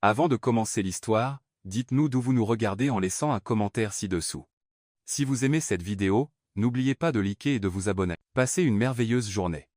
Avant de commencer l'histoire, dites-nous d'où vous nous regardez en laissant un commentaire ci-dessous. Si vous aimez cette vidéo, n'oubliez pas de liker et de vous abonner. Passez une merveilleuse journée.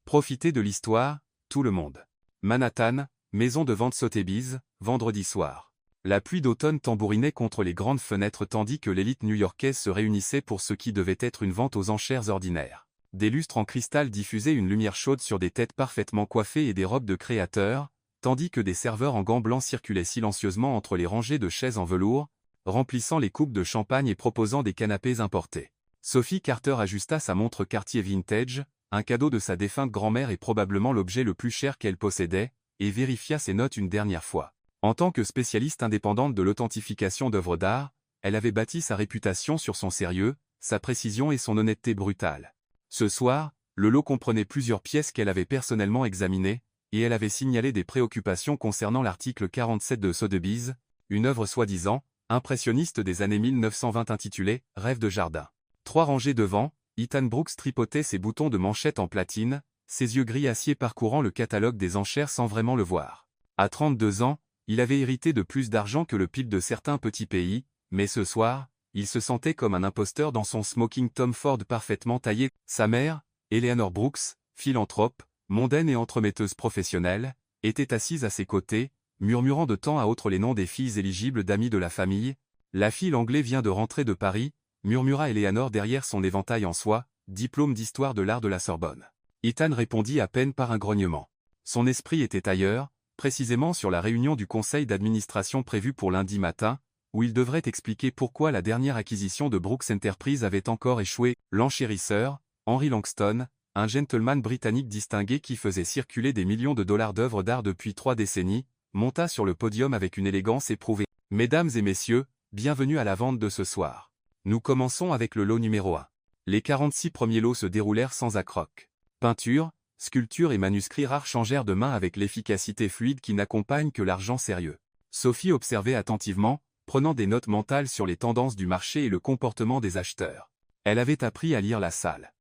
Profitez de l'histoire, tout le monde. Manhattan, maison de vente Sotheby's, vendredi soir. La pluie d'automne tambourinait contre les grandes fenêtres tandis que l'élite new-yorkaise se réunissait pour ce qui devait être une vente aux enchères ordinaires. Des lustres en cristal diffusaient une lumière chaude sur des têtes parfaitement coiffées et des robes de créateurs, tandis que des serveurs en gants blancs circulaient silencieusement entre les rangées de chaises en velours, remplissant les coupes de champagne et proposant des canapés importés. Sophie Carter ajusta sa montre Cartier vintage, un cadeau de sa défunte grand-mère et probablement l'objet le plus cher qu'elle possédait, et vérifia ses notes une dernière fois. En tant que spécialiste indépendante de l'authentification d'œuvres d'art, elle avait bâti sa réputation sur son sérieux, sa précision et son honnêteté brutale. Ce soir, le lot comprenait plusieurs pièces qu'elle avait personnellement examinées, et elle avait signalé des préoccupations concernant l'article 47 de Sotheby's, une œuvre soi-disant impressionniste des années 1920 intitulée « Rêve de jardin ». 3 rangées devant, Ethan Brooks tripotait ses boutons de manchette en platine, ses yeux gris acier parcourant le catalogue des enchères sans vraiment le voir. À 32 ans, il avait hérité de plus d'argent que le PIB de certains petits pays, mais ce soir, il se sentait comme un imposteur dans son smoking Tom Ford parfaitement taillé. Sa mère, Eleanor Brooks, philanthrope, mondaine et entremetteuse professionnelle, était assise à ses côtés, murmurant de temps à autre les noms des filles éligibles d'amis de la famille. La fille l'anglais vient de rentrer de Paris, murmura Eleanor derrière son éventail en soie, diplôme d'histoire de l'art de la Sorbonne. Ethan répondit à peine par un grognement. Son esprit était ailleurs, précisément sur la réunion du conseil d'administration prévue pour lundi matin, où il devrait expliquer pourquoi la dernière acquisition de Brooks Enterprise avait encore échoué. L'enchérisseur, Henry Langston, un gentleman britannique distingué qui faisait circuler des millions de dollars d'œuvres d'art depuis 3 décennies, monta sur le podium avec une élégance éprouvée. « Mesdames et messieurs, bienvenue à la vente de ce soir. Nous commençons avec le lot numéro 1. Les 46 premiers lots se déroulèrent sans accroc. Peintures, sculptures et manuscrits rares changèrent de main avec l'efficacité fluide qui n'accompagne que l'argent sérieux. Sophie observait attentivement, prenant des notes mentales sur les tendances du marché et le comportement des acheteurs. Elle avait appris à lire la salle.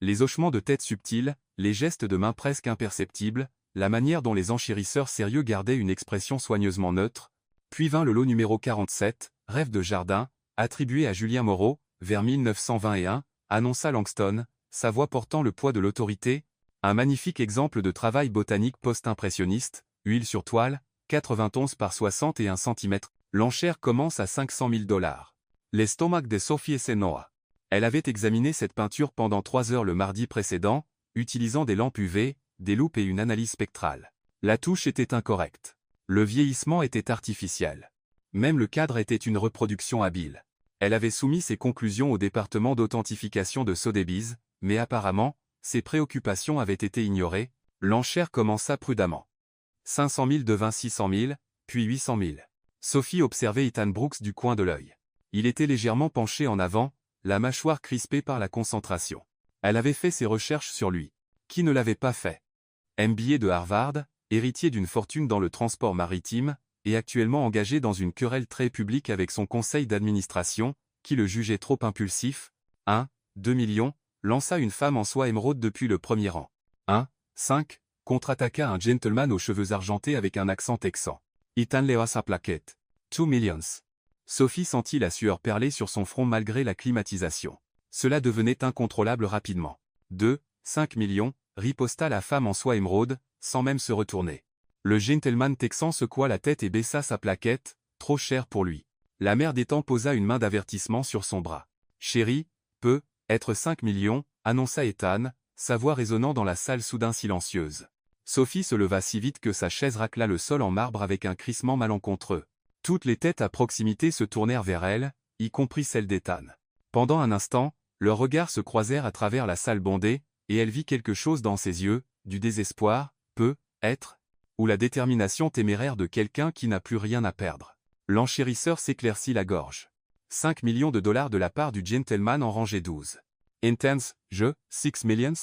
Les hochements de tête subtils, les gestes de main presque imperceptibles, la manière dont les enchérisseurs sérieux gardaient une expression soigneusement neutre. Puis vint le lot numéro 47, Rêve de jardin, attribué à Julien Moreau, vers 1921, annonça Langston, sa voix portant le poids de l'autorité. Un magnifique exemple de travail botanique post-impressionniste, huile sur toile, 91 par 61 cm. L'enchère commence à 500 000 $. L'estomac de Sophie Senoa. Elle avait examiné cette peinture pendant 3 heures le mardi précédent, utilisant des lampes UV, des loupes et une analyse spectrale. La touche était incorrecte. Le vieillissement était artificiel. Même le cadre était une reproduction habile. Elle avait soumis ses conclusions au département d'authentification de Sotheby's, mais apparemment, ses préoccupations avaient été ignorées. L'enchère commença prudemment. 500 000 devint 600 000, puis 800 000. Sophie observait Ethan Brooks du coin de l'œil. Il était légèrement penché en avant, la mâchoire crispée par la concentration. Elle avait fait ses recherches sur lui. Qui ne l'avait pas fait? MBA de Harvard, héritier d'une fortune dans le transport maritime, et actuellement engagé dans une querelle très publique avec son conseil d'administration, qui le jugeait trop impulsif. 2 millions, lança une femme en soie émeraude depuis le premier rang. 5, contre-attaqua un gentleman aux cheveux argentés avec un accent texan. Ethan leva sa plaquette. 2 millions. Sophie sentit la sueur perler sur son front malgré la climatisation. Cela devenait incontrôlable rapidement. 5 millions, riposta la femme en soie émeraude, sans même se retourner. Le gentleman texan secoua la tête et baissa sa plaquette, trop cher pour lui. La mère d'Ethan posa une main d'avertissement sur son bras. « Chérie, peut être 5 millions, annonça Ethan, sa voix résonnant dans la salle soudain silencieuse. Sophie se leva si vite que sa chaise racla le sol en marbre avec un crissement malencontreux. Toutes les têtes à proximité se tournèrent vers elle, y compris celle d'Ethan. Pendant un instant, leurs regards se croisèrent à travers la salle bondée, et elle vit quelque chose dans ses yeux, du désespoir, peut-être, ou la détermination téméraire de quelqu'un qui n'a plus rien à perdre. L'enchérisseur s'éclaircit la gorge. 5 millions de dollars de la part du gentleman en rangée 12. Intense, 6 millions?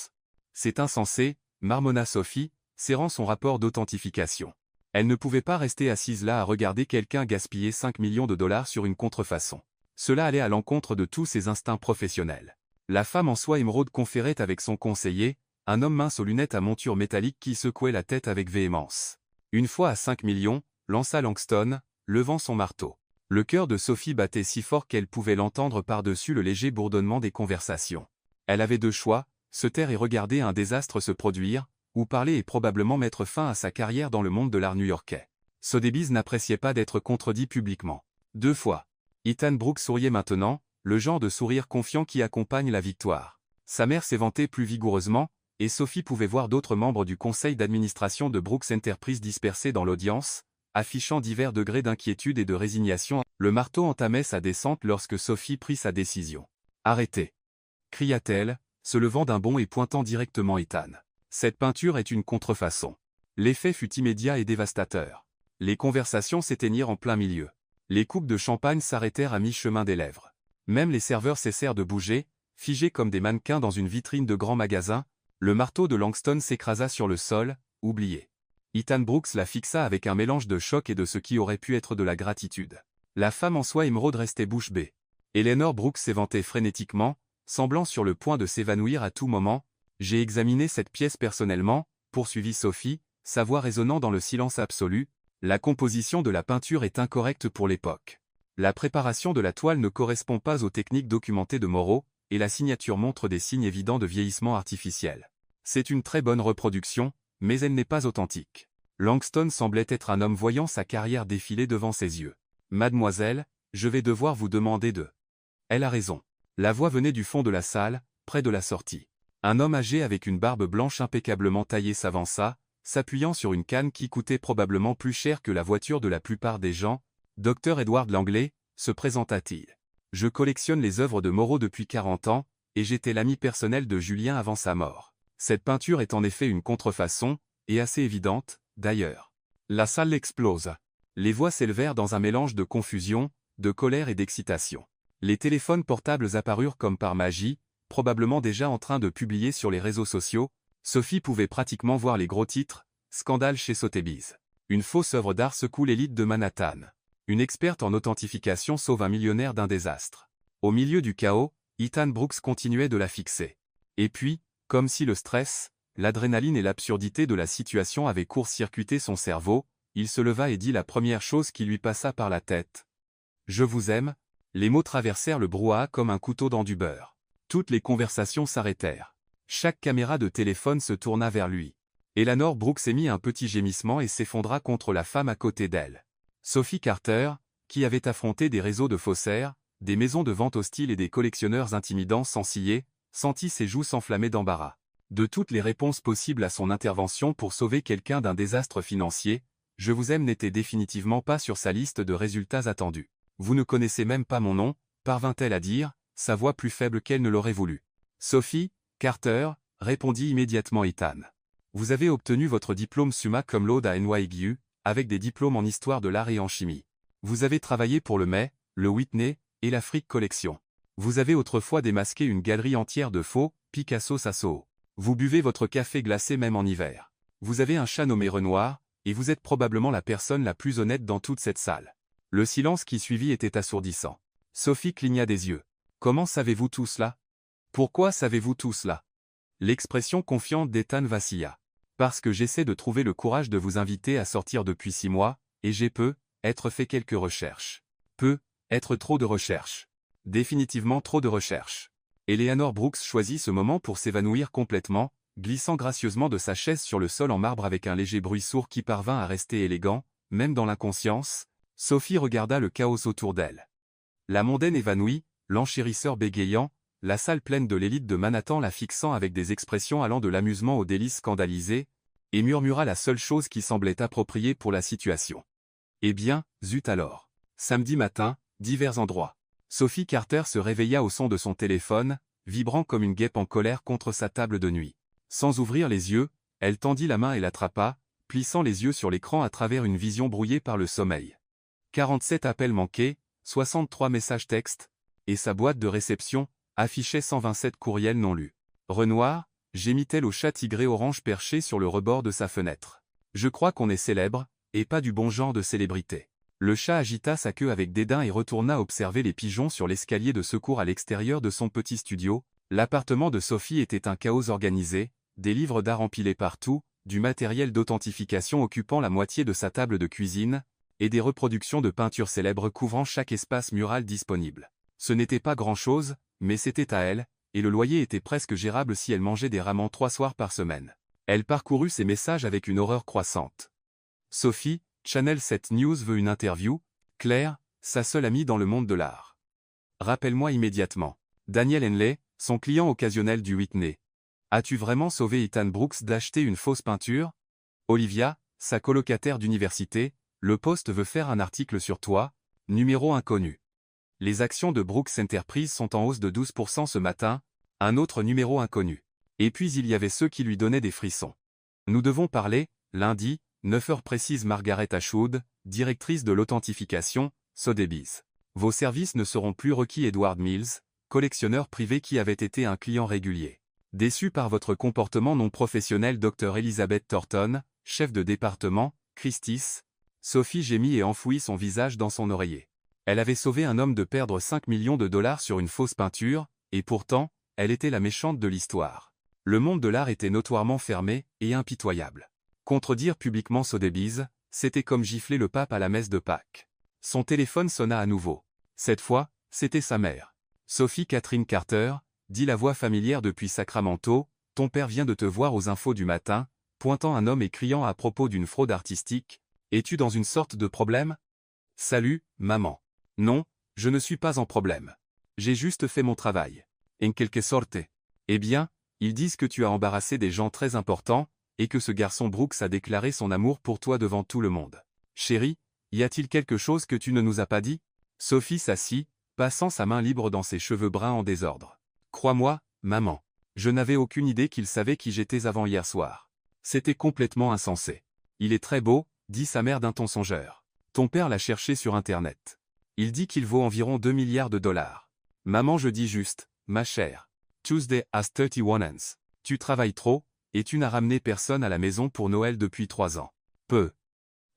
C'est insensé, marmonna Sophie, serrant son rapport d'authentification. Elle ne pouvait pas rester assise là à regarder quelqu'un gaspiller 5 millions de dollars sur une contrefaçon. Cela allait à l'encontre de tous ses instincts professionnels. La femme en soie émeraude conférait avec son conseiller, un homme mince aux lunettes à monture métallique qui secouait la tête avec véhémence. Une fois à 5 millions, lança Langston, levant son marteau. Le cœur de Sophie battait si fort qu'elle pouvait l'entendre par-dessus le léger bourdonnement des conversations. Elle avait deux choix, se taire et regarder un désastre se produire, ou parler et probablement mettre fin à sa carrière dans le monde de l'art new-yorkais. Sotheby's n'appréciait pas d'être contredit publiquement. 2 fois. Ethan Brooks souriait maintenant, le genre de sourire confiant qui accompagne la victoire. Sa mère s'éventait plus vigoureusement, et Sophie pouvait voir d'autres membres du conseil d'administration de Brooks Enterprises dispersés dans l'audience, affichant divers degrés d'inquiétude et de résignation. Le marteau entamait sa descente lorsque Sophie prit sa décision. « Arrêtez !» cria-t-elle, se levant d'un bond et pointant directement Ethan. « Cette peinture est une contrefaçon. » L'effet fut immédiat et dévastateur. Les conversations s'éteignirent en plein milieu. Les coupes de champagne s'arrêtèrent à mi-chemin des lèvres. Même les serveurs cessèrent de bouger, figés comme des mannequins dans une vitrine de grand magasin. Le marteau de Langston s'écrasa sur le sol, oublié. Ethan Brooks la fixa avec un mélange de choc et de ce qui aurait pu être de la gratitude. La femme en soie émeraude restait bouche bée. Eleanor Brooks s'éventait frénétiquement, semblant sur le point de s'évanouir à tout moment. « J'ai examiné cette pièce personnellement », poursuivit Sophie, sa voix résonnant dans le silence absolu. « La composition de la peinture est incorrecte pour l'époque. La préparation de la toile ne correspond pas aux techniques documentées de Moreau, et la signature montre des signes évidents de vieillissement artificiel. C'est une très bonne reproduction, mais elle n'est pas authentique. » Langston semblait être un homme voyant sa carrière défiler devant ses yeux. « Mademoiselle, je vais devoir vous demander de... » Elle a raison. La voix venait du fond de la salle, près de la sortie. Un homme âgé avec une barbe blanche impeccablement taillée s'avança, s'appuyant sur une canne qui coûtait probablement plus cher que la voiture de la plupart des gens. « Dr Edward Langley », se présenta-t-il. « Je collectionne les œuvres de Moreau depuis 40 ans, et j'étais l'ami personnel de Julien avant sa mort. Cette peinture est en effet une contrefaçon, et assez évidente, d'ailleurs. » La salle explose. Les voix s'élevèrent dans un mélange de confusion, de colère et d'excitation. Les téléphones portables apparurent comme par magie, probablement déjà en train de publier sur les réseaux sociaux. Sophie pouvait pratiquement voir les gros titres. « Scandale chez Sotheby's. Une fausse œuvre d'art secoue l'élite de Manhattan. Une experte en authentification sauve un millionnaire d'un désastre. » Au milieu du chaos, Ethan Brooks continuait de la fixer. Et puis, comme si le stress, l'adrénaline et l'absurdité de la situation avaient court-circuité son cerveau, il se leva et dit la première chose qui lui passa par la tête. « Je vous aime ». Les mots traversèrent le brouhaha comme un couteau dans du beurre. Toutes les conversations s'arrêtèrent. Chaque caméra de téléphone se tourna vers lui. Eleanor Brooks émit un petit gémissement et s'effondra contre la femme à côté d'elle. Sophie Carter, qui avait affronté des réseaux de faussaires, des maisons de vente hostiles et des collectionneurs intimidants sans ciller, sentit ses joues s'enflammer d'embarras. De toutes les réponses possibles à son intervention pour sauver quelqu'un d'un désastre financier, « Je vous aime » n'était définitivement pas sur sa liste de résultats attendus. « Vous ne connaissez même pas mon nom », parvint-elle à dire, sa voix plus faible qu'elle ne l'aurait voulu. « Sophie Carter », répondit immédiatement Ethan. « Vous avez obtenu votre diplôme summa cum laude à NYU, avec des diplômes en histoire de l'art et en chimie. Vous avez travaillé pour le May, le Whitney, et la Frick Collection. Vous avez autrefois démasqué une galerie entière de faux, Picasso Sasso. Vous buvez votre café glacé même en hiver. Vous avez un chat nommé Renoir, et vous êtes probablement la personne la plus honnête dans toute cette salle. » Le silence qui suivit était assourdissant. Sophie cligna des yeux. « Comment savez-vous tout cela ? Pourquoi savez-vous tout cela ?» L'expression confiante d'Ethan vacilla. « Parce que j'essaie de trouver le courage de vous inviter à sortir depuis 6 mois, et j'ai être fait quelques recherches. Être trop de recherches. Définitivement trop de recherches. » Eleanor Brooks choisit ce moment pour s'évanouir complètement, glissant gracieusement de sa chaise sur le sol en marbre avec un léger bruit sourd qui parvint à rester élégant, même dans l'inconscience. Sophie regarda le chaos autour d'elle. La mondaine évanouie, l'enchérisseur bégayant, la salle pleine de l'élite de Manhattan la fixant avec des expressions allant de l'amusement aux délices scandalisées, et murmura la seule chose qui semblait appropriée pour la situation. « Eh bien, zut alors. Samedi matin, divers endroits. » Sophie Carter se réveilla au son de son téléphone, vibrant comme une guêpe en colère contre sa table de nuit. Sans ouvrir les yeux, elle tendit la main et l'attrapa, plissant les yeux sur l'écran à travers une vision brouillée par le sommeil. 47 appels manqués, 63 messages textes, et sa boîte de réception affichait 127 courriels non lus. « Renoir », gémit-elle au chat tigré orange perché sur le rebord de sa fenêtre. « Je crois qu'on est célèbre, et pas du bon genre de célébrité. » Le chat agita sa queue avec dédain et retourna observer les pigeons sur l'escalier de secours à l'extérieur de son petit studio. L'appartement de Sophie était un chaos organisé, des livres d'art empilés partout, du matériel d'authentification occupant la moitié de sa table de cuisine, et des reproductions de peintures célèbres couvrant chaque espace mural disponible. Ce n'était pas grand-chose, mais c'était à elle, et le loyer était presque gérable si elle mangeait des ramen 3 soirs par semaine. Elle parcourut ses messages avec une horreur croissante. Sophie, Channel 7 News veut une interview. Claire, sa seule amie dans le monde de l'art. Rappelle-moi immédiatement. Daniel Henley, son client occasionnel du Whitney. As-tu vraiment sauvé Ethan Brooks d'acheter une fausse peinture? Olivia, sa colocataire d'université, le Post veut faire un article sur toi, numéro inconnu. Les actions de Brooks Enterprises sont en hausse de 12% ce matin, un autre numéro inconnu. Et puis il y avait ceux qui lui donnaient des frissons. Nous devons parler, lundi, 9 heures précises. Margaret Ashwood, directrice de l'authentification, Sotheby's. Vos services ne seront plus requis. Edward Mills, collectionneur privé qui avait été un client régulier. Déçu par votre comportement non professionnel. Dr Elizabeth Thornton, chef de département, Christie's. Sophie gémit et enfouit son visage dans son oreiller. Elle avait sauvé un homme de perdre 5 millions de dollars sur une fausse peinture, et pourtant, elle était la méchante de l'histoire. Le monde de l'art était notoirement fermé et impitoyable. Contredire publiquement Sotheby's, c'était comme gifler le pape à la messe de Pâques. Son téléphone sonna à nouveau. Cette fois, c'était sa mère. Sophie Catherine Carter, dit la voix familière depuis Sacramento, ton père vient de te voir aux infos du matin, pointant un homme et criant à propos d'une fraude artistique. Es-tu dans une sorte de problème? Salut, maman. Non, je ne suis pas en problème. J'ai juste fait mon travail. En quelque sorte. Eh bien, ils disent que tu as embarrassé des gens très importants, et que ce garçon Brooks a déclaré son amour pour toi devant tout le monde. Chérie, y a-t-il quelque chose que tu ne nous as pas dit? Sophie s'assit, passant sa main libre dans ses cheveux bruns en désordre. Crois-moi, maman. Je n'avais aucune idée qu'il savait qui j'étais avant hier soir. C'était complètement insensé. Il est très beau, dit sa mère d'un ton songeur. Ton père l'a cherché sur Internet. Il dit qu'il vaut environ 2 milliards de dollars. Maman, je dis juste, ma chère. Tuesday has 31 ans. Tu travailles trop, et tu n'as ramené personne à la maison pour Noël depuis 3 ans.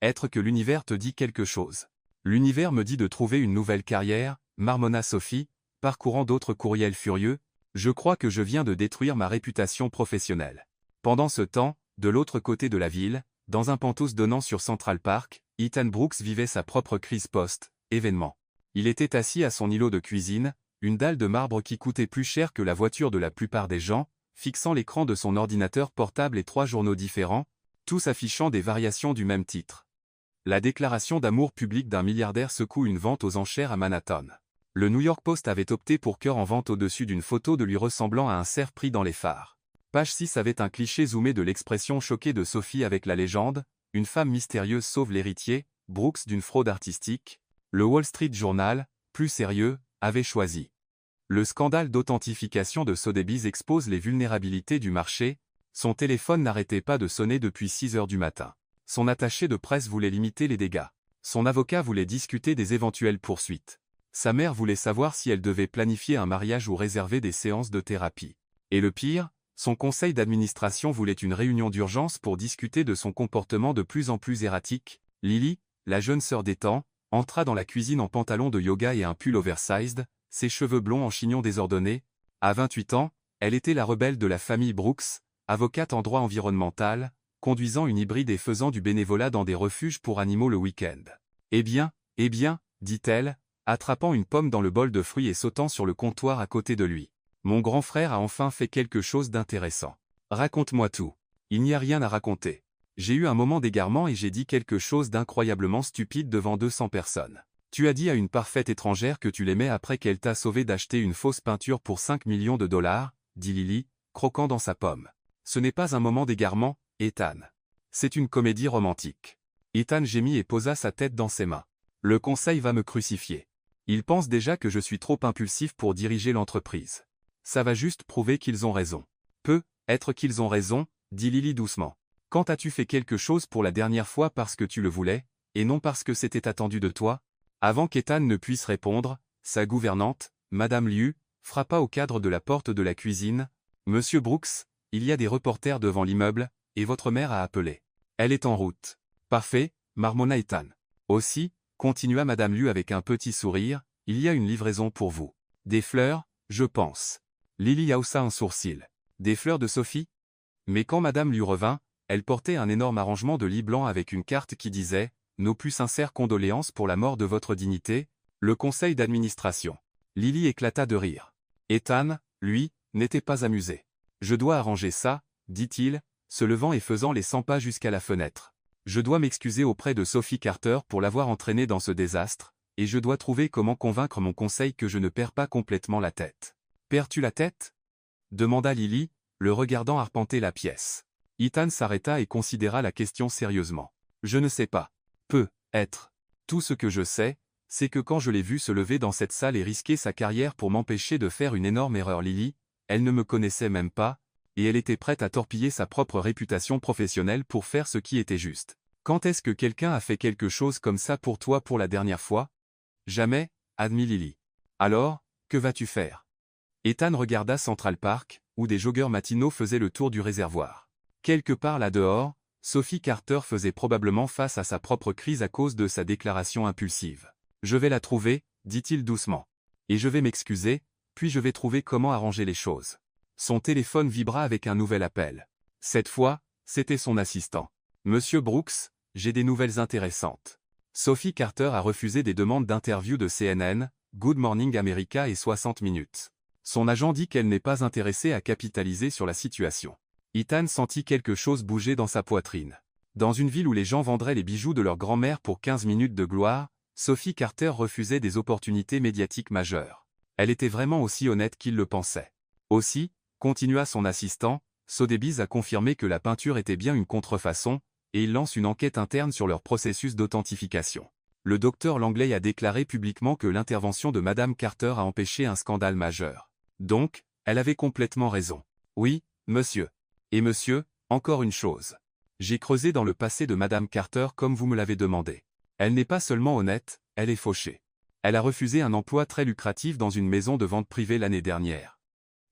Être que l'univers te dit quelque chose. L'univers me dit de trouver une nouvelle carrière, marmonna Sophie, parcourant d'autres courriels furieux. Je crois que je viens de détruire ma réputation professionnelle. Pendant ce temps, de l'autre côté de la ville, dans un penthouse donnant sur Central Park, Ethan Brooks vivait sa propre crise post-événement. Il était assis à son îlot de cuisine, une dalle de marbre qui coûtait plus cher que la voiture de la plupart des gens, fixant l'écran de son ordinateur portable et 3 journaux différents, tous affichant des variations du même titre. La déclaration d'amour publique d'un milliardaire secoue une vente aux enchères à Manhattan. Le New York Post avait opté pour cœur en vente au-dessus d'une photo de lui ressemblant à un cerf pris dans les phares. Page 6 avait un cliché zoomé de l'expression choquée de Sophie avec la légende « Une femme mystérieuse sauve l'héritier, Brooks d'une fraude artistique ». Le Wall Street Journal, plus sérieux, avait choisi. Le scandale d'authentification de Sotheby's expose les vulnérabilités du marché. Son téléphone n'arrêtait pas de sonner depuis 6 heures du matin. Son attaché de presse voulait limiter les dégâts. Son avocat voulait discuter des éventuelles poursuites. Sa mère voulait savoir si elle devait planifier un mariage ou réserver des séances de thérapie. Et le pire, son conseil d'administration voulait une réunion d'urgence pour discuter de son comportement de plus en plus erratique. Lily, la jeune sœur d'Ethan, entra dans la cuisine en pantalon de yoga et un pull oversized, ses cheveux blonds en chignon désordonné. À 28 ans, elle était la rebelle de la famille Brooks, avocate en droit environnemental, conduisant une hybride et faisant du bénévolat dans des refuges pour animaux le week-end. Eh bien, dit-elle, attrapant une pomme dans le bol de fruits et sautant sur le comptoir à côté de lui. Mon grand frère a enfin fait quelque chose d'intéressant. Raconte-moi tout. Il n'y a rien à raconter. J'ai eu un moment d'égarement et j'ai dit quelque chose d'incroyablement stupide devant 200 personnes. Tu as dit à une parfaite étrangère que tu l'aimais après qu'elle t'a sauvé d'acheter une fausse peinture pour 5 millions de dollars, dit Lily, croquant dans sa pomme. Ce n'est pas un moment d'égarement, Ethan. C'est une comédie romantique. Ethan gémit et posa sa tête dans ses mains. Le conseil va me crucifier. Ils pensent déjà que je suis trop impulsif pour diriger l'entreprise. Ça va juste prouver qu'ils ont raison. Être qu'ils ont raison, dit Lily doucement. Quand as-tu fait quelque chose pour la dernière fois parce que tu le voulais, et non parce que c'était attendu de toi? Avant qu'Ethan ne puisse répondre, sa gouvernante, Madame Liu, frappa au cadre de la porte de la cuisine. Monsieur Brooks, il y a des reporters devant l'immeuble, et votre mère a appelé. Elle est en route. Parfait, marmonna Ethan. Aussi, continua Madame Liu avec un petit sourire, il y a une livraison pour vous. Des fleurs, je pense. Lily haussa un sourcil. Des fleurs de Sophie? Mais quand Madame Liu revint, elle portait un énorme arrangement de lit blanc avec une carte qui disait nos plus sincères condoléances pour la mort de votre dignité, le conseil d'administration. Lily éclata de rire. Ethan, lui, n'était pas amusé. Je dois arranger ça, dit-il, se levant et faisant les 100 pas jusqu'à la fenêtre. Je dois m'excuser auprès de Sophie Carter pour l'avoir entraînée dans ce désastre, et je dois trouver comment convaincre mon conseil que je ne perds pas complètement la tête. Perds-tu la tête? Demanda Lily, le regardant arpenter la pièce. Ethan s'arrêta et considéra la question sérieusement. Je ne sais pas. Peut-être. Tout ce que je sais, c'est que quand je l'ai vu se lever dans cette salle et risquer sa carrière pour m'empêcher de faire une énorme erreur, Lily, elle ne me connaissait même pas, et elle était prête à torpiller sa propre réputation professionnelle pour faire ce qui était juste. Quand est-ce que quelqu'un a fait quelque chose comme ça pour toi pour la dernière fois? Jamais, admit Lily. Alors, que vas-tu faire? Ethan regarda Central Park, où des joggeurs matinaux faisaient le tour du réservoir. Quelque part là-dehors, Sophie Carter faisait probablement face à sa propre crise à cause de sa déclaration impulsive. Je vais la trouver, dit-il doucement. Et je vais m'excuser, puis je vais trouver comment arranger les choses. Son téléphone vibra avec un nouvel appel. Cette fois, c'était son assistant. Monsieur Brooks, j'ai des nouvelles intéressantes. Sophie Carter a refusé des demandes d'interview de CNN, Good Morning America et 60 minutes. Son agent dit qu'elle n'est pas intéressée à capitaliser sur la situation. Ethan sentit quelque chose bouger dans sa poitrine. Dans une ville où les gens vendraient les bijoux de leur grand-mère pour 15 minutes de gloire, Sophie Carter refusait des opportunités médiatiques majeures. Elle était vraiment aussi honnête qu'il le pensait. Aussi, continua son assistant, Sotheby's a confirmé que la peinture était bien une contrefaçon, et il lance une enquête interne sur leur processus d'authentification. Le docteur Langley a déclaré publiquement que l'intervention de Madame Carter a empêché un scandale majeur. Donc, elle avait complètement raison. Oui, monsieur. Et monsieur, encore une chose. J'ai creusé dans le passé de Madame Carter comme vous me l'avez demandé. Elle n'est pas seulement honnête, elle est fauchée. Elle a refusé un emploi très lucratif dans une maison de vente privée l'année dernière.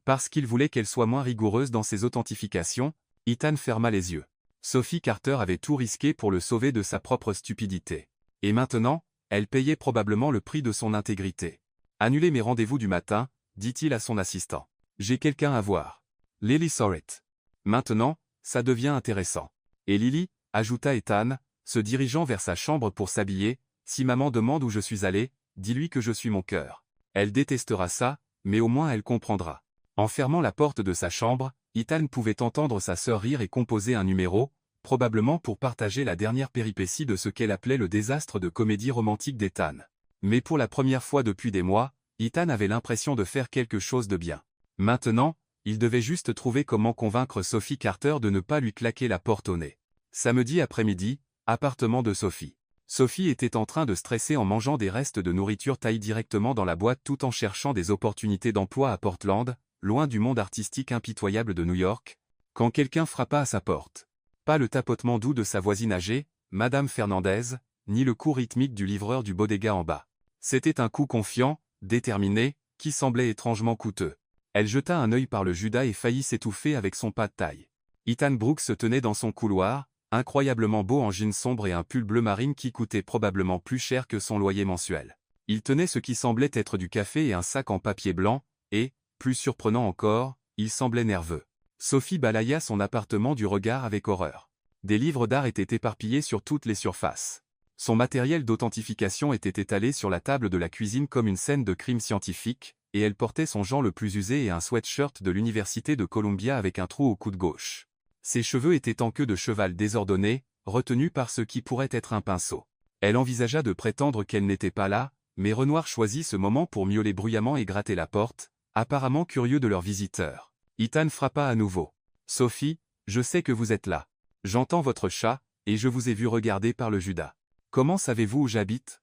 Parce qu'il voulait qu'elle soit moins rigoureuse dans ses authentifications, Ethan ferma les yeux. Sophie Carter avait tout risqué pour le sauver de sa propre stupidité. Et maintenant, elle payait probablement le prix de son intégrité. Annulez mes rendez-vous du matin, dit-il à son assistant. J'ai quelqu'un à voir. Lily Sorrett. Maintenant, ça devient intéressant. Et Lily, ajouta Ethan, se dirigeant vers sa chambre pour s'habiller, si maman demande où je suis allé, dis-lui que je suis mon cœur. Elle détestera ça, mais au moins elle comprendra. En fermant la porte de sa chambre, Ethan pouvait entendre sa sœur rire et composer un numéro, probablement pour partager la dernière péripétie de ce qu'elle appelait le désastre de comédie romantique d'Ethan. Mais pour la première fois depuis des mois, Ethan avait l'impression de faire quelque chose de bien. Maintenant, il devait juste trouver comment convaincre Sophie Carter de ne pas lui claquer la porte au nez. Samedi après-midi, appartement de Sophie. Sophie était en train de stresser en mangeant des restes de nourriture taillés directement dans la boîte tout en cherchant des opportunités d'emploi à Portland, loin du monde artistique impitoyable de New York, quand quelqu'un frappa à sa porte. Pas le tapotement doux de sa voisine âgée, Madame Fernandez, ni le coup rythmique du livreur du bodega en bas. C'était un coup confiant, déterminé, qui semblait étrangement coûteux. Elle jeta un œil par le Judas et faillit s'étouffer avec son pas de taille. Ethan Brooks se tenait dans son couloir, incroyablement beau en jean sombre et un pull bleu marine qui coûtait probablement plus cher que son loyer mensuel. Il tenait ce qui semblait être du café et un sac en papier blanc, et, plus surprenant encore, il semblait nerveux. Sophie balaya son appartement du regard avec horreur. Des livres d'art étaient éparpillés sur toutes les surfaces. Son matériel d'authentification était étalé sur la table de la cuisine comme une scène de crime scientifique, et elle portait son genre le plus usé et un sweatshirt de l'université de Columbia avec un trou au coude gauche. Ses cheveux étaient en queue de cheval désordonnée, retenus par ce qui pourrait être un pinceau. Elle envisagea de prétendre qu'elle n'était pas là, mais Renoir choisit ce moment pour miauler bruyamment et gratter la porte, apparemment curieux de leur visiteur. Ethan frappa à nouveau. « Sophie, je sais que vous êtes là. J'entends votre chat, et je vous ai vu regarder par le Judas. Comment savez-vous où j'habite »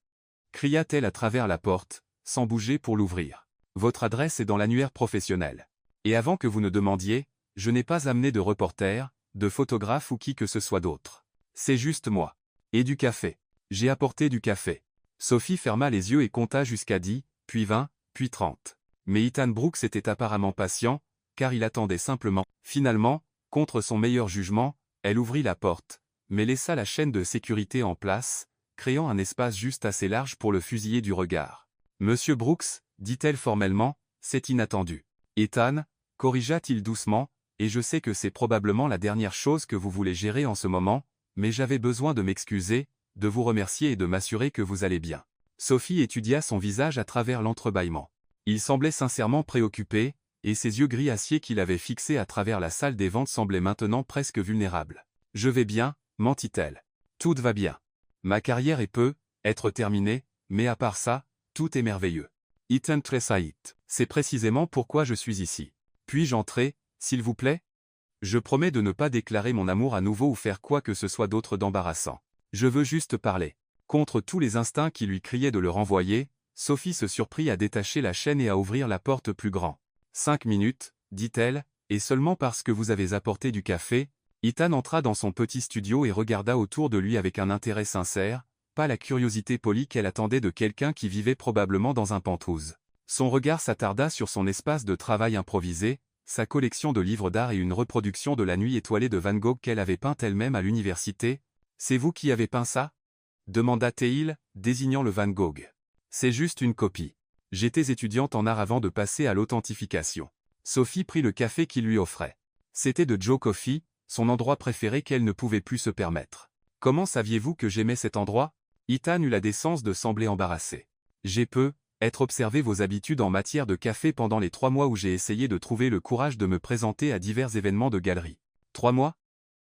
cria-t-elle à travers la porte, sans bouger pour l'ouvrir. « Votre adresse est dans l'annuaire professionnel. Et avant que vous ne demandiez, je n'ai pas amené de reporter, de photographe ou qui que ce soit d'autre. C'est juste moi. Et du café. J'ai apporté du café. » Sophie ferma les yeux et compta jusqu'à 10, puis 20, puis 30. Mais Ethan Brooks était apparemment patient, car il attendait simplement. Finalement, contre son meilleur jugement, elle ouvrit la porte, mais laissa la chaîne de sécurité en place, créant un espace juste assez large pour le fusiller du regard. « Monsieur Brooks, dit-elle formellement, c'est inattendu. Ethan, corrigea-t-il doucement, et je sais que c'est probablement la dernière chose que vous voulez gérer en ce moment, mais j'avais besoin de m'excuser, de vous remercier et de m'assurer que vous allez bien. Sophie étudia son visage à travers l'entrebâillement. Il semblait sincèrement préoccupé, et ses yeux gris acier qu'il avait fixés à travers la salle des ventes semblaient maintenant presque vulnérables. « Je vais bien, mentit-elle. Tout va bien. Ma carrière peut être terminée, mais à part ça, tout est merveilleux. Ethan Tressaillit. C'est précisément pourquoi je suis ici. Puis-je entrer, s'il vous plaît? Je promets de ne pas déclarer mon amour à nouveau ou faire quoi que ce soit d'autre d'embarrassant. Je veux juste parler. » Contre tous les instincts qui lui criaient de le renvoyer, Sophie se surprit à détacher la chaîne et à ouvrir la porte plus grand. « 5 minutes, dit-elle, et seulement parce que vous avez apporté du café. » Ethan entra dans son petit studio et regarda autour de lui avec un intérêt sincère, pas la curiosité polie qu'elle attendait de quelqu'un qui vivait probablement dans un penthouse. Son regard s'attarda sur son espace de travail improvisé, sa collection de livres d'art et une reproduction de la nuit étoilée de Van Gogh qu'elle avait peinte elle-même à l'université. « C'est vous qui avez peint ça ?» demanda-t-il, désignant le Van Gogh. « C'est juste une copie. J'étais étudiante en art avant de passer à l'authentification. » Sophie prit le café qu'il lui offrait. C'était de Joe Coffee, son endroit préféré qu'elle ne pouvait plus se permettre. « Comment saviez-vous que j'aimais cet endroit ?» Ethan eut la décence de sembler embarrassé. « J'ai être observé vos habitudes en matière de café pendant les 3 mois où j'ai essayé de trouver le courage de me présenter à divers événements de galerie. » 3 mois?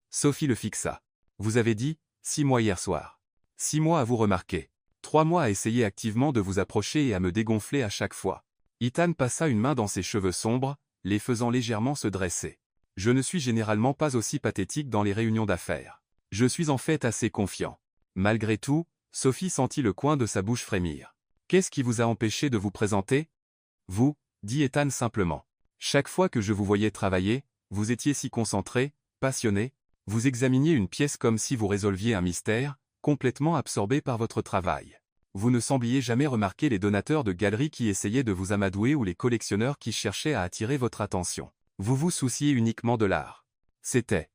Sophie le fixa. « Vous avez dit 6 mois hier soir. 6 mois à vous remarquer. 3 mois à essayer activement de vous approcher et à me dégonfler à chaque fois. » Ethan passa une main dans ses cheveux sombres, les faisant légèrement se dresser. « Je ne suis généralement pas aussi pathétique dans les réunions d'affaires. Je suis en fait assez confiant. » Malgré tout, Sophie sentit le coin de sa bouche frémir. « Qu'est-ce qui vous a empêché de vous présenter? » Vous, dit Ethan simplement. Chaque fois que je vous voyais travailler, vous étiez si concentré, passionné, vous examiniez une pièce comme si vous résolviez un mystère, complètement absorbé par votre travail. Vous ne sembliez jamais remarquer les donateurs de galeries qui essayaient de vous amadouer ou les collectionneurs qui cherchaient à attirer votre attention. Vous vous souciez uniquement de l'art. C'était.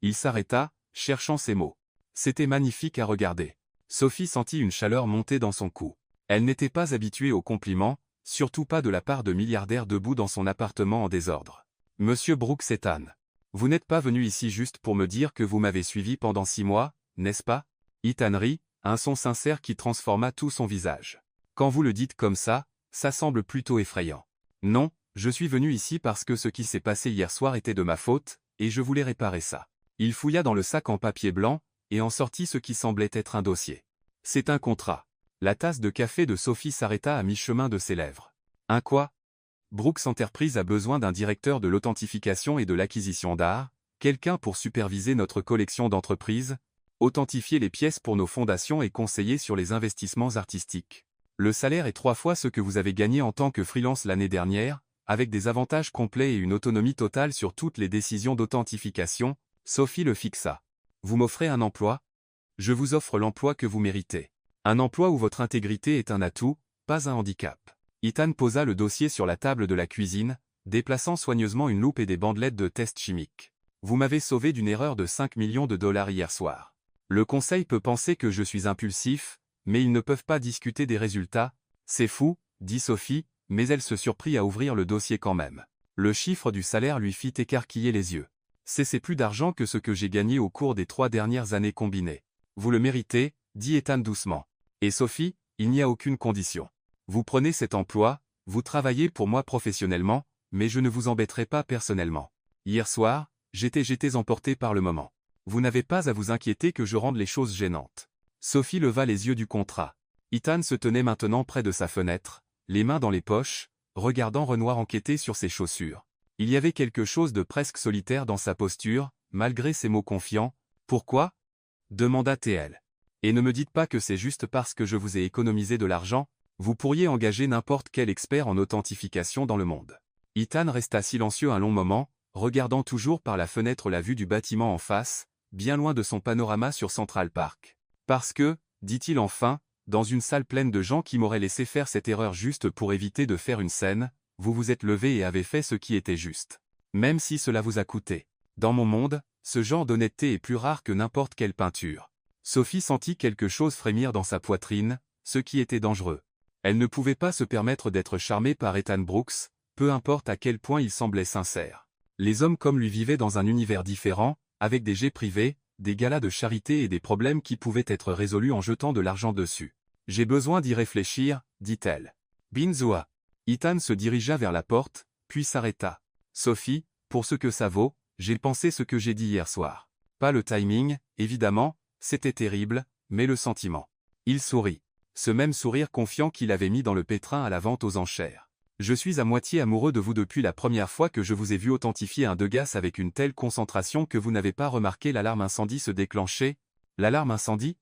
Il s'arrêta, cherchant ses mots. C'était magnifique à regarder. Sophie sentit une chaleur monter dans son cou. Elle n'était pas habituée aux compliments, surtout pas de la part de milliardaires debout dans son appartement en désordre. « Monsieur Brooks Ethan, vous n'êtes pas venu ici juste pour me dire que vous m'avez suivi pendant 6 mois, n'est-ce pas ?» Ethan rit, un son sincère qui transforma tout son visage. « Quand vous le dites comme ça semble plutôt effrayant. Non, je suis venu ici parce que ce qui s'est passé hier soir était de ma faute, et je voulais réparer ça. » Il fouilla dans le sac en papier blanc, et en sortit ce qui semblait être un dossier. « C'est un contrat. » La tasse de café de Sophie s'arrêta à mi-chemin de ses lèvres. « Un quoi ?» Brooks Enterprise a besoin d'un directeur de l'authentification et de l'acquisition d'art, quelqu'un pour superviser notre collection d'entreprises, authentifier les pièces pour nos fondations et conseiller sur les investissements artistiques. Le salaire est 3 fois ce que vous avez gagné en tant que freelance l'année dernière, avec des avantages complets et une autonomie totale sur toutes les décisions d'authentification. Sophie le fixa. « Vous m'offrez un emploi? Je vous offre l'emploi que vous méritez. Un emploi où votre intégrité est un atout, pas un handicap. » Ethan posa le dossier sur la table de la cuisine, déplaçant soigneusement une loupe et des bandelettes de tests chimiques. « Vous m'avez sauvé d'une erreur de 5 millions de dollars hier soir. Le conseil peut penser que je suis impulsif, mais ils ne peuvent pas discuter des résultats. C'est fou, dit Sophie, mais elle se surprit à ouvrir le dossier quand même. Le chiffre du salaire lui fit écarquiller les yeux. « C'est plus d'argent que ce que j'ai gagné au cours des 3 dernières années combinées. Vous le méritez, dit Ethan doucement. Et Sophie, il n'y a aucune condition. Vous prenez cet emploi, vous travaillez pour moi professionnellement, mais je ne vous embêterai pas personnellement. Hier soir, j'étais emporté par le moment. Vous n'avez pas à vous inquiéter que je rende les choses gênantes. » Sophie leva les yeux du contrat. Ethan se tenait maintenant près de sa fenêtre, les mains dans les poches, regardant Renoir enquêter sur ses chaussures. Il y avait quelque chose de presque solitaire dans sa posture, malgré ses mots confiants. « Pourquoi ?» demanda-t-elle. « Et ne me dites pas que c'est juste parce que je vous ai économisé de l'argent, vous pourriez engager n'importe quel expert en authentification dans le monde. » Ethan resta silencieux un long moment, regardant toujours par la fenêtre la vue du bâtiment en face, bien loin de son panorama sur Central Park. « Parce que, dit-il enfin, dans une salle pleine de gens qui m'auraient laissé faire cette erreur juste pour éviter de faire une scène, vous vous êtes levé et avez fait ce qui était juste. Même si cela vous a coûté. Dans mon monde, ce genre d'honnêteté est plus rare que n'importe quelle peinture. » Sophie sentit quelque chose frémir dans sa poitrine, ce qui était dangereux. Elle ne pouvait pas se permettre d'être charmée par Ethan Brooks, peu importe à quel point il semblait sincère. Les hommes comme lui vivaient dans un univers différent, avec des jets privés, des galas de charité et des problèmes qui pouvaient être résolus en jetant de l'argent dessus. J'ai besoin d'y réfléchir, dit-elle. Binzoa. Ethan se dirigea vers la porte, puis s'arrêta. Sophie, pour ce que ça vaut, j'ai pensé ce que j'ai dit hier soir. Pas le timing, évidemment, c'était terrible, mais le sentiment. Il sourit. Ce même sourire confiant qu'il avait mis dans le pétrin à la vente aux enchères. Je suis à moitié amoureux de vous depuis la première fois que je vous ai vu authentifier un Degas avec une telle concentration que vous n'avez pas remarqué l'alarme incendie se déclencher. L'alarme incendie?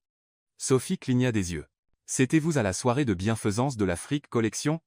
Sophie cligna des yeux. C'était vous à la soirée de bienfaisance de la Frick Collection?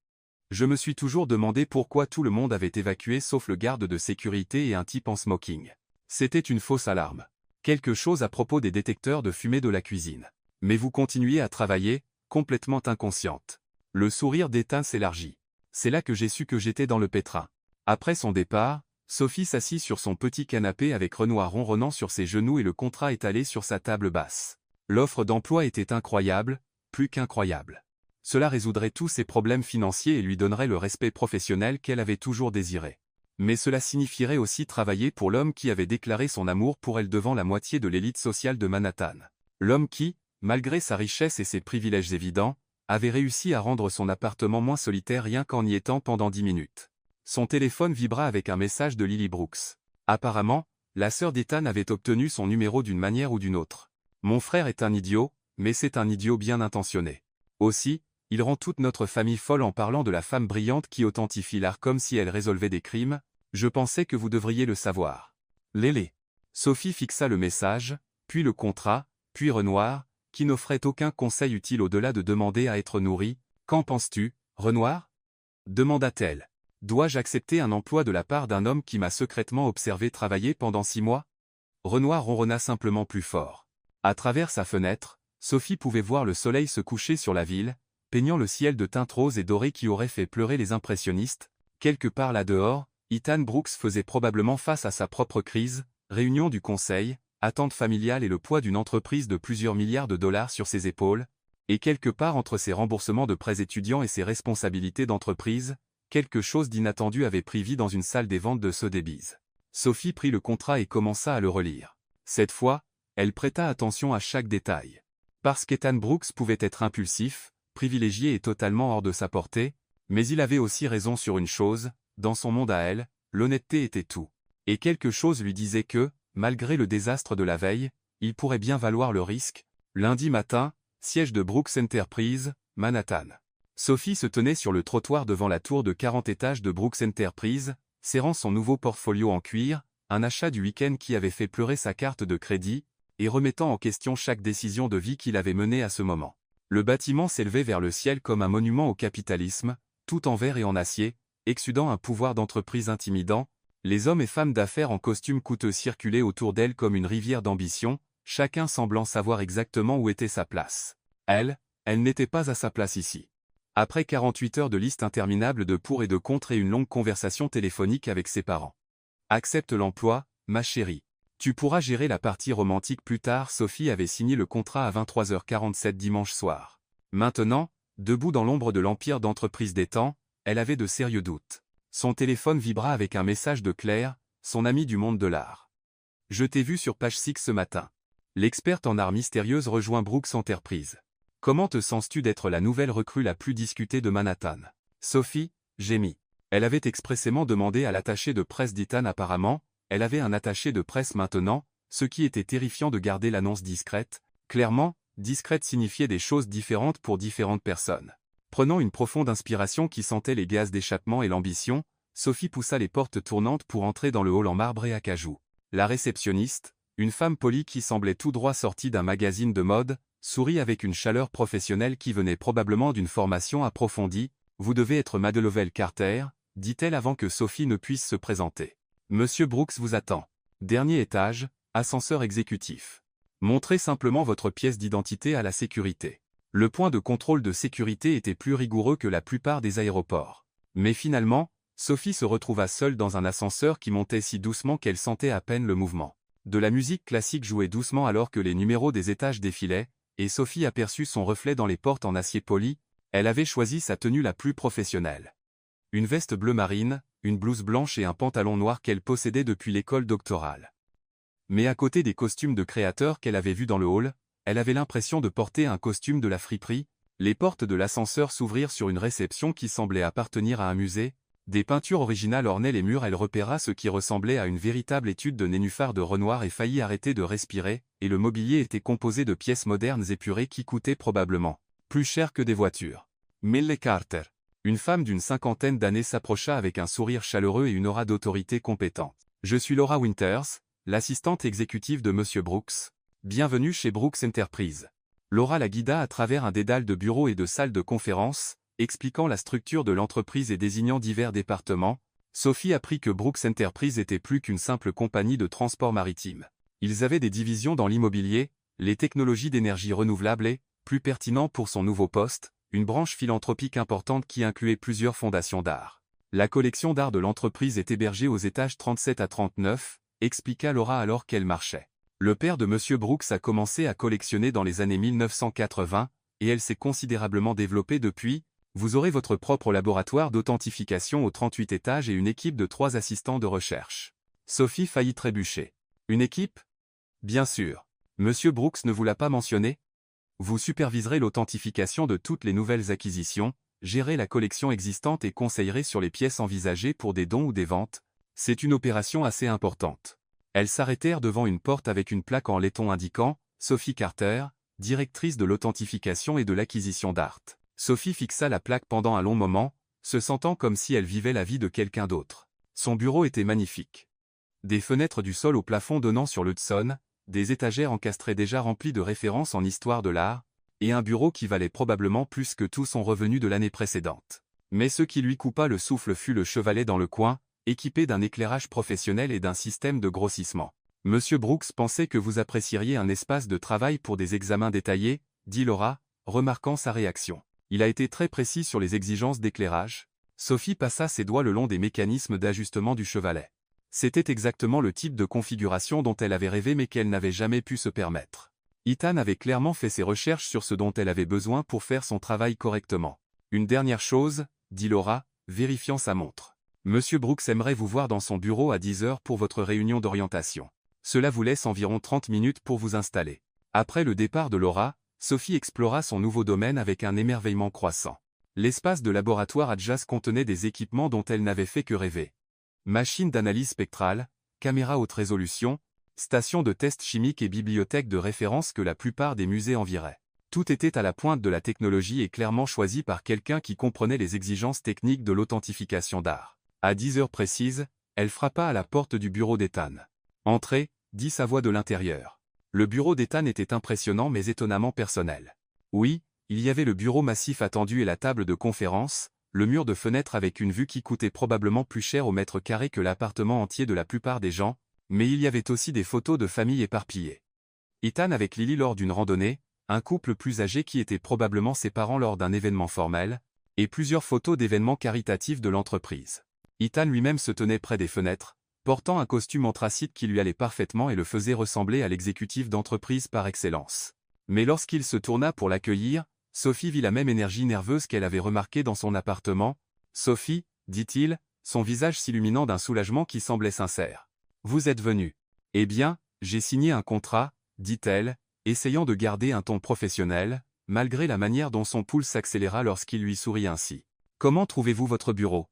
Je me suis toujours demandé pourquoi tout le monde avait évacué sauf le garde de sécurité et un type en smoking. C'était une fausse alarme. Quelque chose à propos des détecteurs de fumée de la cuisine. Mais vous continuiez à travailler, complètement inconsciente. Le sourire d'Ethan s'élargit. C'est là que j'ai su que j'étais dans le pétrin. Après son départ, Sophie s'assit sur son petit canapé avec Renoir ronronnant sur ses genoux et le contrat étalé sur sa table basse. L'offre d'emploi était incroyable, plus qu'incroyable. Cela résoudrait tous ses problèmes financiers et lui donnerait le respect professionnel qu'elle avait toujours désiré. Mais cela signifierait aussi travailler pour l'homme qui avait déclaré son amour pour elle devant la moitié de l'élite sociale de Manhattan. L'homme qui, malgré sa richesse et ses privilèges évidents, avait réussi à rendre son appartement moins solitaire rien qu'en y étant pendant 10 minutes. Son téléphone vibra avec un message de Lily Brooks. Apparemment, la sœur d'Ethan avait obtenu son numéro d'une manière ou d'une autre. Mon frère est un idiot, mais c'est un idiot bien intentionné. Aussi, il rend toute notre famille folle en parlant de la femme brillante qui authentifie l'art comme si elle résolvait des crimes. Je pensais que vous devriez le savoir. Lélé. Sophie fixa le message, puis le contrat, puis Renoir, qui n'offrait aucun conseil utile au-delà de demander à être nourri. Qu'en penses-tu, Renoir? Demanda-t-elle. Dois-je accepter un emploi de la part d'un homme qui m'a secrètement observé travailler pendant 6 mois? Renoir ronronna simplement plus fort. À travers sa fenêtre, Sophie pouvait voir le soleil se coucher sur la ville, peignant le ciel de teintes roses et dorées qui aurait fait pleurer les impressionnistes. Quelque part là-dehors, Ethan Brooks faisait probablement face à sa propre crise, réunion du conseil, attente familiale et le poids d'une entreprise de plusieurs milliards de dollars sur ses épaules, et quelque part entre ses remboursements de prêts étudiants et ses responsabilités d'entreprise, quelque chose d'inattendu avait pris vie dans une salle des ventes de Sotheby's. Sophie prit le contrat et commença à le relire. Cette fois, elle prêta attention à chaque détail. Parce qu'Ethan Brooks pouvait être impulsif, privilégié et totalement hors de sa portée, mais il avait aussi raison sur une chose, dans son monde à elle, l'honnêteté était tout. Et quelque chose lui disait que, malgré le désastre de la veille, il pourrait bien valoir le risque. Lundi matin, siège de Brooks Enterprise, Manhattan. Sophie se tenait sur le trottoir devant la tour de 40 étages de Brooks Enterprise, serrant son nouveau portfolio en cuir, un achat du week-end qui avait fait pleurer sa carte de crédit, et remettant en question chaque décision de vie qu'il avait menée à ce moment. Le bâtiment s'élevait vers le ciel comme un monument au capitalisme, tout en verre et en acier, exudant un pouvoir d'entreprise intimidant. Les hommes et femmes d'affaires en costumes coûteux circulaient autour d'elle comme une rivière d'ambition, chacun semblant savoir exactement où était sa place. Elle n'était pas à sa place ici. Après 48 heures de liste interminable de pour et de contre et une longue conversation téléphonique avec ses parents. Accepte l'emploi, ma chérie. Tu pourras gérer la partie romantique plus tard. Sophie avait signé le contrat à 23h47 dimanche soir. Maintenant, debout dans l'ombre de l'empire d'entreprise des temps, elle avait de sérieux doutes. Son téléphone vibra avec un message de Claire, son amie du monde de l'art. Je t'ai vu sur page 6 ce matin. L'experte en art mystérieuse rejoint Brooks Enterprise. Comment te sens-tu d'être la nouvelle recrue la plus discutée de Manhattan? Sophie, gémit. Elle avait expressément demandé à l'attaché de presse d'Ethan apparemment, elle avait un attaché de presse maintenant, ce qui était terrifiant de garder l'annonce discrète. Clairement, discrète signifiait des choses différentes pour différentes personnes. Prenant une profonde inspiration qui sentait les gaz d'échappement et l'ambition, Sophie poussa les portes tournantes pour entrer dans le hall en marbre et acajou. La réceptionniste, une femme polie qui semblait tout droit sortie d'un magazine de mode, sourit avec une chaleur professionnelle qui venait probablement d'une formation approfondie. Vous devez être Mademoiselle Carter, dit-elle avant que Sophie ne puisse se présenter. Monsieur Brooks vous attend. Dernier étage, ascenseur exécutif. Montrez simplement votre pièce d'identité à la sécurité. Le point de contrôle de sécurité était plus rigoureux que la plupart des aéroports. Mais finalement, Sophie se retrouva seule dans un ascenseur qui montait si doucement qu'elle sentait à peine le mouvement. De la musique classique jouait doucement alors que les numéros des étages défilaient, et Sophie aperçut son reflet dans les portes en acier poli. Elle avait choisi sa tenue la plus professionnelle. Une veste bleu marine, une blouse blanche et un pantalon noir qu'elle possédait depuis l'école doctorale. Mais à côté des costumes de créateurs qu'elle avait vus dans le hall, elle avait l'impression de porter un costume de la friperie. Les portes de l'ascenseur s'ouvrirent sur une réception qui semblait appartenir à un musée. Des peintures originales ornaient les murs. Elle repéra ce qui ressemblait à une véritable étude de nénuphar de Renoir et faillit arrêter de respirer, et le mobilier était composé de pièces modernes épurées qui coûtaient probablement plus cher que des voitures. Millie Carter, une femme d'une cinquantaine d'années, s'approcha avec un sourire chaleureux et une aura d'autorité compétente. « Je suis Laura Winters, l'assistante exécutive de Monsieur Brooks. Bienvenue chez Brooks Enterprise. » Laura la guida à travers un dédale de bureaux et de salles de conférence, expliquant la structure de l'entreprise et désignant divers départements. Sophie apprit que Brooks Enterprise était plus qu'une simple compagnie de transport maritime. Ils avaient des divisions dans l'immobilier, les technologies d'énergie renouvelable et, plus pertinent pour son nouveau poste, une branche philanthropique importante qui incluait plusieurs fondations d'art. La collection d'art de l'entreprise est hébergée aux étages 37 à 39, expliqua Laura alors qu'elle marchait. Le père de M. Brooks a commencé à collectionner dans les années 1980, et elle s'est considérablement développée depuis. Vous aurez votre propre laboratoire d'authentification au 38 étages et une équipe de 3 assistants de recherche. Sophie faillit trébucher. Une équipe? Bien sûr. M. Brooks ne vous l'a pas mentionné? Vous superviserez l'authentification de toutes les nouvelles acquisitions, gérez la collection existante et conseillerez sur les pièces envisagées pour des dons ou des ventes. C'est une opération assez importante. Elles s'arrêtèrent devant une porte avec une plaque en laiton indiquant « Sophie Carter, directrice de l'authentification et de l'acquisition d'art ». Sophie fixa la plaque pendant un long moment, se sentant comme si elle vivait la vie de quelqu'un d'autre. Son bureau était magnifique. Des fenêtres du sol au plafond donnant sur l'Hudson, des étagères encastrées déjà remplies de références en histoire de l'art, et un bureau qui valait probablement plus que tout son revenu de l'année précédente. Mais ce qui lui coupa le souffle fut le chevalet dans le coin, équipé d'un éclairage professionnel et d'un système de grossissement. « Monsieur Brooks pensait que vous apprécieriez un espace de travail pour des examens détaillés, » dit Laura, remarquant sa réaction. Il a été très précis sur les exigences d'éclairage. Sophie passa ses doigts le long des mécanismes d'ajustement du chevalet. C'était exactement le type de configuration dont elle avait rêvé mais qu'elle n'avait jamais pu se permettre. Ethan avait clairement fait ses recherches sur ce dont elle avait besoin pour faire son travail correctement. « Une dernière chose, » dit Laura, vérifiant sa montre. « Monsieur Brooks aimerait vous voir dans son bureau à 10 heures pour votre réunion d'orientation. Cela vous laisse environ 30 minutes pour vous installer. » Après le départ de Laura, Sophie explora son nouveau domaine avec un émerveillement croissant. L'espace de laboratoire adjacent contenait des équipements dont elle n'avait fait que rêver. Machines d'analyse spectrale, caméras haute résolution, stations de tests chimiques et bibliothèques de référence que la plupart des musées enviraient. Tout était à la pointe de la technologie et clairement choisi par quelqu'un qui comprenait les exigences techniques de l'authentification d'art. À 10 heures précises, elle frappa à la porte du bureau d'Ethan. « Entrez », dit sa voix de l'intérieur. Le bureau d'Ethan était impressionnant mais étonnamment personnel. Oui, il y avait le bureau massif attendu et la table de conférence, le mur de fenêtre avec une vue qui coûtait probablement plus cher au mètre carré que l'appartement entier de la plupart des gens, mais il y avait aussi des photos de famille éparpillées. Ethan avec Lily lors d'une randonnée, un couple plus âgé qui était probablement ses parents lors d'un événement formel, et plusieurs photos d'événements caritatifs de l'entreprise. Ethan lui-même se tenait près des fenêtres, portant un costume anthracite qui lui allait parfaitement et le faisait ressembler à l'exécutif d'entreprise par excellence. Mais lorsqu'il se tourna pour l'accueillir, Sophie vit la même énergie nerveuse qu'elle avait remarquée dans son appartement. « Sophie, » dit-il, son visage s'illuminant d'un soulagement qui semblait sincère. « Vous êtes venue. »« Eh bien, j'ai signé un contrat, » dit-elle, essayant de garder un ton professionnel, malgré la manière dont son pouls s'accéléra lorsqu'il lui sourit ainsi. « Comment trouvez-vous votre bureau?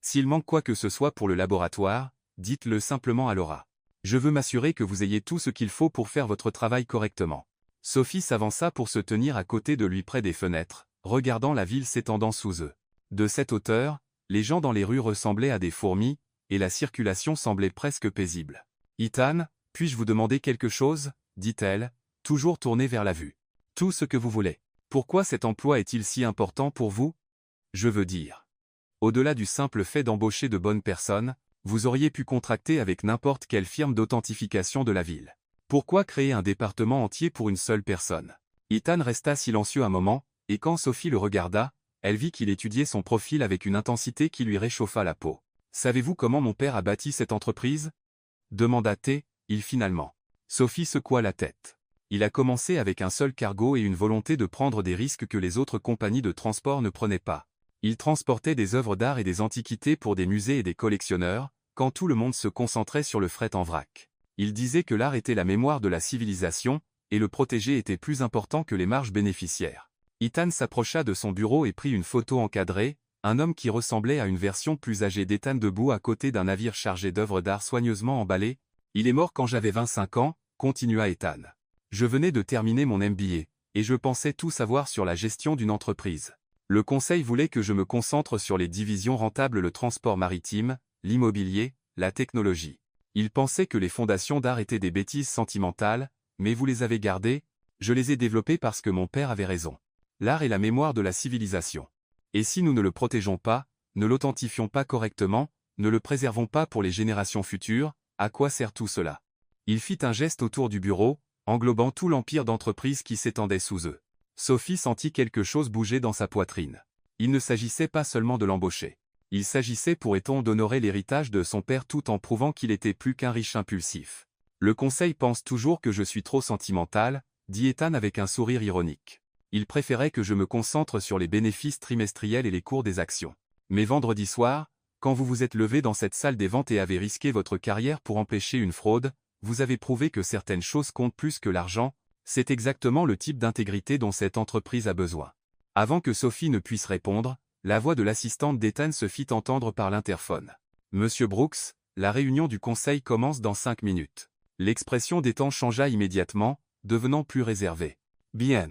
S'il manque quoi que ce soit pour le laboratoire, dites-le simplement à Laura. Je veux m'assurer que vous ayez tout ce qu'il faut pour faire votre travail correctement. » Sophie s'avança pour se tenir à côté de lui près des fenêtres, regardant la ville s'étendant sous eux. De cette hauteur, les gens dans les rues ressemblaient à des fourmis, et la circulation semblait presque paisible. « Ethan, puis-je vous demander quelque chose ?» dit-elle, toujours tournée vers la vue. « Tout ce que vous voulez. Pourquoi cet emploi est-il si important pour vous? Je veux dire. Au-delà du simple fait d'embaucher de bonnes personnes, vous auriez pu contracter avec n'importe quelle firme d'authentification de la ville. Pourquoi créer un département entier pour une seule personne? » Ethan resta silencieux un moment, et quand Sophie le regarda, elle vit qu'il étudiait son profil avec une intensité qui lui réchauffa la peau. « Savez-vous comment mon père a bâti cette entreprise? » demanda-t-il finalement. Sophie secoua la tête. Il a commencé avec un seul cargo et une volonté de prendre des risques que les autres compagnies de transport ne prenaient pas. Il transportait des œuvres d'art et des antiquités pour des musées et des collectionneurs, quand tout le monde se concentrait sur le fret en vrac. Il disait que l'art était la mémoire de la civilisation, et le protéger était plus important que les marges bénéficiaires. Ethan s'approcha de son bureau et prit une photo encadrée, un homme qui ressemblait à une version plus âgée d'Ethan debout à côté d'un navire chargé d'œuvres d'art soigneusement emballées. Il est mort quand j'avais 25 ans, continua Ethan. Je venais de terminer mon MBA, et je pensais tout savoir sur la gestion d'une entreprise. Le conseil voulait que je me concentre sur les divisions rentables, le transport maritime, l'immobilier, la technologie. Il pensait que les fondations d'art étaient des bêtises sentimentales, mais vous les avez gardées. Je les ai développées parce que mon père avait raison. L'art est la mémoire de la civilisation. Et si nous ne le protégeons pas, ne l'authentifions pas correctement, ne le préservons pas pour les générations futures, à quoi sert tout cela? Il fit un geste autour du bureau, englobant tout l'empire d'entreprise qui s'étendait sous eux. Sophie sentit quelque chose bouger dans sa poitrine. Il ne s'agissait pas seulement de l'embaucher. Il s'agissait, pourrait-on, d'honorer l'héritage de son père tout en prouvant qu'il était plus qu'un riche impulsif. Le conseil pense toujours que je suis trop sentimental, dit Ethan avec un sourire ironique. Il préférait que je me concentre sur les bénéfices trimestriels et les cours des actions. Mais vendredi soir, quand vous vous êtes levé dans cette salle des ventes et avez risqué votre carrière pour empêcher une fraude, vous avez prouvé que certaines choses comptent plus que l'argent. C'est exactement le type d'intégrité dont cette entreprise a besoin. Avant que Sophie ne puisse répondre, la voix de l'assistante d'Ethan se fit entendre par l'interphone. Monsieur Brooks, la réunion du conseil commence dans 5 minutes. L'expression d'Ethan changea immédiatement, devenant plus réservée. Bien.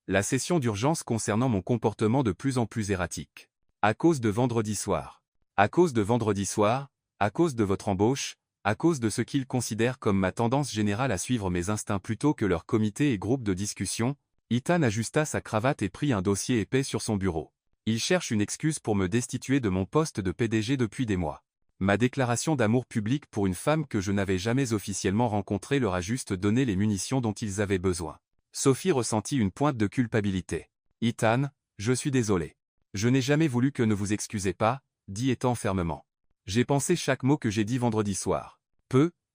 La session d'urgence concernant mon comportement de plus en plus erratique. À cause de vendredi soir. À cause de vendredi soir, à cause de votre embauche, à cause de ce qu'ils considèrent comme ma tendance générale à suivre mes instincts plutôt que leur comité et groupe de discussion, Ethan ajusta sa cravate et prit un dossier épais sur son bureau. Il cherche une excuse pour me destituer de mon poste de PDG depuis des mois. Ma déclaration d'amour public pour une femme que je n'avais jamais officiellement rencontrée leur a juste donné les munitions dont ils avaient besoin. Sophie ressentit une pointe de culpabilité. Ethan, je suis désolé. Je n'ai jamais voulu que ne vous excusez pas, dit Ethan fermement. J'ai pensé chaque mot que j'ai dit vendredi soir.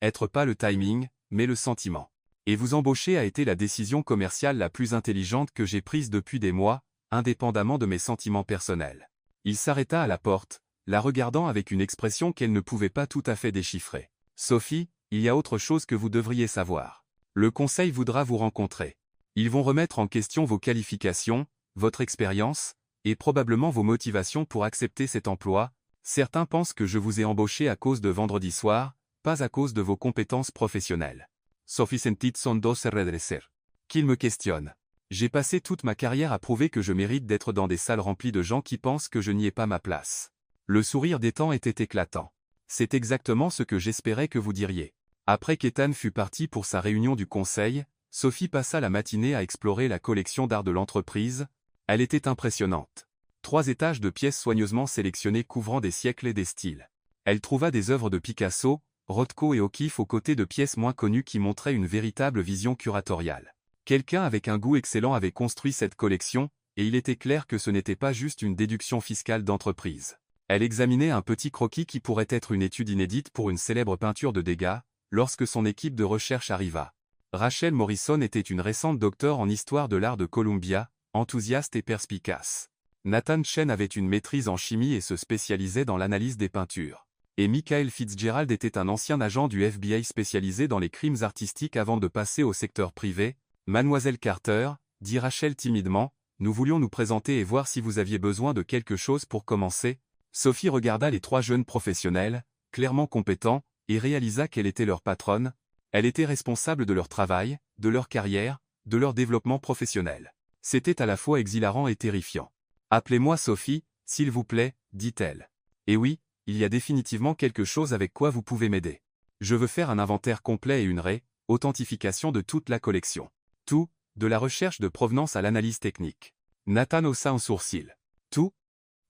Être pas le timing, mais le sentiment. Et vous embaucher a été la décision commerciale la plus intelligente que j'ai prise depuis des mois, indépendamment de mes sentiments personnels. Il s'arrêta à la porte, la regardant avec une expression qu'elle ne pouvait pas tout à fait déchiffrer. Sophie, il y a autre chose que vous devriez savoir. Le conseil voudra vous rencontrer. Ils vont remettre en question vos qualifications, votre expérience, et probablement vos motivations pour accepter cet emploi. Certains pensent que je vous ai embauché à cause de vendredi soir, pas à cause de vos compétences professionnelles. Sophie sentit son dos se redresser. Qu'il me questionne. J'ai passé toute ma carrière à prouver que je mérite d'être dans des salles remplies de gens qui pensent que je n'y ai pas ma place. Le sourire d'Ethan était éclatant. C'est exactement ce que j'espérais que vous diriez. Après qu'Ethan fut parti pour sa réunion du conseil, Sophie passa la matinée à explorer la collection d'art de l'entreprise. Elle était impressionnante. 3 étages de pièces soigneusement sélectionnées couvrant des siècles et des styles. Elle trouva des œuvres de Picasso, Rothko et O'Keeffe aux côtés de pièces moins connues qui montraient une véritable vision curatoriale. Quelqu'un avec un goût excellent avait construit cette collection, et il était clair que ce n'était pas juste une déduction fiscale d'entreprise. Elle examinait un petit croquis qui pourrait être une étude inédite pour une célèbre peinture de Degas, lorsque son équipe de recherche arriva. Rachel Morrison était une récente docteure en histoire de l'art de Columbia, enthousiaste et perspicace. Nathan Chen avait une maîtrise en chimie et se spécialisait dans l'analyse des peintures. Et Michael Fitzgerald était un ancien agent du FBI spécialisé dans les crimes artistiques avant de passer au secteur privé. Mademoiselle Carter, dit Rachel timidement, nous voulions nous présenter et voir si vous aviez besoin de quelque chose pour commencer. Sophie regarda les 3 jeunes professionnels, clairement compétents, et réalisa qu'elle était leur patronne. Elle était responsable de leur travail, de leur carrière, de leur développement professionnel. C'était à la fois exhilarant et terrifiant. Appelez-moi Sophie, s'il vous plaît, dit-elle. Et oui, il y a définitivement quelque chose avec quoi vous pouvez m'aider. Je veux faire un inventaire complet et une authentification de toute la collection. Tout, de la recherche de provenance à l'analyse technique. Nathan haussa un sourcil. Tout?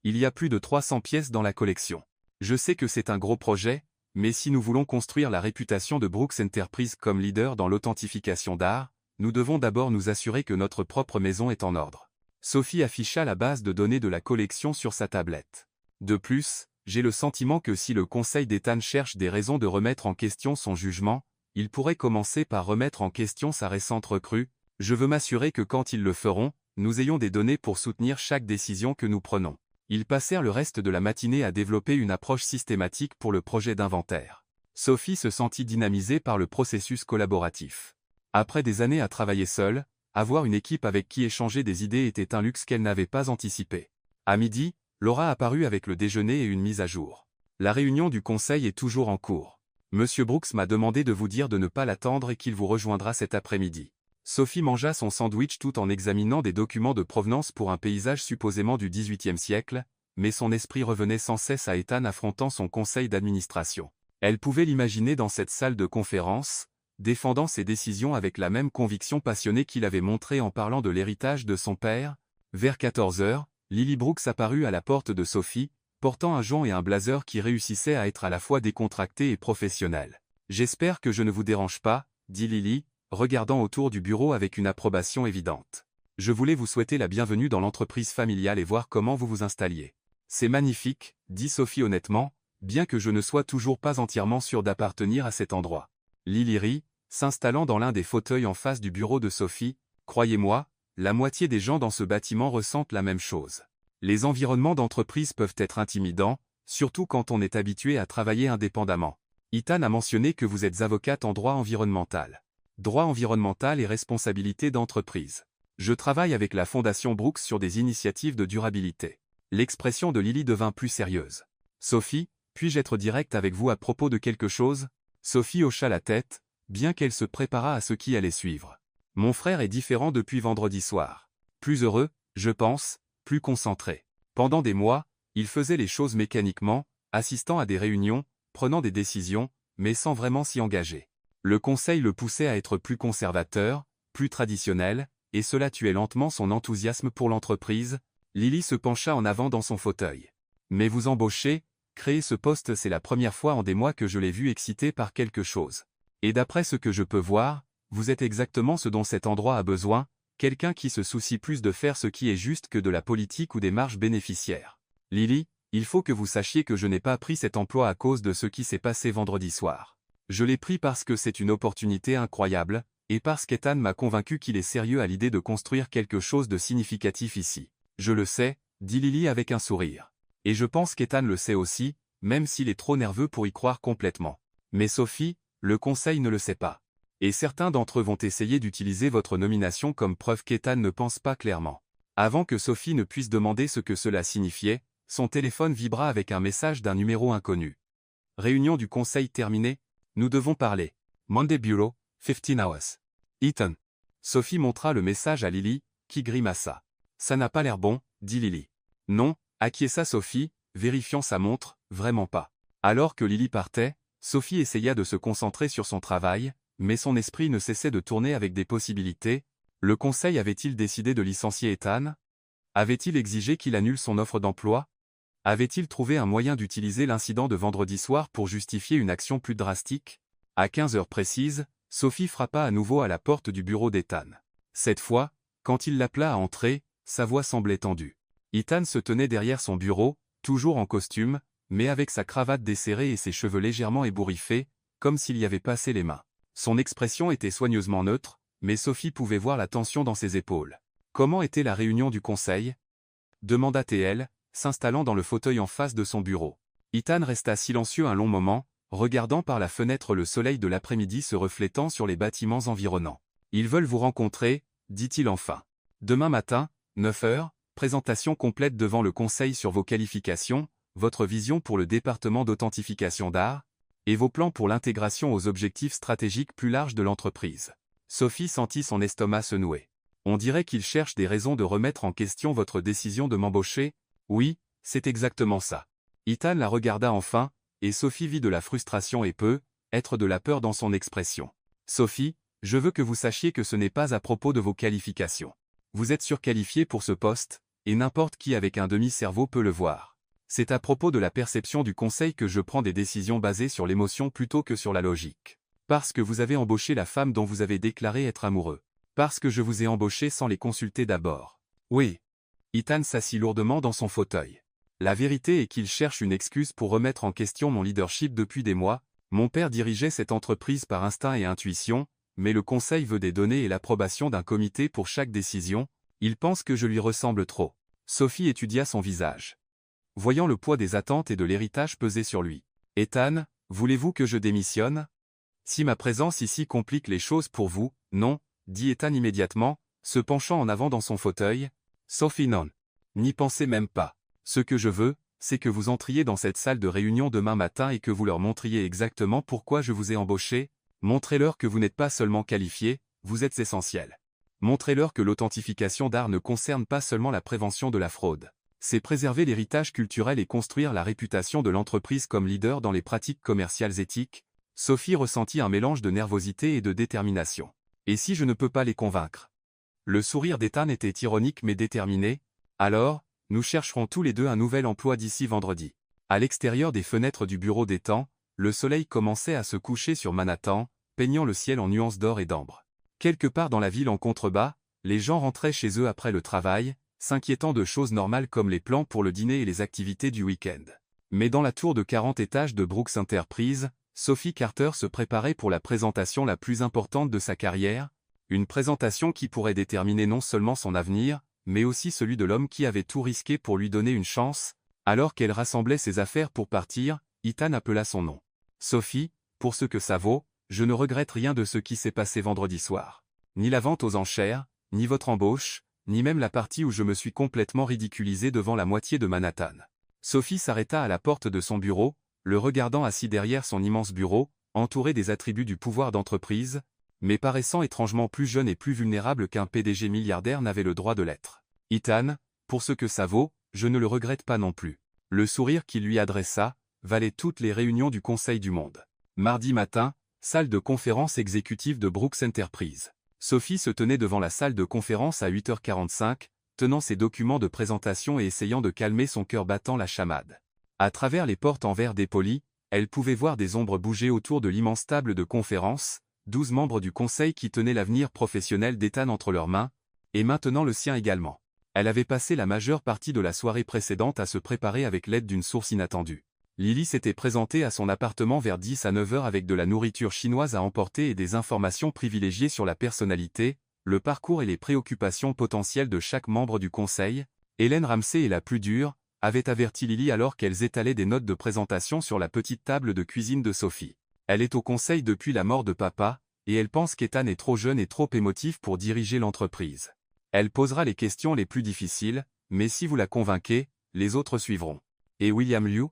Il y a plus de 300 pièces dans la collection. Je sais que c'est un gros projet, mais si nous voulons construire la réputation de Brooks Enterprise comme leader dans l'authentification d'art, nous devons d'abord nous assurer que notre propre maison est en ordre. Sophie afficha la base de données de la collection sur sa tablette. De plus, j'ai le sentiment que si le conseil d'Ethan cherche des raisons de remettre en question son jugement, il pourrait commencer par remettre en question sa récente recrue. Je veux m'assurer que quand ils le feront, nous ayons des données pour soutenir chaque décision que nous prenons. Ils passèrent le reste de la matinée à développer une approche systématique pour le projet d'inventaire. Sophie se sentit dynamisée par le processus collaboratif. Après des années à travailler seule, avoir une équipe avec qui échanger des idées était un luxe qu'elle n'avait pas anticipé. À midi, Laura apparut avec le déjeuner et une mise à jour. La réunion du conseil est toujours en cours. Monsieur Brooks m'a demandé de vous dire de ne pas l'attendre et qu'il vous rejoindra cet après-midi. Sophie mangea son sandwich tout en examinant des documents de provenance pour un paysage supposément du XVIIIe siècle, mais son esprit revenait sans cesse à Ethan affrontant son conseil d'administration. Elle pouvait l'imaginer dans cette salle de conférence, défendant ses décisions avec la même conviction passionnée qu'il avait montrée en parlant de l'héritage de son père. Vers 14 heures, Lily Brooks apparut à la porte de Sophie, portant un jonc et un blazer qui réussissaient à être à la fois décontractés et professionnels. « J'espère que je ne vous dérange pas, » dit Lily, regardant autour du bureau avec une approbation évidente. « Je voulais vous souhaiter la bienvenue dans l'entreprise familiale et voir comment vous vous installiez. »« C'est magnifique, » dit Sophie honnêtement, bien que je ne sois toujours pas entièrement sûre d'appartenir à cet endroit. Lily rit, s'installant dans l'un des fauteuils en face du bureau de Sophie. « Croyez-moi, la moitié des gens dans ce bâtiment ressentent la même chose. Les environnements d'entreprise peuvent être intimidants, surtout quand on est habitué à travailler indépendamment. Ethan a mentionné que vous êtes avocate en droit environnemental. Droit environnemental et responsabilité d'entreprise. Je travaille avec la Fondation Brooks sur des initiatives de durabilité. » L'expression de Lily devint plus sérieuse. « Sophie, puis-je être directe avec vous à propos de quelque chose ?» Sophie hocha la tête, bien qu'elle se préparât à ce qui allait suivre. « Mon frère est différent depuis vendredi soir. Plus heureux, je pense, plus concentré. Pendant des mois, il faisait les choses mécaniquement, assistant à des réunions, prenant des décisions, mais sans vraiment s'y engager. Le conseil le poussait à être plus conservateur, plus traditionnel, et cela tuait lentement son enthousiasme pour l'entreprise. » Lily se pencha en avant dans son fauteuil. « Mais vous embauchez, créer ce poste, c'est la première fois en des mois que je l'ai vu excité par quelque chose. Et d'après ce que je peux voir, vous êtes exactement ce dont cet endroit a besoin, quelqu'un qui se soucie plus de faire ce qui est juste que de la politique ou des marges bénéficiaires. Lily, il faut que vous sachiez que je n'ai pas pris cet emploi à cause de ce qui s'est passé vendredi soir. Je l'ai pris parce que c'est une opportunité incroyable, et parce qu'Ethan m'a convaincu qu'il est sérieux à l'idée de construire quelque chose de significatif ici. Je le sais, dit Lily avec un sourire. Et je pense qu'Ethan le sait aussi, même s'il est trop nerveux pour y croire complètement. Mais Sophie, le conseil ne le sait pas. Et certains d'entre eux vont essayer d'utiliser votre nomination comme preuve qu'Ethan ne pense pas clairement. » Avant que Sophie ne puisse demander ce que cela signifiait, son téléphone vibra avec un message d'un numéro inconnu. « Réunion du conseil terminée, nous devons parler. Monday Bureau, 15 hours. Ethan. » Sophie montra le message à Lily, qui grimaça. « Ça n'a pas l'air bon, » dit Lily. « Non, acquiesça Sophie, vérifiant sa montre, vraiment pas. » Alors que Lily partait, Sophie essaya de se concentrer sur son travail, mais son esprit ne cessait de tourner avec des possibilités. Le conseil avait-il décidé de licencier Ethan? Avait-il exigé qu'il annule son offre d'emploi? Avait-il trouvé un moyen d'utiliser l'incident de vendredi soir pour justifier une action plus drastique? À 15 heures précises, Sophie frappa à nouveau à la porte du bureau d'Ethan. Cette fois, quand il l'appela à entrer, sa voix semblait tendue. Ethan se tenait derrière son bureau, toujours en costume, mais avec sa cravate desserrée et ses cheveux légèrement ébouriffés, comme s'il y avait passé les mains. Son expression était soigneusement neutre, mais Sophie pouvait voir la tension dans ses épaules. « Comment était la réunion du conseil ?» demanda-t-elle, s'installant dans le fauteuil en face de son bureau. Ethan resta silencieux un long moment, regardant par la fenêtre le soleil de l'après-midi se reflétant sur les bâtiments environnants. « Ils veulent vous rencontrer, » dit-il enfin. « Demain matin, 9 heures, présentation complète devant le conseil sur vos qualifications, votre vision pour le département d'authentification d'art, et vos plans pour l'intégration aux objectifs stratégiques plus larges de l'entreprise. » Sophie sentit son estomac se nouer. « On dirait qu'ils cherchent des raisons de remettre en question votre décision de m'embaucher. » « Oui, c'est exactement ça. » Ethan la regarda enfin, et Sophie vit de la frustration et peut-être de la peur dans son expression. « Sophie, je veux que vous sachiez que ce n'est pas à propos de vos qualifications. Vous êtes surqualifiée pour ce poste, et n'importe qui avec un demi-cerveau peut le voir. C'est à propos de la perception du conseil que je prends des décisions basées sur l'émotion plutôt que sur la logique. Parce que vous avez embauché la femme dont vous avez déclaré être amoureux. Parce que je vous ai embauché sans les consulter d'abord. Oui. » Ethan s'assit lourdement dans son fauteuil. « La vérité est qu'il cherche une excuse pour remettre en question mon leadership depuis des mois. Mon père dirigeait cette entreprise par instinct et intuition, mais le conseil veut des données et l'approbation d'un comité pour chaque décision. Il pense que je lui ressemble trop. » Sophie étudia son visage. Voyant le poids des attentes et de l'héritage peser sur lui. « Ethan, Voulez-vous que je démissionne? Si ma présence ici complique les choses pour vous, non, dit Ethan immédiatement, se penchant en avant dans son fauteuil. Sophie non. N'y pensez même pas. Ce que je veux, c'est que vous entriez dans cette salle de réunion demain matin et que vous leur montriez exactement pourquoi je vous ai embauché. Montrez-leur que vous n'êtes pas seulement qualifié, vous êtes essentiel. Montrez-leur que l'authentification d'art ne concerne pas seulement la prévention de la fraude. C'est préserver l'héritage culturel et construire la réputation de l'entreprise comme leader dans les pratiques commerciales éthiques. Sophie ressentit un mélange de nervosité et de détermination. Et si je ne peux pas les convaincre? Le sourire d'Ethan était ironique mais déterminé. Alors, nous chercherons tous les deux un nouvel emploi d'ici vendredi. À l'extérieur des fenêtres du bureau d'Ethan, le soleil commençait à se coucher sur Manhattan, peignant le ciel en nuances d'or et d'ambre. Quelque part dans la ville en contrebas, les gens rentraient chez eux après le travail, s'inquiétant de choses normales comme les plans pour le dîner et les activités du week-end. Mais dans la tour de 40 étages de Brooks Enterprise, Sophie Carter se préparait pour la présentation la plus importante de sa carrière, une présentation qui pourrait déterminer non seulement son avenir, mais aussi celui de l'homme qui avait tout risqué pour lui donner une chance. Alors qu'elle rassemblait ses affaires pour partir, Ethan appela son nom. Sophie, pour ce que ça vaut, je ne regrette rien de ce qui s'est passé vendredi soir. Ni la vente aux enchères, ni votre embauche, ni même la partie où je me suis complètement ridiculisé devant la moitié de Manhattan. Sophie s'arrêta à la porte de son bureau, le regardant assis derrière son immense bureau, entouré des attributs du pouvoir d'entreprise, mais paraissant étrangement plus jeune et plus vulnérable qu'un PDG milliardaire n'avait le droit de l'être. Ethan, pour ce que ça vaut, je ne le regrette pas non plus. Le sourire qu'il lui adressa valait toutes les réunions du Conseil du Monde. Mardi matin, salle de conférence exécutive de Brooks Enterprise. Sophie se tenait devant la salle de conférence à 8h45, tenant ses documents de présentation et essayant de calmer son cœur battant la chamade. À travers les portes en verre dépoli, elle pouvait voir des ombres bouger autour de l'immense table de conférence, 12 membres du conseil qui tenaient l'avenir professionnel d'Ethan entre leurs mains, et maintenant le sien également. Elle avait passé la majeure partie de la soirée précédente à se préparer avec l'aide d'une source inattendue. Lily s'était présentée à son appartement vers 10 à 9 heures avec de la nourriture chinoise à emporter et des informations privilégiées sur la personnalité, le parcours et les préoccupations potentielles de chaque membre du conseil. Hélène Ramsey est la plus dure, avait averti Lily alors qu'elles étalaient des notes de présentation sur la petite table de cuisine de Sophie. Elle est au conseil depuis la mort de papa, et elle pense qu'Ethan est trop jeune et trop émotif pour diriger l'entreprise. Elle posera les questions les plus difficiles, mais si vous la convainquez, les autres suivront. Et William Liu?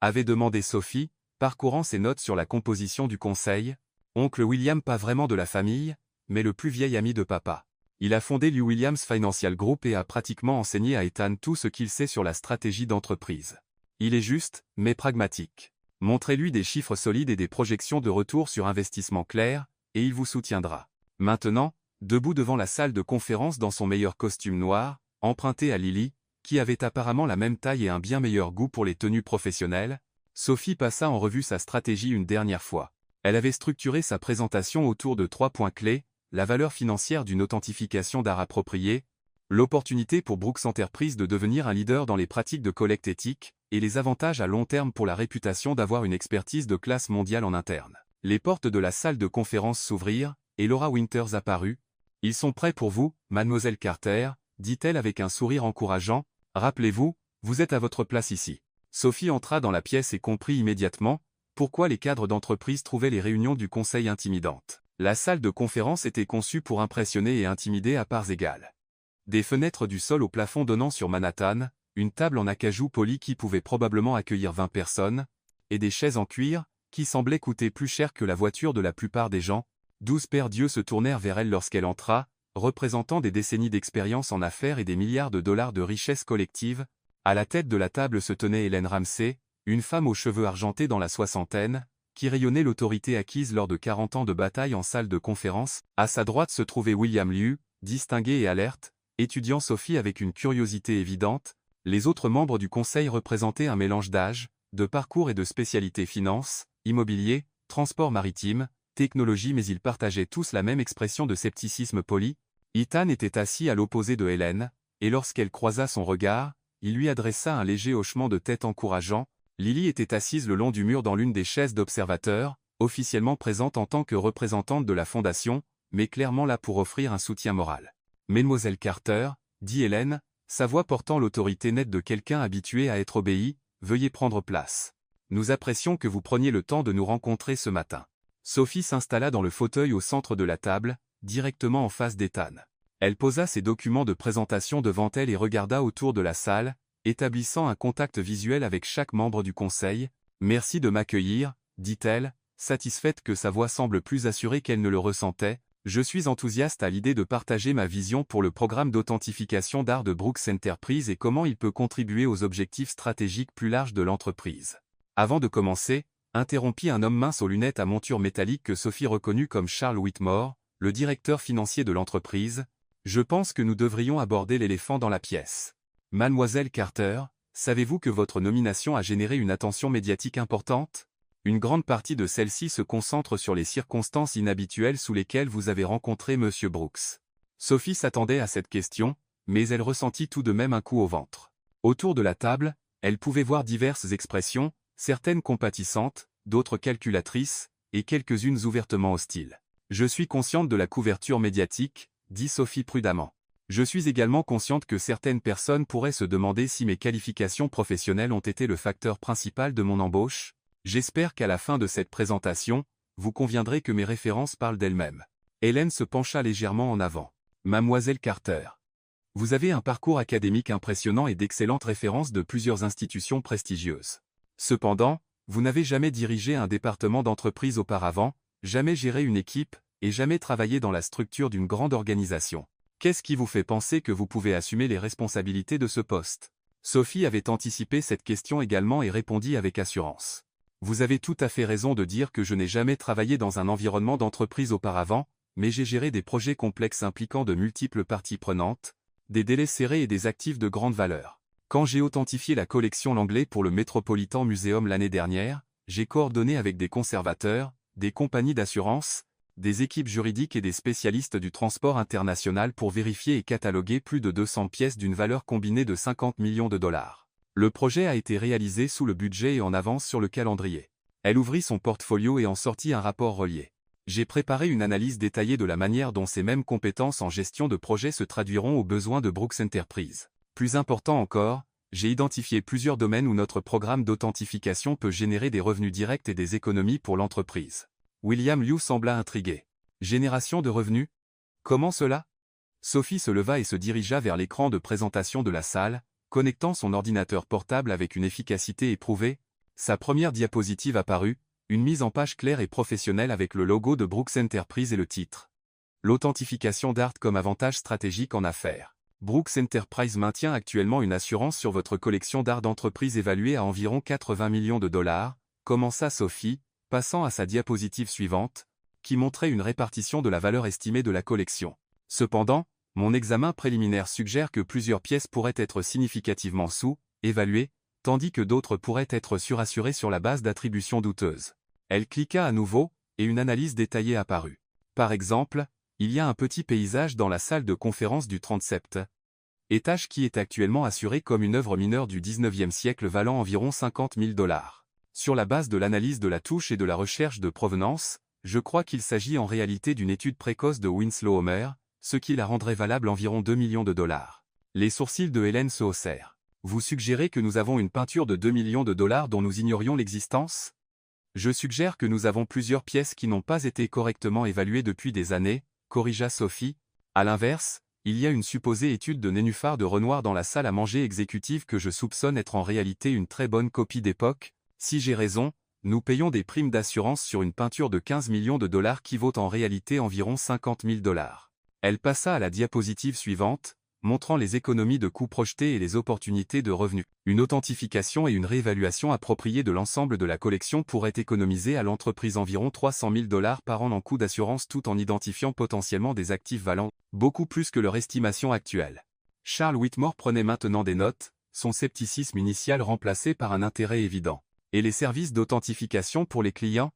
Avait demandé Sophie, parcourant ses notes sur la composition du conseil. Oncle William, pas vraiment de la famille, mais le plus vieil ami de papa. Il a fondé Liu Williams Financial Group et a pratiquement enseigné à Ethan tout ce qu'il sait sur la stratégie d'entreprise. Il est juste, mais pragmatique. Montrez-lui des chiffres solides et des projections de retour sur investissement claires, et il vous soutiendra. Maintenant, debout devant la salle de conférence dans son meilleur costume noir, emprunté à Lily, qui avait apparemment la même taille et un bien meilleur goût pour les tenues professionnelles, Sophie passa en revue sa stratégie une dernière fois. Elle avait structuré sa présentation autour de 3 points clés: la valeur financière d'une authentification d'art appropriée, l'opportunité pour Brooks Enterprise de devenir un leader dans les pratiques de collecte éthique, et les avantages à long terme pour la réputation d'avoir une expertise de classe mondiale en interne. Les portes de la salle de conférence s'ouvrirent, et Laura Winters apparut. « Ils sont prêts pour vous, mademoiselle Carter », dit-elle avec un sourire encourageant. « Rappelez-vous, vous êtes à votre place ici. » Sophie entra dans la pièce et comprit immédiatement pourquoi les cadres d'entreprise trouvaient les réunions du conseil intimidantes. La salle de conférence était conçue pour impressionner et intimider à parts égales. Des fenêtres du sol au plafond donnant sur Manhattan, une table en acajou poli qui pouvait probablement accueillir 20 personnes, et des chaises en cuir, qui semblaient coûter plus cher que la voiture de la plupart des gens. 12 paires d'yeux se tournèrent vers elle lorsqu'elle entra, représentant des décennies d'expérience en affaires et des milliards de dollars de richesse collective. À la tête de la table se tenait Hélène Ramsey, une femme aux cheveux argentés dans la soixantaine, qui rayonnait l'autorité acquise lors de 40 ans de bataille en salle de conférence. À sa droite se trouvait William Liu, distingué et alerte, étudiant Sophie avec une curiosité évidente. Les autres membres du conseil représentaient un mélange d'âge, de parcours et de spécialités finance, immobilier, transport maritime, technologie, mais ils partageaient tous la même expression de scepticisme poli. Ethan était assis à l'opposé de Hélène, et lorsqu'elle croisa son regard, il lui adressa un léger hochement de tête encourageant. Lily était assise le long du mur dans l'une des chaises d'observateur, officiellement présente en tant que représentante de la fondation, mais clairement là pour offrir un soutien moral. « Mademoiselle Carter, » dit Hélène, sa voix portant l'autorité nette de quelqu'un habitué à être obéi, « veuillez prendre place. » Nous apprécions que vous preniez le temps de nous rencontrer ce matin. Sophie s'installa dans le fauteuil au centre de la table, directement en face d'Ethan. Elle posa ses documents de présentation devant elle et regarda autour de la salle, établissant un contact visuel avec chaque membre du conseil. « Merci de m'accueillir », dit-elle, satisfaite que sa voix semble plus assurée qu'elle ne le ressentait. « Je suis enthousiaste à l'idée de partager ma vision pour le programme d'authentification d'art de Brooks Enterprise et comment il peut contribuer aux objectifs stratégiques plus larges de l'entreprise. » Avant de commencer, interrompit un homme mince aux lunettes à monture métallique que Sophie reconnut comme Charles Whitmore, le directeur financier de l'entreprise. « Je pense que nous devrions aborder l'éléphant dans la pièce. Mademoiselle Carter, savez-vous que votre nomination a généré une attention médiatique importante ? Une grande partie de celle-ci se concentre sur les circonstances inhabituelles sous lesquelles vous avez rencontré M. Brooks. » Sophie s'attendait à cette question, mais elle ressentit tout de même un coup au ventre. Autour de la table, elle pouvait voir diverses expressions, certaines compatissantes, d'autres calculatrices, et quelques-unes ouvertement hostiles. « Je suis consciente de la couverture médiatique, » dit Sophie prudemment. « Je suis également consciente que certaines personnes pourraient se demander si mes qualifications professionnelles ont été le facteur principal de mon embauche. J'espère qu'à la fin de cette présentation, vous conviendrez que mes références parlent d'elles-mêmes. » Hélène se pencha légèrement en avant. « Mademoiselle Carter, vous avez un parcours académique impressionnant et d'excellentes références de plusieurs institutions prestigieuses. Cependant, vous n'avez jamais dirigé un département d'entreprise auparavant, jamais géré une équipe, et jamais travaillé dans la structure d'une grande organisation. Qu'est-ce qui vous fait penser que vous pouvez assumer les responsabilités de ce poste ? » Sophie avait anticipé cette question également et répondit avec assurance. « Vous avez tout à fait raison de dire que je n'ai jamais travaillé dans un environnement d'entreprise auparavant, mais j'ai géré des projets complexes impliquant de multiples parties prenantes, des délais serrés et des actifs de grande valeur. Quand j'ai authentifié la collection Langlais pour le Metropolitan Museum l'année dernière, j'ai coordonné avec des conservateurs, des compagnies d'assurance, des équipes juridiques et des spécialistes du transport international pour vérifier et cataloguer plus de 200 pièces d'une valeur combinée de 50 millions de dollars. Le projet a été réalisé sous le budget et en avance sur le calendrier. » Elle ouvrit son portfolio et en sortit un rapport relié. « J'ai préparé une analyse détaillée de la manière dont ces mêmes compétences en gestion de projet se traduiront aux besoins de Brooks Enterprise. Plus important encore, j'ai identifié plusieurs domaines où notre programme d'authentification peut générer des revenus directs et des économies pour l'entreprise. » William Liu sembla intrigué. « Génération de revenus ? Comment cela ?» Sophie se leva et se dirigea vers l'écran de présentation de la salle, connectant son ordinateur portable avec une efficacité éprouvée. Sa première diapositive apparut, une mise en page claire et professionnelle avec le logo de Brooks Enterprise et le titre. L'authentification d'art comme avantage stratégique en affaires. Brooks Enterprise maintient actuellement une assurance sur votre collection d'art d'entreprise évaluée à environ 80 millions de dollars, commença Sophie, passant à sa diapositive suivante, qui montrait une répartition de la valeur estimée de la collection. Cependant, mon examen préliminaire suggère que plusieurs pièces pourraient être significativement sous-évaluées, tandis que d'autres pourraient être surassurées sur la base d'attributions douteuses. Elle cliqua à nouveau, et une analyse détaillée apparut. Par exemple, il y a un petit paysage dans la salle de conférence du transept, étage qui est actuellement assuré comme une œuvre mineure du 19e siècle valant environ 50 000 dollars. Sur la base de l'analyse de la touche et de la recherche de provenance, je crois qu'il s'agit en réalité d'une étude précoce de Winslow Homer, ce qui la rendrait valable environ 2 millions de dollars. Les sourcils de Hélène se haussèrent. Vous suggérez que nous avons une peinture de 2 millions de dollars dont nous ignorions l'existence ? Je suggère que nous avons plusieurs pièces qui n'ont pas été correctement évaluées depuis des années, corrigea Sophie. À l'inverse, il y a une supposée étude de nénuphar de Renoir dans la salle à manger exécutive que je soupçonne être en réalité une très bonne copie d'époque. Si j'ai raison, nous payons des primes d'assurance sur une peinture de 15 millions de dollars qui vaut en réalité environ 50 000 dollars. Elle passa à la diapositive suivante, montrant les économies de coûts projetées et les opportunités de revenus. Une authentification et une réévaluation appropriée de l'ensemble de la collection pourraient économiser à l'entreprise environ 300 000 dollars par an en coûts d'assurance tout en identifiant potentiellement des actifs valant beaucoup plus que leur estimation actuelle. Charles Whitmore prenait maintenant des notes, son scepticisme initial remplacé par un intérêt évident. Et les services d'authentification pour les clients ?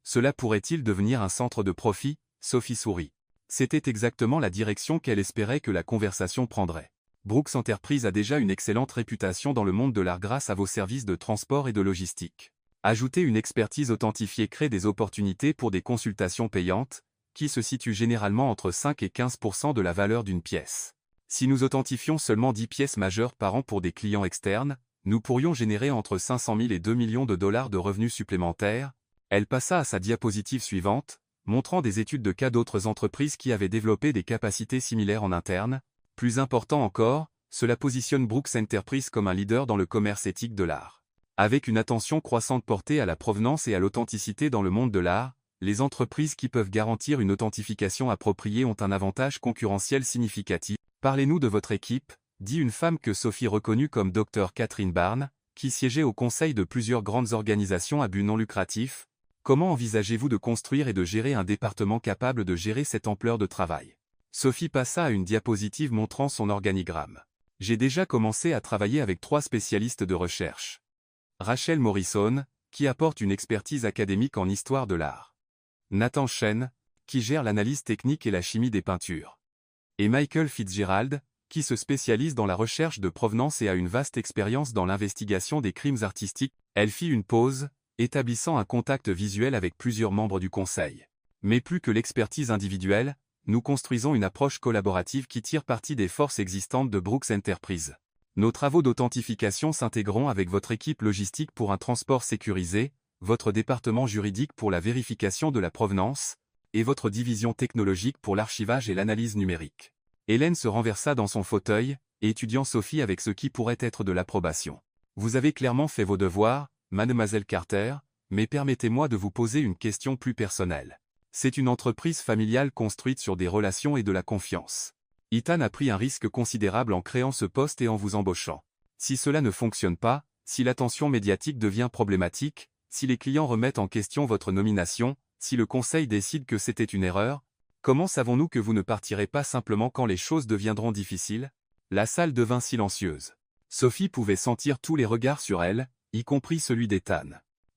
Cela pourrait-il devenir un centre de profit ? Sophie sourit. C'était exactement la direction qu'elle espérait que la conversation prendrait. Brooks Enterprise a déjà une excellente réputation dans le monde de l'art grâce à vos services de transport et de logistique. Ajouter une expertise authentifiée crée des opportunités pour des consultations payantes, qui se situent généralement entre 5 et 15% de la valeur d'une pièce. Si nous authentifions seulement 10 pièces majeures par an pour des clients externes, nous pourrions générer entre 500 000 et 2 millions de dollars de revenus supplémentaires. Elle passa à sa diapositive suivante, montrant des études de cas d'autres entreprises qui avaient développé des capacités similaires en interne. Plus important encore, cela positionne Brooks Enterprise comme un leader dans le commerce éthique de l'art. Avec une attention croissante portée à la provenance et à l'authenticité dans le monde de l'art, les entreprises qui peuvent garantir une authentification appropriée ont un avantage concurrentiel significatif. Parlez-nous de votre équipe, dit une femme que Sophie reconnut comme Dr Catherine Barnes, qui siégeait au conseil de plusieurs grandes organisations à but non lucratif. Comment envisagez-vous de construire et de gérer un département capable de gérer cette ampleur de travail? Sophie passa à une diapositive montrant son organigramme. J'ai déjà commencé à travailler avec 3 spécialistes de recherche. Rachel Morrison, qui apporte une expertise académique en histoire de l'art. Nathan Chen, qui gère l'analyse technique et la chimie des peintures. Et Michael Fitzgerald, qui se spécialise dans la recherche de provenance et a une vaste expérience dans l'investigation des crimes artistiques. Elle fit une pause, établissant un contact visuel avec plusieurs membres du conseil. Mais plus que l'expertise individuelle, nous construisons une approche collaborative qui tire parti des forces existantes de Brooks Enterprise. Nos travaux d'authentification s'intégreront avec votre équipe logistique pour un transport sécurisé, votre département juridique pour la vérification de la provenance, et votre division technologique pour l'archivage et l'analyse numérique. Hélène se renversa dans son fauteuil, étudiant Sophie avec ce qui pourrait être de l'approbation. Vous avez clairement fait vos devoirs, mademoiselle Carter, mais permettez-moi de vous poser une question plus personnelle. C'est une entreprise familiale construite sur des relations et de la confiance. Ethan a pris un risque considérable en créant ce poste et en vous embauchant. Si cela ne fonctionne pas, si l'attention médiatique devient problématique, si les clients remettent en question votre nomination, si le conseil décide que c'était une erreur, comment savons-nous que vous ne partirez pas simplement quand les choses deviendront difficiles? La salle devint silencieuse. Sophie pouvait sentir tous les regards sur elle, y compris celui d'Ethan.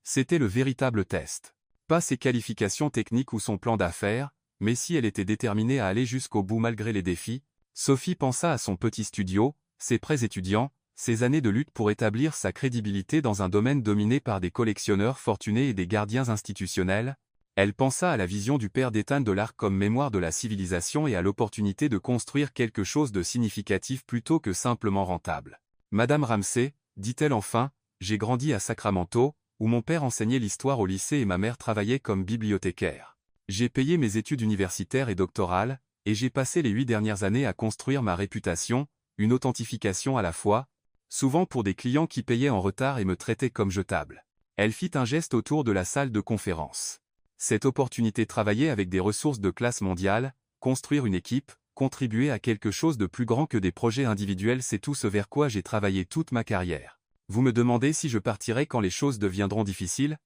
C'était le véritable test. Pas ses qualifications techniques ou son plan d'affaires, mais si elle était déterminée à aller jusqu'au bout malgré les défis. Sophie pensa à son petit studio, ses prêts étudiants, ses années de lutte pour établir sa crédibilité dans un domaine dominé par des collectionneurs fortunés et des gardiens institutionnels. Elle pensa à la vision du père d'Ethan de l'art comme mémoire de la civilisation et à l'opportunité de construire quelque chose de significatif plutôt que simplement rentable. Madame Ramsey, dit-elle enfin, j'ai grandi à Sacramento, où mon père enseignait l'histoire au lycée et ma mère travaillait comme bibliothécaire. J'ai payé mes études universitaires et doctorales, et j'ai passé les 8 dernières années à construire ma réputation, une authentification à la fois, souvent pour des clients qui payaient en retard et me traitaient comme jetable. Elle fit un geste autour de la salle de conférence. Cette opportunité travailler avec des ressources de classe mondiale, construire une équipe, contribuer à quelque chose de plus grand que des projets individuels, c'est tout ce vers quoi j'ai travaillé toute ma carrière. Vous me demandez si je partirai quand les choses deviendront difficiles?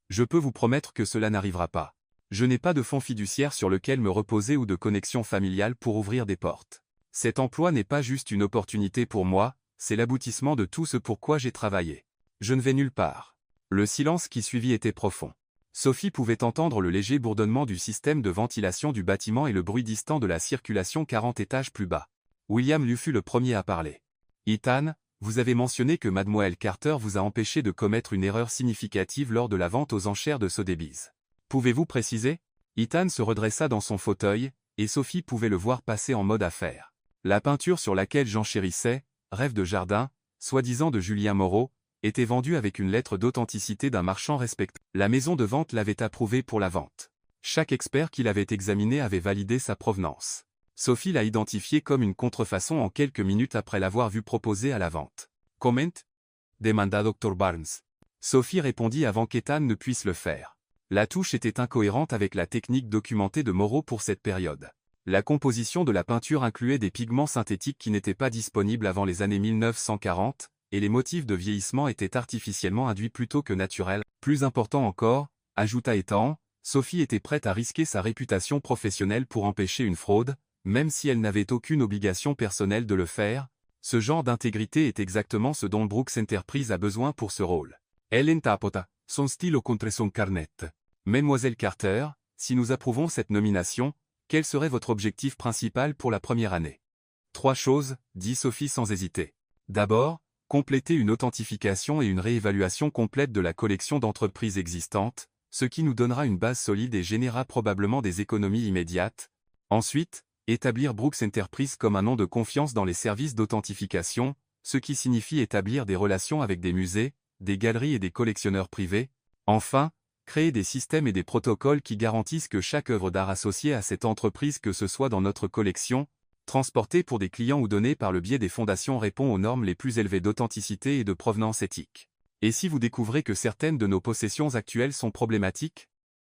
Je peux vous promettre que cela n'arrivera pas. Je n'ai pas de fonds fiduciaire sur lequel me reposer ou de connexion familiale pour ouvrir des portes. Cet emploi n'est pas juste une opportunité pour moi, c'est l'aboutissement de tout ce pour quoi j'ai travaillé. Je ne vais nulle part. Le silence qui suivit était profond. Sophie pouvait entendre le léger bourdonnement du système de ventilation du bâtiment et le bruit distant de la circulation 40 étages plus bas. William lui fut le premier à parler. Ethan, vous avez mentionné que Mademoiselle Carter vous a empêché de commettre une erreur significative lors de la vente aux enchères de Sotheby's. Pouvez-vous préciser? Ethan se redressa dans son fauteuil, et Sophie pouvait le voir passer en mode affaires. La peinture sur laquelle j'enchérissais, Rêve de jardin, soi-disant de Julien Moreau, était vendue avec une lettre d'authenticité d'un marchand respecté. La maison de vente l'avait approuvée pour la vente. Chaque expert qui l'avait examiné avait validé sa provenance. Sophie l'a identifié comme une contrefaçon en quelques minutes après l'avoir vu proposer à la vente. Comment? Demanda Dr. Barnes. Sophie répondit avant qu'Ethan ne puisse le faire. La touche était incohérente avec la technique documentée de Moreau pour cette période. La composition de la peinture incluait des pigments synthétiques qui n'étaient pas disponibles avant les années 1940, et les motifs de vieillissement étaient artificiellement induits plutôt que naturels. Plus important encore, ajouta Ethan, Sophie était prête à risquer sa réputation professionnelle pour empêcher une fraude, même si elle n'avait aucune obligation personnelle de le faire. Ce genre d'intégrité est exactement ce dont Brooks Enterprise a besoin pour ce rôle. Elle tapota son stylo contre son carnet. Mademoiselle Carter, si nous approuvons cette nomination, quel serait votre objectif principal pour la première année? 3 choses, dit Sophie sans hésiter. D'abord, compléter une authentification et une réévaluation complète de la collection d'entreprises existantes, ce qui nous donnera une base solide et générera probablement des économies immédiates. Ensuite, établir Brooks Enterprise comme un nom de confiance dans les services d'authentification, ce qui signifie établir des relations avec des musées, des galeries et des collectionneurs privés. Enfin, créer des systèmes et des protocoles qui garantissent que chaque œuvre d'art associée à cette entreprise, que ce soit dans notre collection, transportée pour des clients ou donnée par le biais des fondations, répond aux normes les plus élevées d'authenticité et de provenance éthique. Et si vous découvrez que certaines de nos possessions actuelles sont problématiques?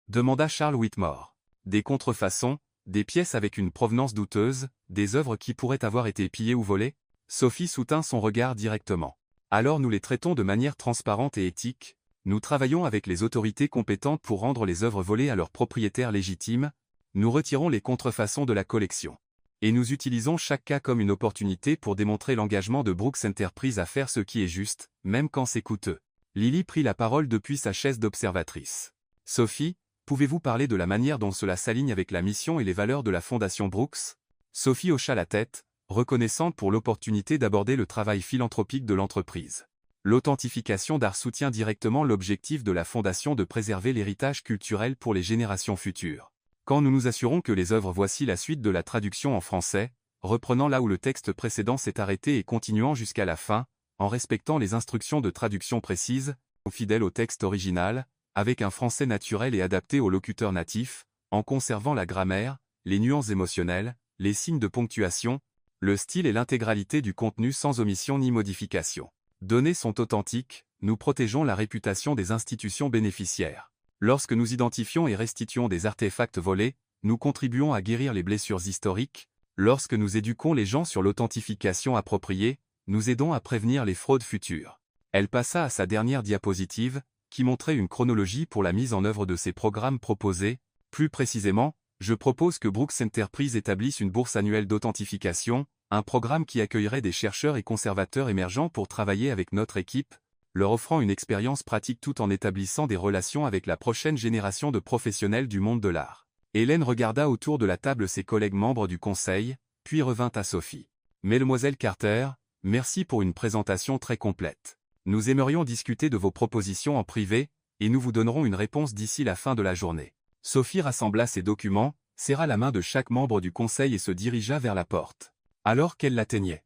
Demanda Charles Whitmore. Des contrefaçons, des pièces avec une provenance douteuse, des œuvres qui pourraient avoir été pillées ou volées? Sophie soutint son regard directement. Alors nous les traitons de manière transparente et éthique. Nous travaillons avec les autorités compétentes pour rendre les œuvres volées à leurs propriétaires légitimes. Nous retirons les contrefaçons de la collection. Et nous utilisons chaque cas comme une opportunité pour démontrer l'engagement de Brooks Enterprises à faire ce qui est juste, même quand c'est coûteux. Lily prit la parole depuis sa chaise d'observatrice. Sophie, pouvez-vous parler de la manière dont cela s'aligne avec la mission et les valeurs de la Fondation Brooks? Sophie hocha la tête, reconnaissante pour l'opportunité d'aborder le travail philanthropique de l'entreprise. L'authentification d'art soutient directement l'objectif de la Fondation de préserver l'héritage culturel pour les générations futures. Quand nous nous assurons que les œuvres, voici la suite de la traduction en français, reprenant là où le texte précédent s'est arrêté et continuant jusqu'à la fin, en respectant les instructions de traduction précises, fidèles au texte original, avec un français naturel et adapté aux locuteurs natifs, en conservant la grammaire, les nuances émotionnelles, les signes de ponctuation, le style et l'intégralité du contenu sans omission ni modification. Données sont authentiques, nous protégeons la réputation des institutions bénéficiaires. Lorsque nous identifions et restituons des artefacts volés, nous contribuons à guérir les blessures historiques. Lorsque nous éduquons les gens sur l'authentification appropriée, nous aidons à prévenir les fraudes futures. Elle passa à sa dernière diapositive, qui montrait une chronologie pour la mise en œuvre de ces programmes proposés. Plus précisément, je propose que Brooks Enterprises établisse une bourse annuelle d'authentification, un programme qui accueillerait des chercheurs et conservateurs émergents pour travailler avec notre équipe, leur offrant une expérience pratique tout en établissant des relations avec la prochaine génération de professionnels du monde de l'art. Hélène regarda autour de la table ses collègues membres du conseil, puis revint à Sophie. Mademoiselle Carter, merci pour une présentation très complète. Nous aimerions discuter de vos propositions en privé, et nous vous donnerons une réponse d'ici la fin de la journée. Sophie rassembla ses documents, serra la main de chaque membre du conseil et se dirigea vers la porte. Alors qu'elle l'atteignait,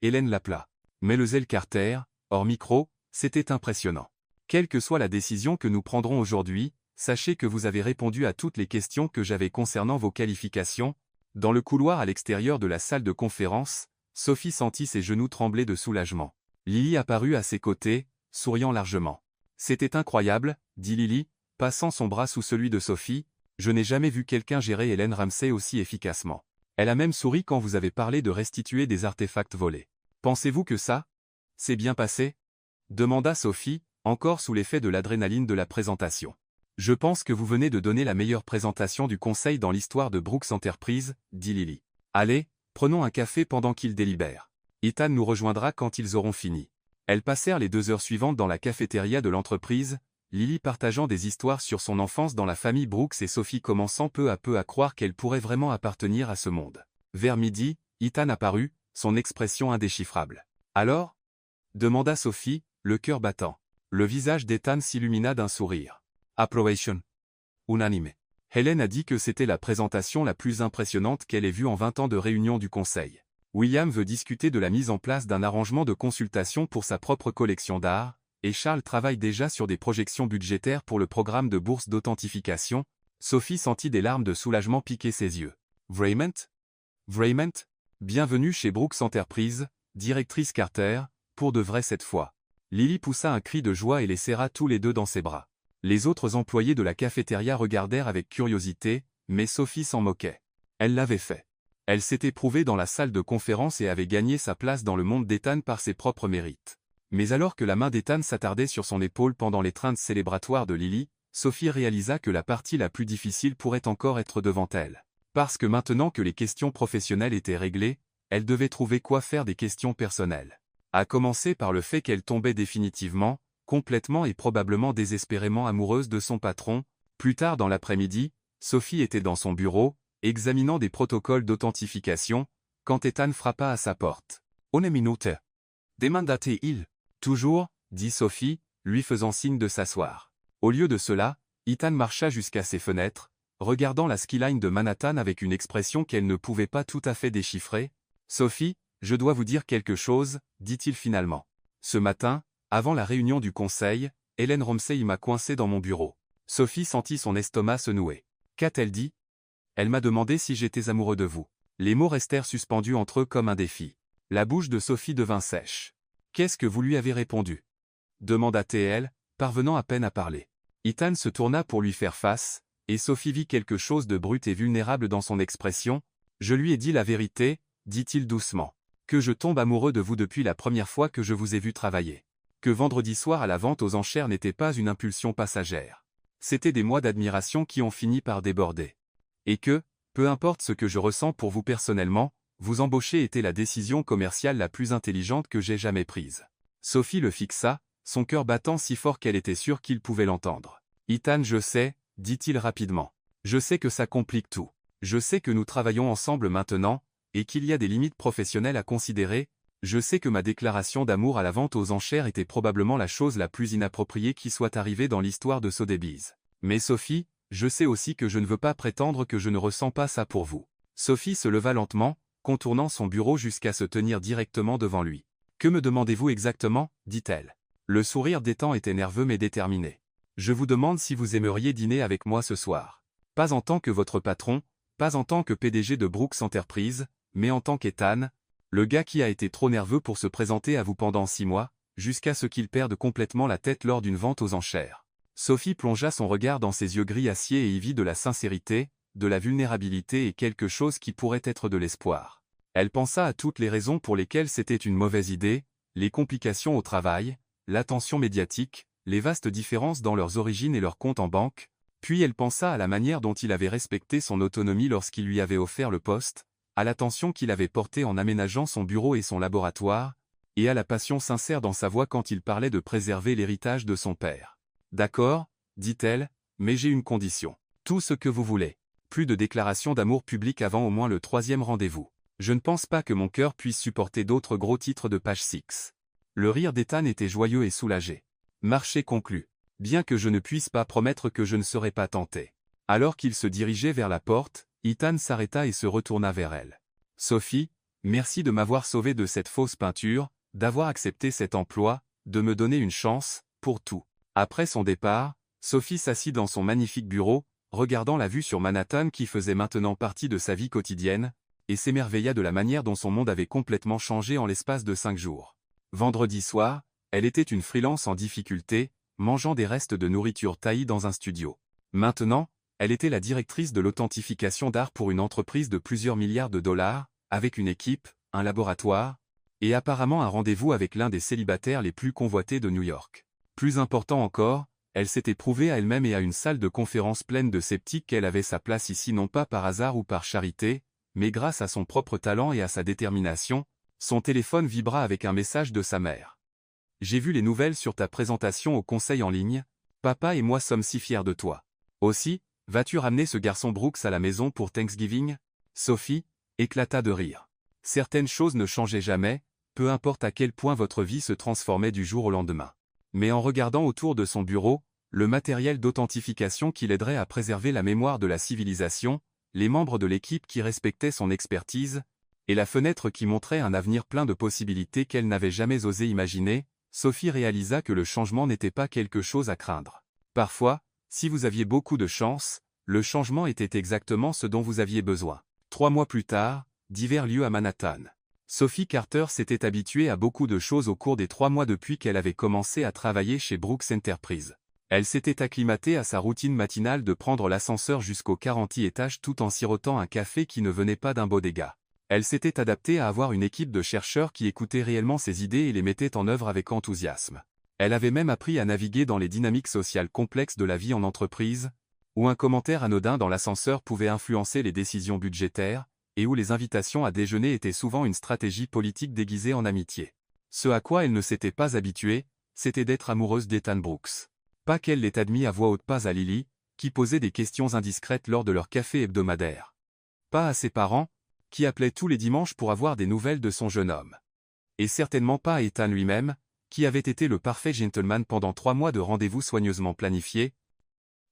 Hélène l'appela. Mademoiselle Carter, hors micro, c'était impressionnant. Quelle que soit la décision que nous prendrons aujourd'hui, sachez que vous avez répondu à toutes les questions que j'avais concernant vos qualifications. Dans le couloir à l'extérieur de la salle de conférence, Sophie sentit ses genoux trembler de soulagement. Lily apparut à ses côtés, souriant largement. C'était incroyable, dit Lily, passant son bras sous celui de Sophie, je n'ai jamais vu quelqu'un gérer Hélène Ramsay aussi efficacement. Elle a même souri quand vous avez parlé de restituer des artefacts volés. Pensez-vous que ça s'est bien passé? Demanda Sophie, encore sous l'effet de l'adrénaline de la présentation. Je pense que vous venez de donner la meilleure présentation du conseil dans l'histoire de Brooks Enterprises, dit Lily. Allez, prenons un café pendant qu'ils délibèrent. Ethan nous rejoindra quand ils auront fini. Elles passèrent les 2 heures suivantes dans la cafétéria de l'entreprise, Lily partageant des histoires sur son enfance dans la famille Brooks et Sophie commençant peu à peu à croire qu'elle pourrait vraiment appartenir à ce monde. Vers midi, Ethan apparut, son expression indéchiffrable. Alors? Demanda Sophie, le cœur battant. Le visage d'Ethan s'illumina d'un sourire. Approbation. Unanime. Hélène a dit que c'était la présentation la plus impressionnante qu'elle ait vue en 20 ans de réunion du conseil. William veut discuter de la mise en place d'un arrangement de consultation pour sa propre collection d'art, et Charles travaille déjà sur des projections budgétaires pour le programme de bourse d'authentification. Sophie sentit des larmes de soulagement piquer ses yeux. Vraiment? Vraiment? Bienvenue chez Brooks Enterprises, directrice Carter, pour de vrai cette fois. Lily poussa un cri de joie et les serra tous les deux dans ses bras. Les autres employés de la cafétéria regardèrent avec curiosité, mais Sophie s'en moquait. Elle l'avait fait. Elle s'était prouvée dans la salle de conférence et avait gagné sa place dans le monde d'Ethan par ses propres mérites. Mais alors que la main d'Ethan s'attardait sur son épaule pendant l'étreinte célébratoire de Lily, Sophie réalisa que la partie la plus difficile pourrait encore être devant elle. Parce que maintenant que les questions professionnelles étaient réglées, elle devait trouver quoi faire des questions personnelles. À commencer par le fait qu'elle tombait définitivement, complètement et probablement désespérément amoureuse de son patron. Plus tard dans l'après-midi, Sophie était dans son bureau, examinant des protocoles d'authentification, quand Ethan frappa à sa porte. « Une minute. Demandate-il. » « Toujours, dit Sophie, lui faisant signe de s'asseoir. Au lieu de cela, Ethan marcha jusqu'à ses fenêtres, regardant la skyline de Manhattan avec une expression qu'elle ne pouvait pas tout à fait déchiffrer. « Sophie, je dois vous dire quelque chose, dit-il finalement. Ce matin, avant la réunion du conseil, Hélène Romsey m'a coincé dans mon bureau. Sophie sentit son estomac se nouer. Qu'a-t-elle dit? Elle m'a demandé si j'étais amoureux de vous. Les mots restèrent suspendus entre eux comme un défi. La bouche de Sophie devint sèche. Qu'est-ce que vous lui avez répondu? Demanda-t-elle, parvenant à peine à parler. Ethan se tourna pour lui faire face, et Sophie vit quelque chose de brut et vulnérable dans son expression. Je lui ai dit la vérité, dit-il doucement. Que je tombe amoureux de vous depuis la première fois que je vous ai vu travailler. Que vendredi soir à la vente aux enchères n'était pas une impulsion passagère. C'étaient des mois d'admiration qui ont fini par déborder. Et que, peu importe ce que je ressens pour vous personnellement, vous embaucher était la décision commerciale la plus intelligente que j'ai jamais prise. Sophie le fixa, son cœur battant si fort qu'elle était sûre qu'il pouvait l'entendre. Ethan, je sais, dit-il rapidement. Je sais que ça complique tout. Je sais que nous travaillons ensemble maintenant, et qu'il y a des limites professionnelles à considérer. Je sais que ma déclaration d'amour à la vente aux enchères était probablement la chose la plus inappropriée qui soit arrivée dans l'histoire de Sotheby's. Mais Sophie, je sais aussi que je ne veux pas prétendre que je ne ressens pas ça pour vous. Sophie se leva lentement, contournant son bureau jusqu'à se tenir directement devant lui. Que me demandez-vous exactement, dit-elle. Le sourire d'Ethan était nerveux mais déterminé. Je vous demande si vous aimeriez dîner avec moi ce soir. Pas en tant que votre patron, pas en tant que PDG de Brooks Enterprises, mais en tant qu'Ethan, le gars qui a été trop nerveux pour se présenter à vous pendant 6 mois, jusqu'à ce qu'il perde complètement la tête lors d'une vente aux enchères. Sophie plongea son regard dans ses yeux gris acier et y vit de la sincérité, de la vulnérabilité et quelque chose qui pourrait être de l'espoir. Elle pensa à toutes les raisons pour lesquelles c'était une mauvaise idée, les complications au travail, l'attention médiatique, les vastes différences dans leurs origines et leurs comptes en banque, puis elle pensa à la manière dont il avait respecté son autonomie lorsqu'il lui avait offert le poste, à l'attention qu'il avait portée en aménageant son bureau et son laboratoire, et à la passion sincère dans sa voix quand il parlait de préserver l'héritage de son père. D'accord, dit-elle, mais j'ai une condition. Tout ce que vous voulez. Plus de déclarations d'amour publiques avant au moins le 3e rendez-vous. Je ne pense pas que mon cœur puisse supporter d'autres gros titres de page 6. Le rire d'Ethan était joyeux et soulagé. Marché conclu. Bien que je ne puisse pas promettre que je ne serai pas tenté. Alors qu'il se dirigeait vers la porte, Ethan s'arrêta et se retourna vers elle. Sophie, merci de m'avoir sauvé de cette fausse peinture, d'avoir accepté cet emploi, de me donner une chance, pour tout. Après son départ, Sophie s'assit dans son magnifique bureau, regardant la vue sur Manhattan qui faisait maintenant partie de sa vie quotidienne, et s'émerveilla de la manière dont son monde avait complètement changé en l'espace de 5 jours. Vendredi soir, elle était une freelance en difficulté, mangeant des restes de nourriture taillis dans un studio. Maintenant, elle était la directrice de l'authentification d'art pour une entreprise de plusieurs milliards de dollars, avec une équipe, un laboratoire, et apparemment un rendez-vous avec l'un des célibataires les plus convoités de New York. Plus important encore, elle s'était prouvée à elle-même et à une salle de conférence pleine de sceptiques qu'elle avait sa place ici non pas par hasard ou par charité, mais grâce à son propre talent et à sa détermination. Son téléphone vibra avec un message de sa mère. « J'ai vu les nouvelles sur ta présentation au conseil en ligne, papa et moi sommes si fiers de toi. Aussi, vas-tu ramener ce garçon Brooks à la maison pour Thanksgiving ?» Sophie éclata de rire. Certaines choses ne changeaient jamais, peu importe à quel point votre vie se transformait du jour au lendemain. Mais en regardant autour de son bureau, le matériel d'authentification qui l'aiderait à préserver la mémoire de la civilisation, les membres de l'équipe qui respectaient son expertise, et la fenêtre qui montrait un avenir plein de possibilités qu'elle n'avait jamais osé imaginer, Sophie réalisa que le changement n'était pas quelque chose à craindre. Parfois, si vous aviez beaucoup de chance, le changement était exactement ce dont vous aviez besoin. 3 mois plus tard, divers lieux à Manhattan. Sophie Carter s'était habituée à beaucoup de choses au cours des 3 mois depuis qu'elle avait commencé à travailler chez Brooks Enterprises. Elle s'était acclimatée à sa routine matinale de prendre l'ascenseur jusqu'au 40e étage tout en sirotant un café qui ne venait pas d'un bodega. Elle s'était adaptée à avoir une équipe de chercheurs qui écoutaient réellement ses idées et les mettaient en œuvre avec enthousiasme. Elle avait même appris à naviguer dans les dynamiques sociales complexes de la vie en entreprise, où un commentaire anodin dans l'ascenseur pouvait influencer les décisions budgétaires, et où les invitations à déjeuner étaient souvent une stratégie politique déguisée en amitié. Ce à quoi elle ne s'était pas habituée, c'était d'être amoureuse d'Ethan Brooks. Pas qu'elle l'ait admis à voix haute, pas à Lily, qui posait des questions indiscrètes lors de leur café hebdomadaire. Pas à ses parents, qui appelait tous les dimanches pour avoir des nouvelles de son jeune homme. Et certainement pas à Ethan lui-même, qui avait été le parfait gentleman pendant 3 mois de rendez-vous soigneusement planifiés,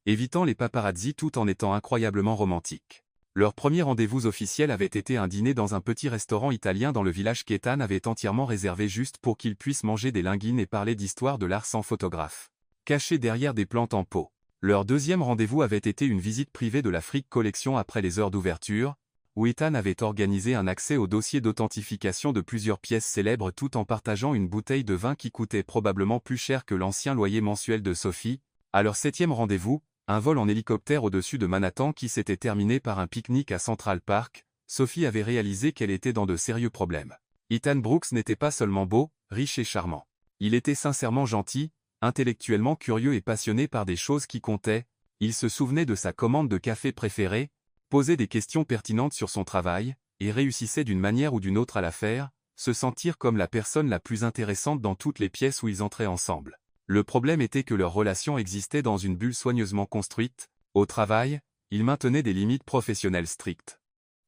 évitant les paparazzi tout en étant incroyablement romantique. Leur premier rendez-vous officiel avait été un dîner dans un petit restaurant italien dans le village qu'Ethan avait entièrement réservé juste pour qu'ils puissent manger des linguines et parler d'histoire de l'art sans photographe. Cachés derrière des plantes en pot. Leur deuxième rendez-vous avait été une visite privée de la Frick Collection après les heures d'ouverture, où Ethan avait organisé un accès au dossier d'authentification de plusieurs pièces célèbres tout en partageant une bouteille de vin qui coûtait probablement plus cher que l'ancien loyer mensuel de Sophie. À leur septième rendez-vous, un vol en hélicoptère au-dessus de Manhattan qui s'était terminé par un pique-nique à Central Park, Sophie avait réalisé qu'elle était dans de sérieux problèmes. Ethan Brooks n'était pas seulement beau, riche et charmant. Il était sincèrement gentil, intellectuellement curieux et passionné par des choses qui comptaient. Il se souvenait de sa commande de café préférée, posait des questions pertinentes sur son travail, et réussissait d'une manière ou d'une autre à la faire, se sentir comme la personne la plus intéressante dans toutes les pièces où ils entraient ensemble. Le problème était que leur relation existait dans une bulle soigneusement construite. Au travail, ils maintenaient des limites professionnelles strictes.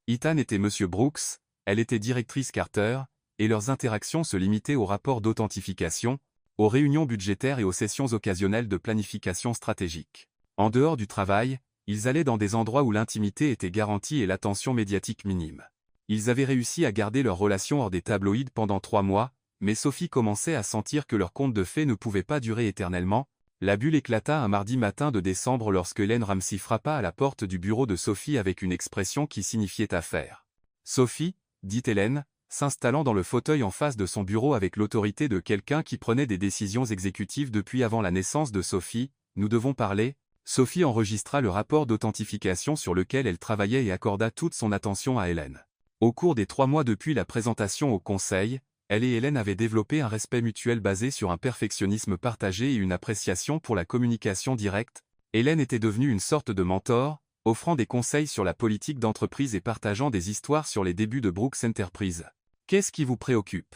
Ethan était Monsieur Brooks, elle était directrice Carter, et leurs interactions se limitaient aux rapports d'authentification, aux réunions budgétaires et aux sessions occasionnelles de planification stratégique. En dehors du travail, ils allaient dans des endroits où l'intimité était garantie et l'attention médiatique minime. Ils avaient réussi à garder leur relation hors des tabloïds pendant 3 mois, mais Sophie commençait à sentir que leur conte de fées ne pouvait pas durer éternellement. La bulle éclata un mardi matin de décembre lorsque Hélène Ramsey frappa à la porte du bureau de Sophie avec une expression qui signifiait affaire. « Sophie » dit Hélène, s'installant dans le fauteuil en face de son bureau avec l'autorité de quelqu'un qui prenait des décisions exécutives depuis avant la naissance de Sophie, « nous devons parler ». Sophie enregistra le rapport d'authentification sur lequel elle travaillait et accorda toute son attention à Hélène. Au cours des 3 mois depuis la présentation au conseil, elle et Hélène avaient développé un respect mutuel basé sur un perfectionnisme partagé et une appréciation pour la communication directe. Hélène était devenue une sorte de mentor, offrant des conseils sur la politique d'entreprise et partageant des histoires sur les débuts de Brooks Enterprise. « Qu'est-ce qui vous préoccupe ?»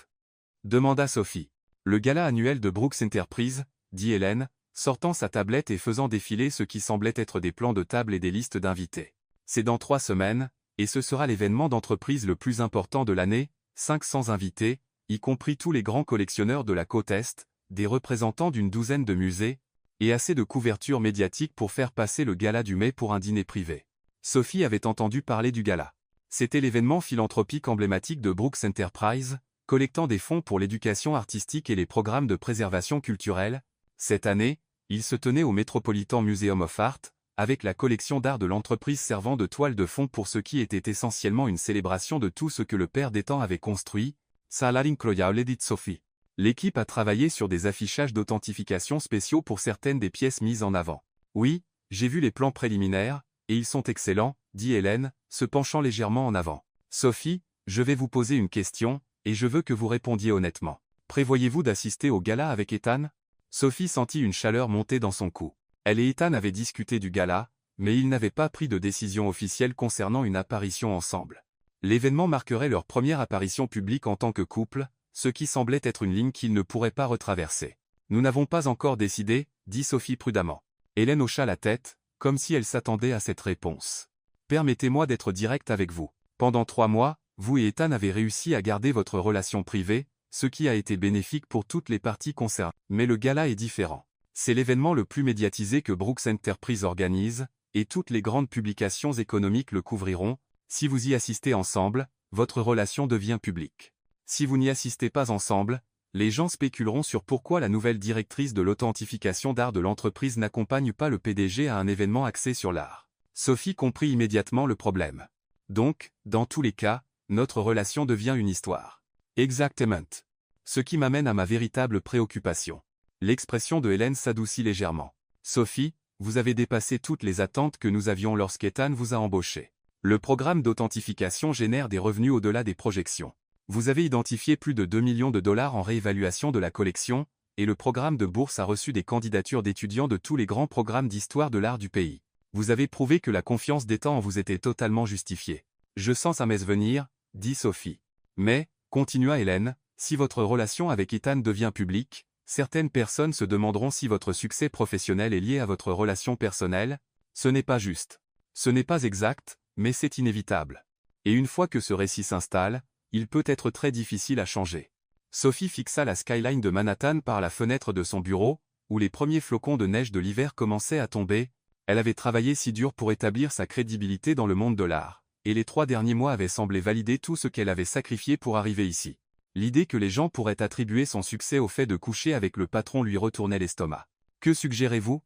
demanda Sophie. « Le gala annuel de Brooks Enterprise, » dit Hélène, sortant sa tablette et faisant défiler ce qui semblait être des plans de table et des listes d'invités. « C'est dans 3 semaines, et ce sera l'événement d'entreprise le plus important de l'année, 500 invités, y compris tous les grands collectionneurs de la côte Est, des représentants d'une douzaine de musées, et assez de couverture médiatique pour faire passer le gala du mai pour un dîner privé. » Sophie avait entendu parler du gala. C'était l'événement philanthropique emblématique de Brooks Enterprise, collectant des fonds pour l'éducation artistique et les programmes de préservation culturelle. Cette année, il se tenait au Metropolitan Museum of Art, avec la collection d'art de l'entreprise servant de toile de fond pour ce qui était essentiellement une célébration de tout ce que le père d'Ethan avait construit. Sala incroyable dit Sophie. L'équipe a travaillé sur des affichages d'authentification spéciaux pour certaines des pièces mises en avant. « Oui, j'ai vu les plans préliminaires, et ils sont excellents, » dit Hélène, se penchant légèrement en avant. « Sophie, je vais vous poser une question, et je veux que vous répondiez honnêtement. Prévoyez-vous d'assister au gala avec Ethan ?» Sophie sentit une chaleur monter dans son cou. Elle et Ethan avaient discuté du gala, mais ils n'avaient pas pris de décision officielle concernant une apparition ensemble. L'événement marquerait leur première apparition publique en tant que couple, ce qui semblait être une ligne qu'ils ne pourraient pas retraverser. « Nous n'avons pas encore décidé, » dit Sophie prudemment. Hélène hocha la tête, comme si elle s'attendait à cette réponse. « Permettez-moi d'être direct avec vous. Pendant 3 mois, vous et Ethan avez réussi à garder votre relation privée, ce qui a été bénéfique pour toutes les parties concernées. Mais le gala est différent. C'est l'événement le plus médiatisé que Brooks Enterprise organise, et toutes les grandes publications économiques le couvriront. Si vous y assistez ensemble, votre relation devient publique. Si vous n'y assistez pas ensemble, les gens spéculeront sur pourquoi la nouvelle directrice de l'authentification d'art de l'entreprise n'accompagne pas le PDG à un événement axé sur l'art. » Sophie comprit immédiatement le problème. « Donc, dans tous les cas, notre relation devient une histoire. » Exactement. Ce qui m'amène à ma véritable préoccupation. L'expression de Hélène s'adoucit légèrement. « Sophie, vous avez dépassé toutes les attentes que nous avions lorsqu'Ethan vous a embauché. Le programme d'authentification génère des revenus au-delà des projections. Vous avez identifié plus de 2 millions de dollars en réévaluation de la collection, et le programme de bourse a reçu des candidatures d'étudiants de tous les grands programmes d'histoire de l'art du pays. Vous avez prouvé que la confiance d'Ethan en vous était totalement justifiée. Je sens sa messe venir, » dit Sophie. « Mais, » continua Hélène, « si votre relation avec Ethan devient publique, certaines personnes se demanderont si votre succès professionnel est lié à votre relation personnelle. Ce n'est pas juste. Ce n'est pas exact, mais c'est inévitable. Et une fois que ce récit s'installe, il peut être très difficile à changer. » Sophie fixa la skyline de Manhattan par la fenêtre de son bureau, où les premiers flocons de neige de l'hiver commençaient à tomber. Elle avait travaillé si dur pour établir sa crédibilité dans le monde de l'art. et les 3 derniers mois avaient semblé valider tout ce qu'elle avait sacrifié pour arriver ici. L'idée que les gens pourraient attribuer son succès au fait de coucher avec le patron lui retournait l'estomac. « Que suggérez-vous »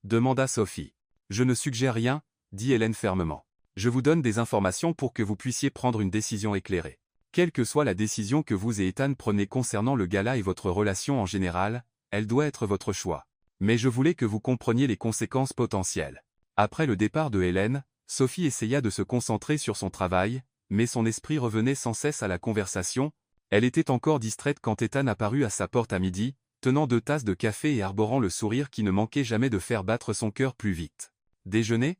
demanda Sophie. « Je ne suggère rien, » dit Hélène fermement. « Je vous donne des informations pour que vous puissiez prendre une décision éclairée. Quelle que soit la décision que vous et Ethan prenez concernant le gala et votre relation en général, elle doit être votre choix. Mais je voulais que vous compreniez les conséquences potentielles. » Après le départ de Hélène, Sophie essaya de se concentrer sur son travail, mais son esprit revenait sans cesse à la conversation. Elle était encore distraite quand Ethan apparut à sa porte à midi, tenant 2 tasses de café et arborant le sourire qui ne manquait jamais de faire battre son cœur plus vite. « Déjeuner »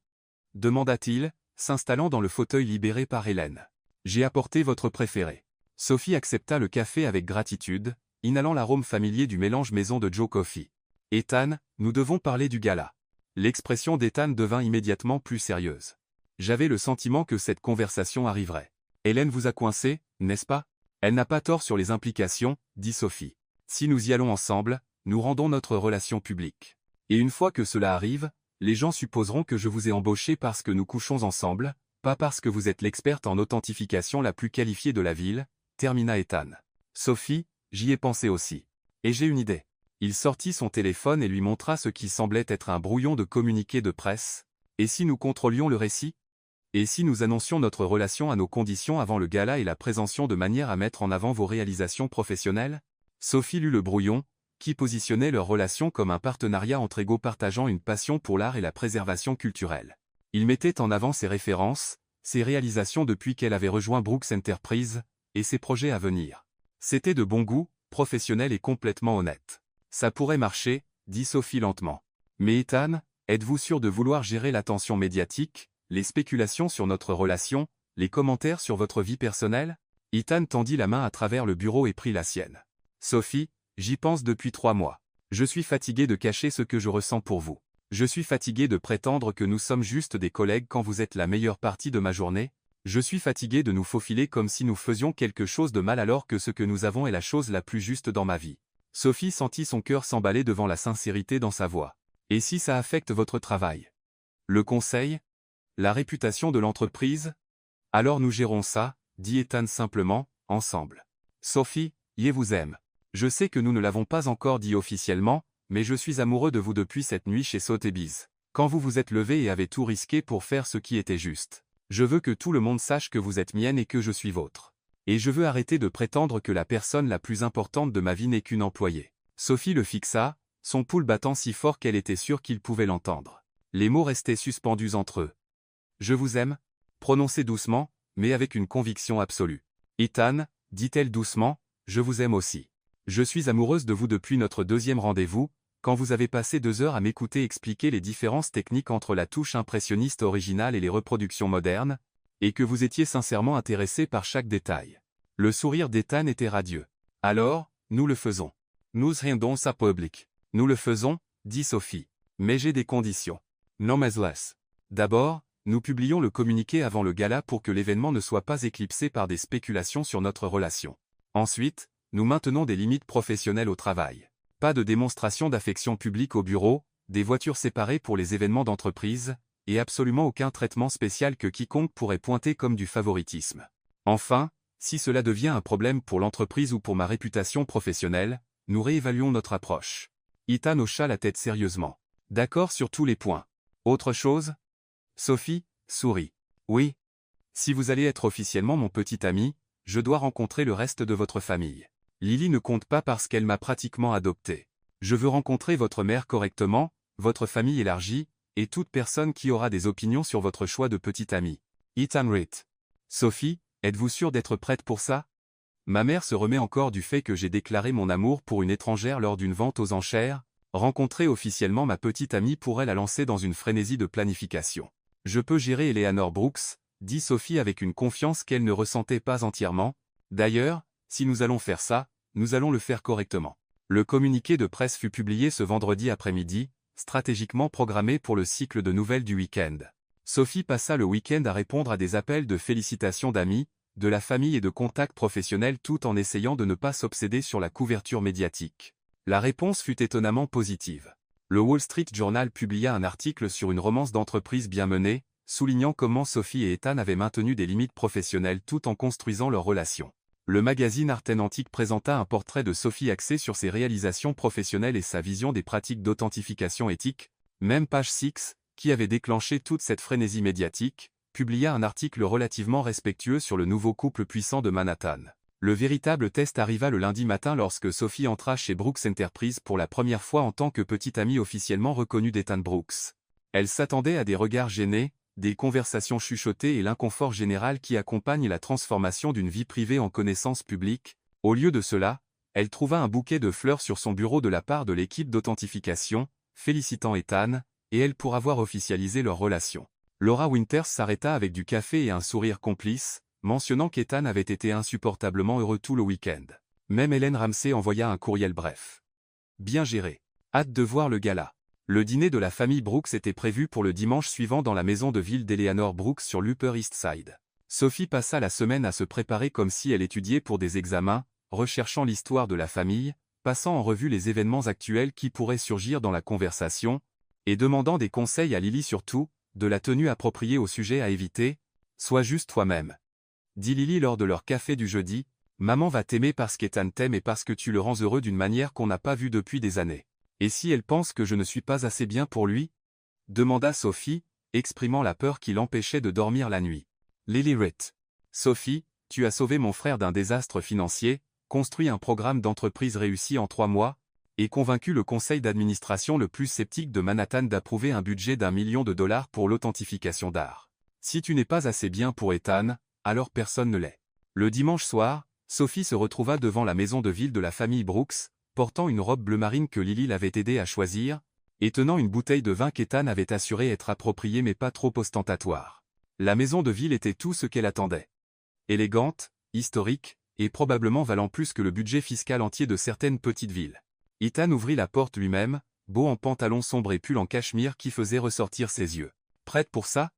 demanda-t-il, s'installant dans le fauteuil libéré par Hélène. « J'ai apporté votre préféré. » Sophie accepta le café avec gratitude, inhalant l'arôme familier du mélange maison de Joe Coffee. « Ethan, nous devons parler du gala. » L'expression d'Ethan devint immédiatement plus sérieuse. J'avais le sentiment que cette conversation arriverait. « Hélène vous a coincé, n'est-ce pas ?» Elle n'a pas tort sur les implications, dit Sophie. Si nous y allons ensemble, nous rendons notre relation publique. Et une fois que cela arrive, les gens supposeront que je vous ai embauché parce que nous couchons ensemble, pas parce que vous êtes l'experte en authentification la plus qualifiée de la ville, termina Ethan. Sophie, j'y ai pensé aussi. Et j'ai une idée. Il sortit son téléphone et lui montra ce qui semblait être un brouillon de communiqué de presse. Et si nous contrôlions le récit ? Et si nous annoncions notre relation à nos conditions avant le gala et la présentation de manière à mettre en avant vos réalisations professionnelles ? Sophie lut le brouillon, qui positionnait leur relation comme un partenariat entre égaux partageant une passion pour l'art et la préservation culturelle. Il mettait en avant ses références, ses réalisations depuis qu'elle avait rejoint Brooks Enterprise, et ses projets à venir. C'était de bon goût, professionnel et complètement honnête. Ça pourrait marcher, dit Sophie lentement. Mais Ethan, êtes-vous sûr de vouloir gérer l'attention médiatique, les spéculations sur notre relation, les commentaires sur votre vie personnelle ? Ethan tendit la main à travers le bureau et prit la sienne. Sophie, j'y pense depuis 3 mois. Je suis fatigué de cacher ce que je ressens pour vous. Je suis fatigué de prétendre que nous sommes juste des collègues quand vous êtes la meilleure partie de ma journée. Je suis fatigué de nous faufiler comme si nous faisions quelque chose de mal alors que ce que nous avons est la chose la plus juste dans ma vie. Sophie sentit son cœur s'emballer devant la sincérité dans sa voix. Et si ça affecte votre travail ? Le conseil ? La réputation de l'entreprise ? Alors nous gérons ça, dit Ethan simplement, ensemble. Sophie, je vous aime. Je sais que nous ne l'avons pas encore dit officiellement, mais je suis amoureux de vous depuis cette nuit chez Sotheby's. Quand vous vous êtes levé et avez tout risqué pour faire ce qui était juste. Je veux que tout le monde sache que vous êtes mienne et que je suis vôtre. Et je veux arrêter de prétendre que la personne la plus importante de ma vie n'est qu'une employée. Sophie le fixa, son pouls battant si fort qu'elle était sûre qu'il pouvait l'entendre. Les mots restaient suspendus entre eux. Je vous aime, prononcé doucement, mais avec une conviction absolue. Ethan, dit-elle doucement, je vous aime aussi. Je suis amoureuse de vous depuis notre 2e rendez-vous, quand vous avez passé 2 heures à m'écouter expliquer les différences techniques entre la touche impressionniste originale et les reproductions modernes, et que vous étiez sincèrement intéressé par chaque détail. Le sourire d'Ethan était radieux. Alors, nous le faisons. Nous rendons ça public. Nous le faisons, dit Sophie. Mais j'ai des conditions. Non mais less. D'abord, nous publions le communiqué avant le gala pour que l'événement ne soit pas éclipsé par des spéculations sur notre relation. Ensuite, nous maintenons des limites professionnelles au travail. Pas de démonstration d'affection publique au bureau, des voitures séparées pour les événements d'entreprise, et absolument aucun traitement spécial que quiconque pourrait pointer comme du favoritisme. Enfin, si cela devient un problème pour l'entreprise ou pour ma réputation professionnelle, nous réévaluons notre approche. Ethan hocha la tête sérieusement. D'accord sur tous les points. Autre chose ? Sophie sourit. Oui. Si vous allez être officiellement mon petit ami, je dois rencontrer le reste de votre famille. Lily ne compte pas parce qu'elle m'a pratiquement adopté. Je veux rencontrer votre mère correctement, votre famille élargie, et toute personne qui aura des opinions sur votre choix de petit ami. Ethan Ritt. Sophie, êtes-vous sûre d'être prête pour ça ? Ma mère se remet encore du fait que j'ai déclaré mon amour pour une étrangère lors d'une vente aux enchères. Rencontrer officiellement ma petite amie pourrait la lancer dans une frénésie de planification. Je peux gérer Eleanor Brooks, dit Sophie avec une confiance qu'elle ne ressentait pas entièrement. D'ailleurs, si nous allons faire ça, nous allons le faire correctement. Le communiqué de presse fut publié ce vendredi après-midi, stratégiquement programmé pour le cycle de nouvelles du week-end. Sophie passa le week-end à répondre à des appels de félicitations d'amis, de la famille et de contacts professionnels tout en essayant de ne pas s'obséder sur la couverture médiatique. La réponse fut étonnamment positive. Le Wall Street Journal publia un article sur une romance d'entreprise bien menée, soulignant comment Sophie et Ethan avaient maintenu des limites professionnelles tout en construisant leur relation. Le magazine Art & Antique présenta un portrait de Sophie axé sur ses réalisations professionnelles et sa vision des pratiques d'authentification éthique. Même Page Six, qui avait déclenché toute cette frénésie médiatique, publia un article relativement respectueux sur le nouveau couple puissant de Manhattan. Le véritable test arriva le lundi matin lorsque Sophie entra chez Brooks Enterprises pour la première fois en tant que petite amie officiellement reconnue d'Ethan Brooks. Elle s'attendait à des regards gênés, des conversations chuchotées et l'inconfort général qui accompagne la transformation d'une vie privée en connaissance publique. Au lieu de cela, elle trouva un bouquet de fleurs sur son bureau de la part de l'équipe d'authentification, félicitant Ethan, et elle pour avoir officialisé leur relation. Laura Winters s'arrêta avec du café et un sourire complice, mentionnant qu'Ethan avait été insupportablement heureux tout le week-end. Même Hélène Ramsey envoya un courriel bref. Bien géré. Hâte de voir le gala. Le dîner de la famille Brooks était prévu pour le dimanche suivant dans la maison de ville d'Eleanor Brooks sur l'Upper East Side. Sophie passa la semaine à se préparer comme si elle étudiait pour des examens, recherchant l'histoire de la famille, passant en revue les événements actuels qui pourraient surgir dans la conversation, et demandant des conseils à Lily sur tout, de la tenue appropriée au sujet à éviter. Sois juste toi-même. Dit Lily lors de leur café du jeudi, maman va t'aimer parce qu'Ethan t'aime et parce que tu le rends heureux d'une manière qu'on n'a pas vue depuis des années. Et si elle pense que je ne suis pas assez bien pour lui? Demanda Sophie, exprimant la peur qui l'empêchait de dormir la nuit. Lily Ritt. Sophie, tu as sauvé mon frère d'un désastre financier, construit un programme d'entreprise réussi en 3 mois, et convaincu le conseil d'administration le plus sceptique de Manhattan d'approuver un budget d'1 million de dollars pour l'authentification d'art. Si tu n'es pas assez bien pour Ethan, alors personne ne l'est. Le dimanche soir, Sophie se retrouva devant la maison de ville de la famille Brooks, portant une robe bleu marine que Lily l'avait aidé à choisir, et tenant une bouteille de vin qu'Ethan avait assuré être appropriée mais pas trop ostentatoire. La maison de ville était tout ce qu'elle attendait. Élégante, historique, et probablement valant plus que le budget fiscal entier de certaines petites villes. Ethan ouvrit la porte lui-même, beau en pantalon sombre et pull en cachemire qui faisait ressortir ses yeux. « Prête pour ça ?»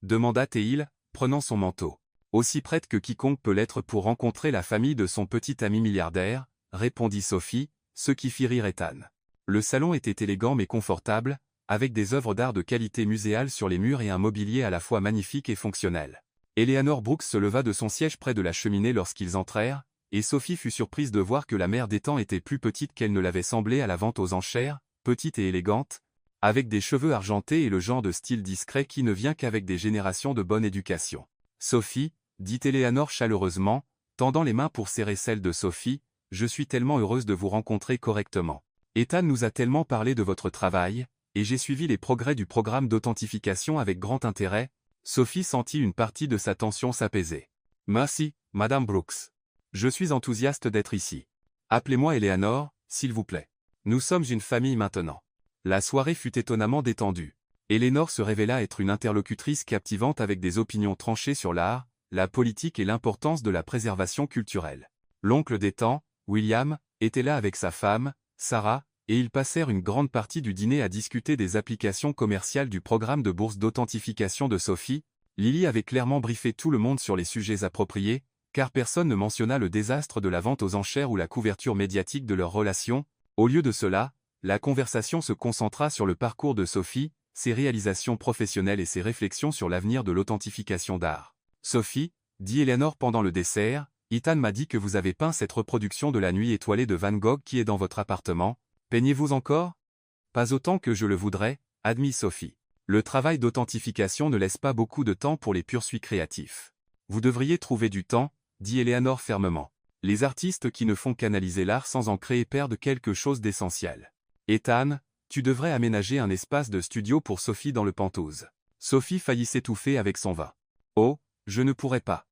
demanda Théil, prenant son manteau. « Aussi prête que quiconque peut l'être pour rencontrer la famille de son petit ami milliardaire, » répondit Sophie, ce qui fit rire Ethan. Le salon était élégant mais confortable, avec des œuvres d'art de qualité muséale sur les murs et un mobilier à la fois magnifique et fonctionnel. Eleanor Brooks se leva de son siège près de la cheminée lorsqu'ils entrèrent, et Sophie fut surprise de voir que la mère d'Ethan était plus petite qu'elle ne l'avait semblé à la vente aux enchères, petite et élégante, avec des cheveux argentés et le genre de style discret qui ne vient qu'avec des générations de bonne éducation. « Sophie, dit Eleanor chaleureusement, tendant les mains pour serrer celles de Sophie, je suis tellement heureuse de vous rencontrer correctement. Ethan nous a tellement parlé de votre travail, et j'ai suivi les progrès du programme d'authentification avec grand intérêt. » Sophie sentit une partie de sa tension s'apaiser. « Merci, Madame Brooks. Je suis enthousiaste d'être ici. Appelez-moi Eleanor, s'il vous plaît. Nous sommes une famille maintenant. » La soirée fut étonnamment détendue. Eleanor se révéla être une interlocutrice captivante avec des opinions tranchées sur l'art, la politique et l'importance de la préservation culturelle. L'oncle d'Ethan, William, était là avec sa femme, Sarah, et ils passèrent une grande partie du dîner à discuter des applications commerciales du programme de bourse d'authentification de Sophie. Lily avait clairement briefé tout le monde sur les sujets appropriés, car personne ne mentionna le désastre de la vente aux enchères ou la couverture médiatique de leur relation. Au lieu de cela, la conversation se concentra sur le parcours de Sophie, ses réalisations professionnelles et ses réflexions sur l'avenir de l'authentification d'art. « Sophie, dit Eleanor pendant le dessert, Ethan m'a dit que vous avez peint cette reproduction de la nuit étoilée de Van Gogh qui est dans votre appartement. Peignez-vous encore? Pas autant que je le voudrais, admit Sophie. Le travail d'authentification ne laisse pas beaucoup de temps pour les pursuits créatifs. Vous devriez trouver du temps, dit Eleanor fermement. Les artistes qui ne font qu'analyser l'art sans en créer perdent quelque chose d'essentiel. Ethan, tu devrais aménager un espace de studio pour Sophie dans le penthouse. Sophie faillit s'étouffer avec son vin. Oh, je ne pourrais pas.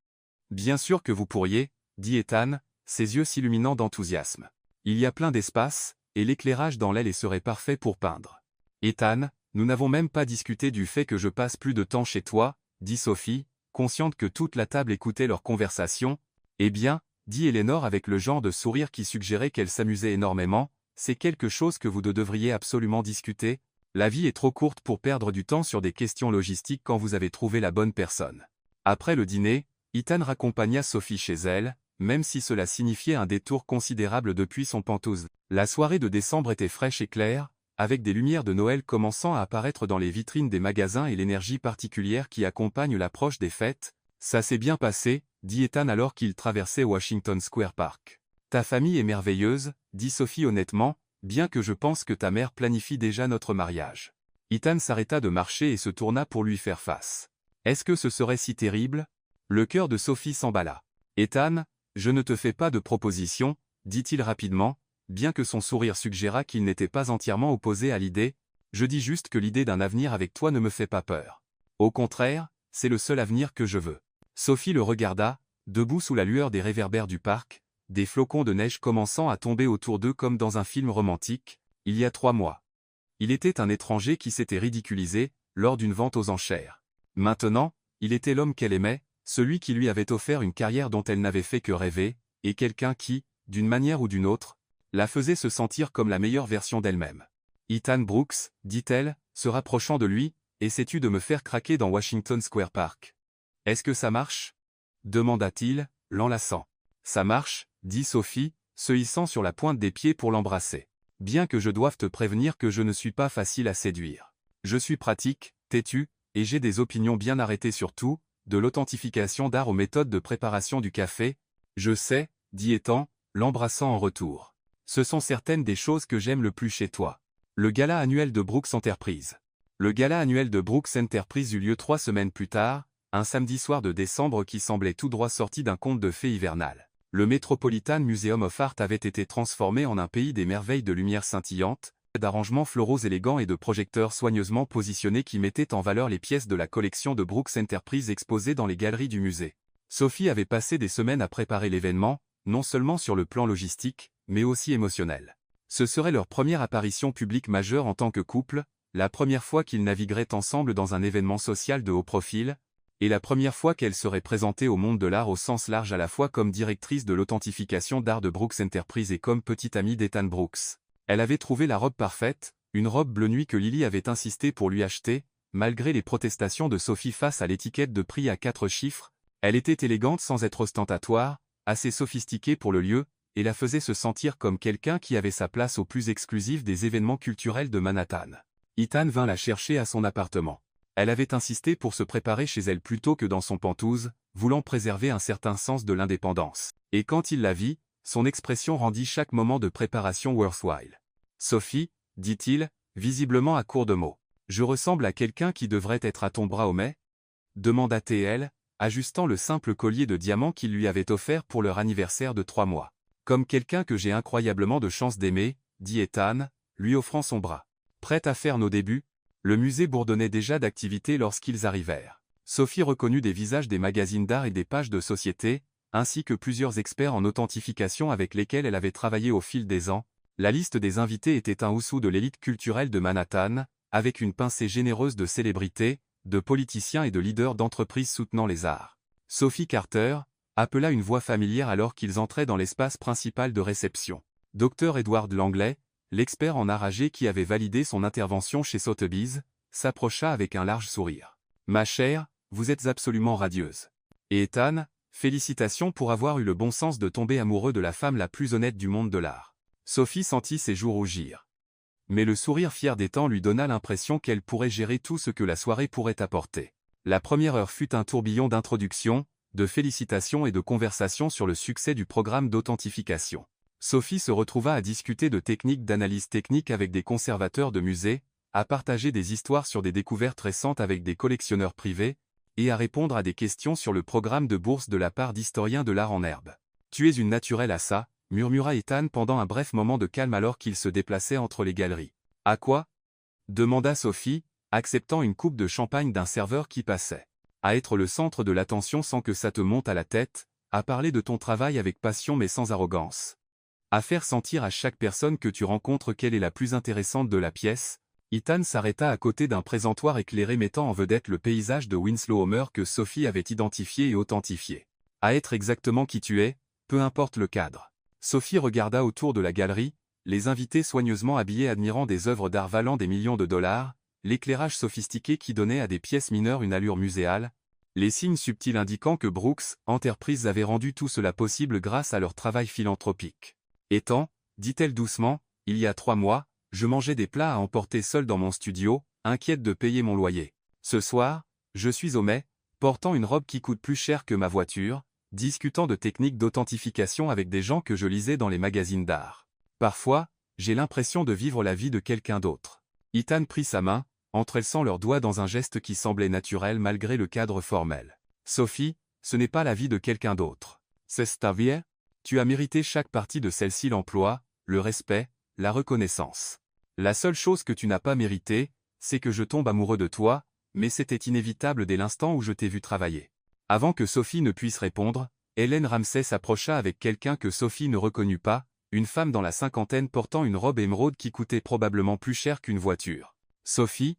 Bien sûr que vous pourriez, dit Ethan, ses yeux s'illuminant d'enthousiasme. Il y a plein d'espace, et l'éclairage dans l'aile serait parfait pour peindre. Ethan, nous n'avons même pas discuté du fait que je passe plus de temps chez toi, dit Sophie, consciente que toute la table écoutait leur conversation. Eh bien, dit Eleanor avec le genre de sourire qui suggérait qu'elle s'amusait énormément, c'est quelque chose que vous deux devriez absolument discuter. La vie est trop courte pour perdre du temps sur des questions logistiques quand vous avez trouvé la bonne personne. Après le dîner, Ethan raccompagna Sophie chez elle, même si cela signifiait un détour considérable depuis son penthouse. La soirée de décembre était fraîche et claire, avec des lumières de Noël commençant à apparaître dans les vitrines des magasins et l'énergie particulière qui accompagne l'approche des fêtes. Ça s'est bien passé, dit Ethan alors qu'il traversait Washington Square Park. Ta famille est merveilleuse, dit Sophie honnêtement, bien que je pense que ta mère planifie déjà notre mariage. Ethan s'arrêta de marcher et se tourna pour lui faire face. Est-ce que ce serait si terrible? Le cœur de Sophie s'emballa. Ethan, je ne te fais pas de proposition, dit-il rapidement, bien que son sourire suggéra qu'il n'était pas entièrement opposé à l'idée. Je dis juste que l'idée d'un avenir avec toi ne me fait pas peur. Au contraire, c'est le seul avenir que je veux. Sophie le regarda, debout sous la lueur des réverbères du parc, des flocons de neige commençant à tomber autour d'eux comme dans un film romantique, il y a 3 mois. Il était un étranger qui s'était ridiculisé, lors d'une vente aux enchères. Maintenant, il était l'homme qu'elle aimait, celui qui lui avait offert une carrière dont elle n'avait fait que rêver, et quelqu'un qui, d'une manière ou d'une autre, la faisait se sentir comme la meilleure version d'elle-même. Ethan Brooks, dit-elle, se rapprochant de lui, essaies-tu de me faire craquer dans Washington Square Park? Est-ce que ça marche? Demanda-t-il, l'enlaçant. Ça marche, dit Sophie, se hissant sur la pointe des pieds pour l'embrasser. Bien que je doive te prévenir que je ne suis pas facile à séduire. Je suis pratique, têtu, et j'ai des opinions bien arrêtées sur tout, de l'authentification d'art aux méthodes de préparation du café. Je sais, dit Ethan, l'embrassant en retour. Ce sont certaines des choses que j'aime le plus chez toi. Le gala annuel de Brooks Enterprise. Le gala annuel de Brooks Enterprise eut lieu 3 semaines plus tard, un samedi soir de décembre qui semblait tout droit sorti d'un conte de fées hivernal. Le Metropolitan Museum of Art avait été transformé en un pays des merveilles de lumière scintillante, d'arrangements floraux élégants et de projecteurs soigneusement positionnés qui mettaient en valeur les pièces de la collection de Brooks Enterprise exposées dans les galeries du musée. Sophie avait passé des semaines à préparer l'événement, non seulement sur le plan logistique, mais aussi émotionnel. Ce serait leur première apparition publique majeure en tant que couple, la première fois qu'ils navigueraient ensemble dans un événement social de haut profil, et la première fois qu'elle serait présentée au monde de l'art au sens large à la fois comme directrice de l'authentification d'art de Brooks Enterprise et comme petite amie d'Ethan Brooks. Elle avait trouvé la robe parfaite, une robe bleu nuit que Lily avait insisté pour lui acheter, malgré les protestations de Sophie face à l'étiquette de prix à 4 chiffres. Elle était élégante sans être ostentatoire, assez sophistiquée pour le lieu, et la faisait se sentir comme quelqu'un qui avait sa place au plus exclusif des événements culturels de Manhattan. Ethan vint la chercher à son appartement. Elle avait insisté pour se préparer chez elle plutôt que dans son Penthouse, voulant préserver un certain sens de l'indépendance. Et quand il la vit, son expression rendit chaque moment de préparation worthwhile. « Sophie, dit-il, visiblement à court de mots. Je ressemble à quelqu'un qui devrait être à ton bras au mai ?» demanda-t-elle, ajustant le simple collier de diamants qu'il lui avait offert pour leur anniversaire de 3 mois. « Comme quelqu'un que j'ai incroyablement de chance d'aimer, » dit Ethan, lui offrant son bras. « Prête à faire nos débuts ?» Le musée bourdonnait déjà d'activité lorsqu'ils arrivèrent. Sophie reconnut des visages des magazines d'art et des pages de société, ainsi que plusieurs experts en authentification avec lesquels elle avait travaillé au fil des ans. La liste des invités était un who's who de l'élite culturelle de Manhattan, avec une pincée généreuse de célébrités, de politiciens et de leaders d'entreprises soutenant les arts. Sophie Carter appela une voix familière alors qu'ils entraient dans l'espace principal de réception. Dr Edward Langley, l'expert en art âgé qui avait validé son intervention chez Sotheby's, s'approcha avec un large sourire. « Ma chère, vous êtes absolument radieuse. Et Ethan, félicitations pour avoir eu le bon sens de tomber amoureux de la femme la plus honnête du monde de l'art. » Sophie sentit ses joues rougir. Mais le sourire fier d'Ethan lui donna l'impression qu'elle pourrait gérer tout ce que la soirée pourrait apporter. La première heure fut un tourbillon d'introductions, de félicitations et de conversations sur le succès du programme d'authentification. Sophie se retrouva à discuter de techniques d'analyse technique avec des conservateurs de musées, à partager des histoires sur des découvertes récentes avec des collectionneurs privés, et à répondre à des questions sur le programme de bourse de la part d'historiens de l'art en herbe. « Tu es une naturelle à ça », murmura Ethan pendant un bref moment de calme alors qu'il se déplaçait entre les galeries. « À quoi ?» demanda Sophie, acceptant une coupe de champagne d'un serveur qui passait. « À être le centre de l'attention sans que ça te monte à la tête, à parler de ton travail avec passion mais sans arrogance. À faire sentir à chaque personne que tu rencontres qu'elle est la plus intéressante de la pièce. » Ethan s'arrêta à côté d'un présentoir éclairé mettant en vedette le paysage de Winslow Homer que Sophie avait identifié et authentifié. « À être exactement qui tu es, peu importe le cadre. » Sophie regarda autour de la galerie, les invités soigneusement habillés admirant des œuvres d'art valant des millions de dollars, l'éclairage sophistiqué qui donnait à des pièces mineures une allure muséale, les signes subtils indiquant que Brooks Enterprise avait rendu tout cela possible grâce à leur travail philanthropique. « Ethan, dit-elle doucement, il y a 3 mois, Je mangeais des plats à emporter seul dans mon studio, inquiète de payer mon loyer. Ce soir, je suis au Met, portant une robe qui coûte plus cher que ma voiture, discutant de techniques d'authentification avec des gens que je lisais dans les magazines d'art. Parfois, j'ai l'impression de vivre la vie de quelqu'un d'autre. Ethan prit sa main, entrelaçant leurs doigts dans un geste qui semblait naturel malgré le cadre formel. Sophie, ce n'est pas la vie de quelqu'un d'autre. C'est ta vie. Tu as mérité chaque partie de celle-ci, l'emploi, le respect, la reconnaissance. La seule chose que tu n'as pas méritée, c'est que je tombe amoureux de toi, mais c'était inévitable dès l'instant où je t'ai vu travailler. Avant que Sophie ne puisse répondre, Hélène Ramsay s'approcha avec quelqu'un que Sophie ne reconnut pas, une femme dans la cinquantaine portant une robe émeraude qui coûtait probablement plus cher qu'une voiture. Sophie,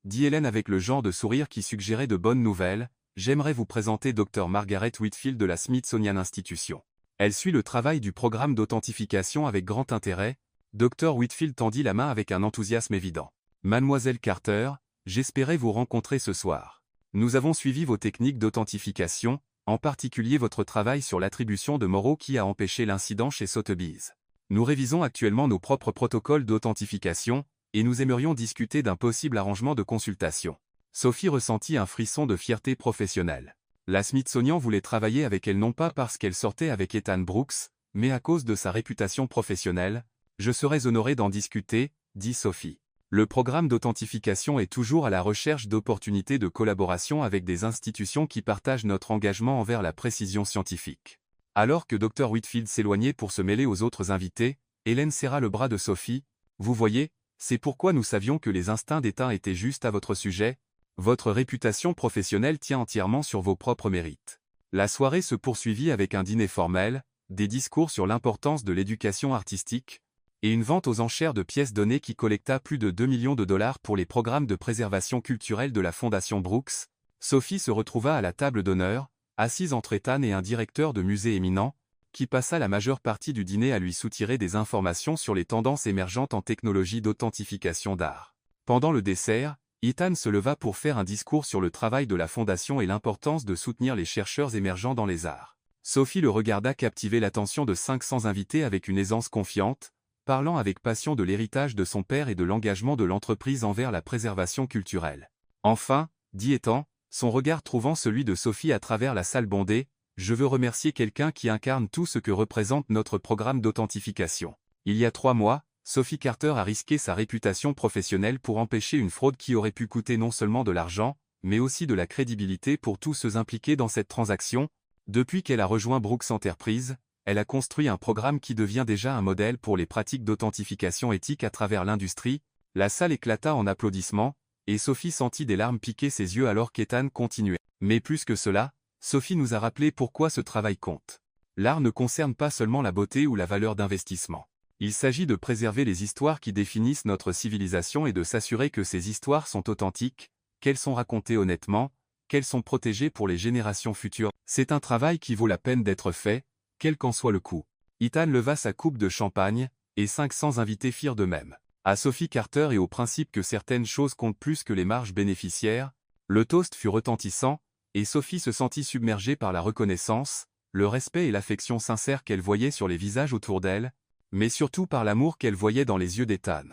dit Hélène avec le genre de sourire qui suggérait de bonnes nouvelles, j'aimerais vous présenter Dr Margaret Whitfield de la Smithsonian Institution. Elle suit le travail du programme d'authentification avec grand intérêt. Dr Whitfield tendit la main avec un enthousiasme évident. Mademoiselle Carter, j'espérais vous rencontrer ce soir. Nous avons suivi vos techniques d'authentification, en particulier votre travail sur l'attribution de Moreau qui a empêché l'incident chez Sotheby's. Nous révisons actuellement nos propres protocoles d'authentification, et nous aimerions discuter d'un possible arrangement de consultation. Sophie ressentit un frisson de fierté professionnelle. La Smithsonian voulait travailler avec elle non pas parce qu'elle sortait avec Ethan Brooks, mais à cause de sa réputation professionnelle. Je serais honoré d'en discuter, dit Sophie. Le programme d'authentification est toujours à la recherche d'opportunités de collaboration avec des institutions qui partagent notre engagement envers la précision scientifique. Alors que Dr Whitfield s'éloignait pour se mêler aux autres invités, Hélène serra le bras de Sophie. Vous voyez, c'est pourquoi nous savions que les instincts d'État étaient justes à votre sujet. Votre réputation professionnelle tient entièrement sur vos propres mérites. La soirée se poursuivit avec un dîner formel, des discours sur l'importance de l'éducation artistique, et une vente aux enchères de pièces données qui collecta plus de 2 millions de dollars pour les programmes de préservation culturelle de la Fondation Brooks. Sophie se retrouva à la table d'honneur, assise entre Ethan et un directeur de musée éminent, qui passa la majeure partie du dîner à lui soutirer des informations sur les tendances émergentes en technologie d'authentification d'art. Pendant le dessert, Ethan se leva pour faire un discours sur le travail de la Fondation et l'importance de soutenir les chercheurs émergents dans les arts. Sophie le regarda captiver l'attention de 500 invités avec une aisance confiante, parlant avec passion de l'héritage de son père et de l'engagement de l'entreprise envers la préservation culturelle. Enfin, dit Ethan, son regard trouvant celui de Sophie à travers la salle bondée, je veux remercier quelqu'un qui incarne tout ce que représente notre programme d'authentification. Il y a 3 mois, Sophie Carter a risqué sa réputation professionnelle pour empêcher une fraude qui aurait pu coûter non seulement de l'argent, mais aussi de la crédibilité pour tous ceux impliqués dans cette transaction. Depuis qu'elle a rejoint Brooks Enterprises, elle a construit un programme qui devient déjà un modèle pour les pratiques d'authentification éthique à travers l'industrie. La salle éclata en applaudissements, et Sophie sentit des larmes piquer ses yeux alors qu'Ethan continuait. Mais plus que cela, Sophie nous a rappelé pourquoi ce travail compte. L'art ne concerne pas seulement la beauté ou la valeur d'investissement. Il s'agit de préserver les histoires qui définissent notre civilisation et de s'assurer que ces histoires sont authentiques, qu'elles sont racontées honnêtement, qu'elles sont protégées pour les générations futures. C'est un travail qui vaut la peine d'être fait, quel qu'en soit le coût. Ethan leva sa coupe de champagne, et 500 invités firent de même. À Sophie Carter et au principe que certaines choses comptent plus que les marges bénéficiaires, le toast fut retentissant, et Sophie se sentit submergée par la reconnaissance, le respect et l'affection sincère qu'elle voyait sur les visages autour d'elle, mais surtout par l'amour qu'elle voyait dans les yeux d'Ethan.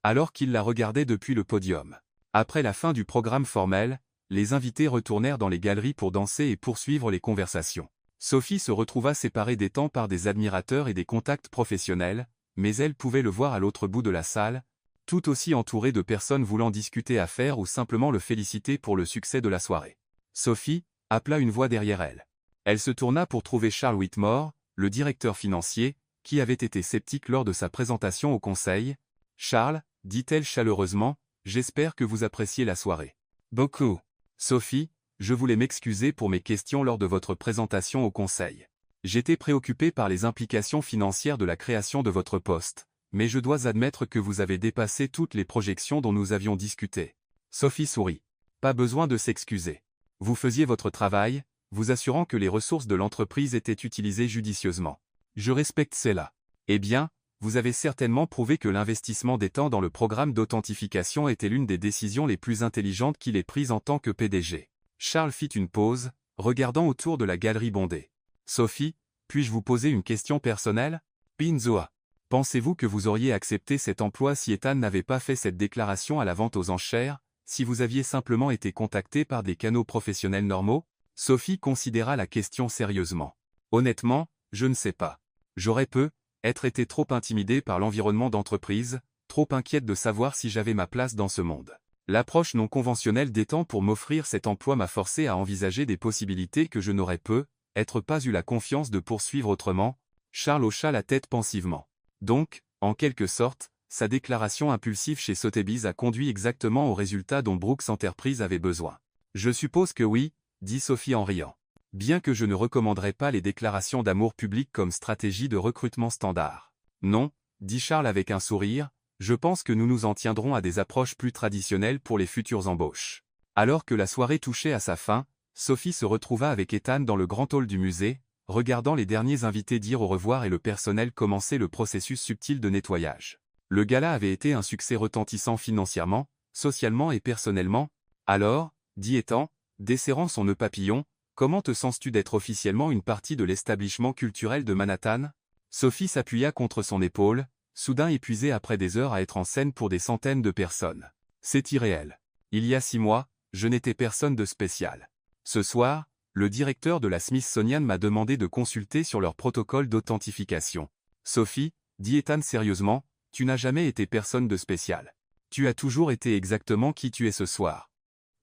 Alors qu'il la regardait depuis le podium. Après la fin du programme formel, les invités retournèrent dans les galeries pour danser et poursuivre les conversations. Sophie se retrouva séparée d'Ethan par des admirateurs et des contacts professionnels, mais elle pouvait le voir à l'autre bout de la salle, tout aussi entourée de personnes voulant discuter affaires ou simplement le féliciter pour le succès de la soirée. Sophie appela une voix derrière elle. Elle se tourna pour trouver Charles Whitmore, le directeur financier, qui avait été sceptique lors de sa présentation au conseil. « Charles, dit-elle chaleureusement, j'espère que vous appréciez la soirée. » « Beaucoup. Sophie, je voulais m'excuser pour mes questions lors de votre présentation au conseil. J'étais préoccupé par les implications financières de la création de votre poste, mais je dois admettre que vous avez dépassé toutes les projections dont nous avions discuté. » Sophie sourit. Pas besoin de s'excuser. Vous faisiez votre travail, vous assurant que les ressources de l'entreprise étaient utilisées judicieusement. Je respecte cela. Eh bien, vous avez certainement prouvé que l'investissement d'Ethan dans le programme d'authentification était l'une des décisions les plus intelligentes qu'il ait prises en tant que PDG. Charles fit une pause, regardant autour de la galerie bondée. Sophie, puis-je vous poser une question personnelle? Pinzoa. Pensez-vous que vous auriez accepté cet emploi si Ethan n'avait pas fait cette déclaration à la vente aux enchères, si vous aviez simplement été contacté par des canaux professionnels normaux? Sophie considéra la question sérieusement. Honnêtement, je ne sais pas. J'aurais peut-être été trop intimidée par l'environnement d'entreprise, trop inquiète de savoir si j'avais ma place dans ce monde. L'approche non conventionnelle d'Ethan pour m'offrir cet emploi m'a forcé à envisager des possibilités que je n'aurais peut-être pas eu la confiance de poursuivre autrement. Charles hocha la tête pensivement. Donc, en quelque sorte, sa déclaration impulsive chez Sotheby's a conduit exactement au résultat dont Brooks Enterprises avait besoin. Je suppose que oui, dit Sophie en riant. Bien que je ne recommanderais pas les déclarations d'amour publiques comme stratégie de recrutement standard. Non, dit Charles avec un sourire, je pense que nous nous en tiendrons à des approches plus traditionnelles pour les futures embauches. Alors que la soirée touchait à sa fin, Sophie se retrouva avec Ethan dans le grand hall du musée, regardant les derniers invités dire au revoir et le personnel commencer le processus subtil de nettoyage. Le gala avait été un succès retentissant financièrement, socialement et personnellement. Alors, dit Ethan, desserrant son nœud papillon, comment te sens-tu d'être officiellement une partie de l'établissement culturel de Manhattan? Sophie s'appuya contre son épaule, soudain épuisée après des heures à être en scène pour des centaines de personnes. C'est irréel. Il y a 6 mois, je n'étais personne de spécial. Ce soir, le directeur de la Smithsonian m'a demandé de consulter sur leur protocole d'authentification. Sophie, dit Ethan sérieusement, tu n'as jamais été personne de spécial. Tu as toujours été exactement qui tu es ce soir.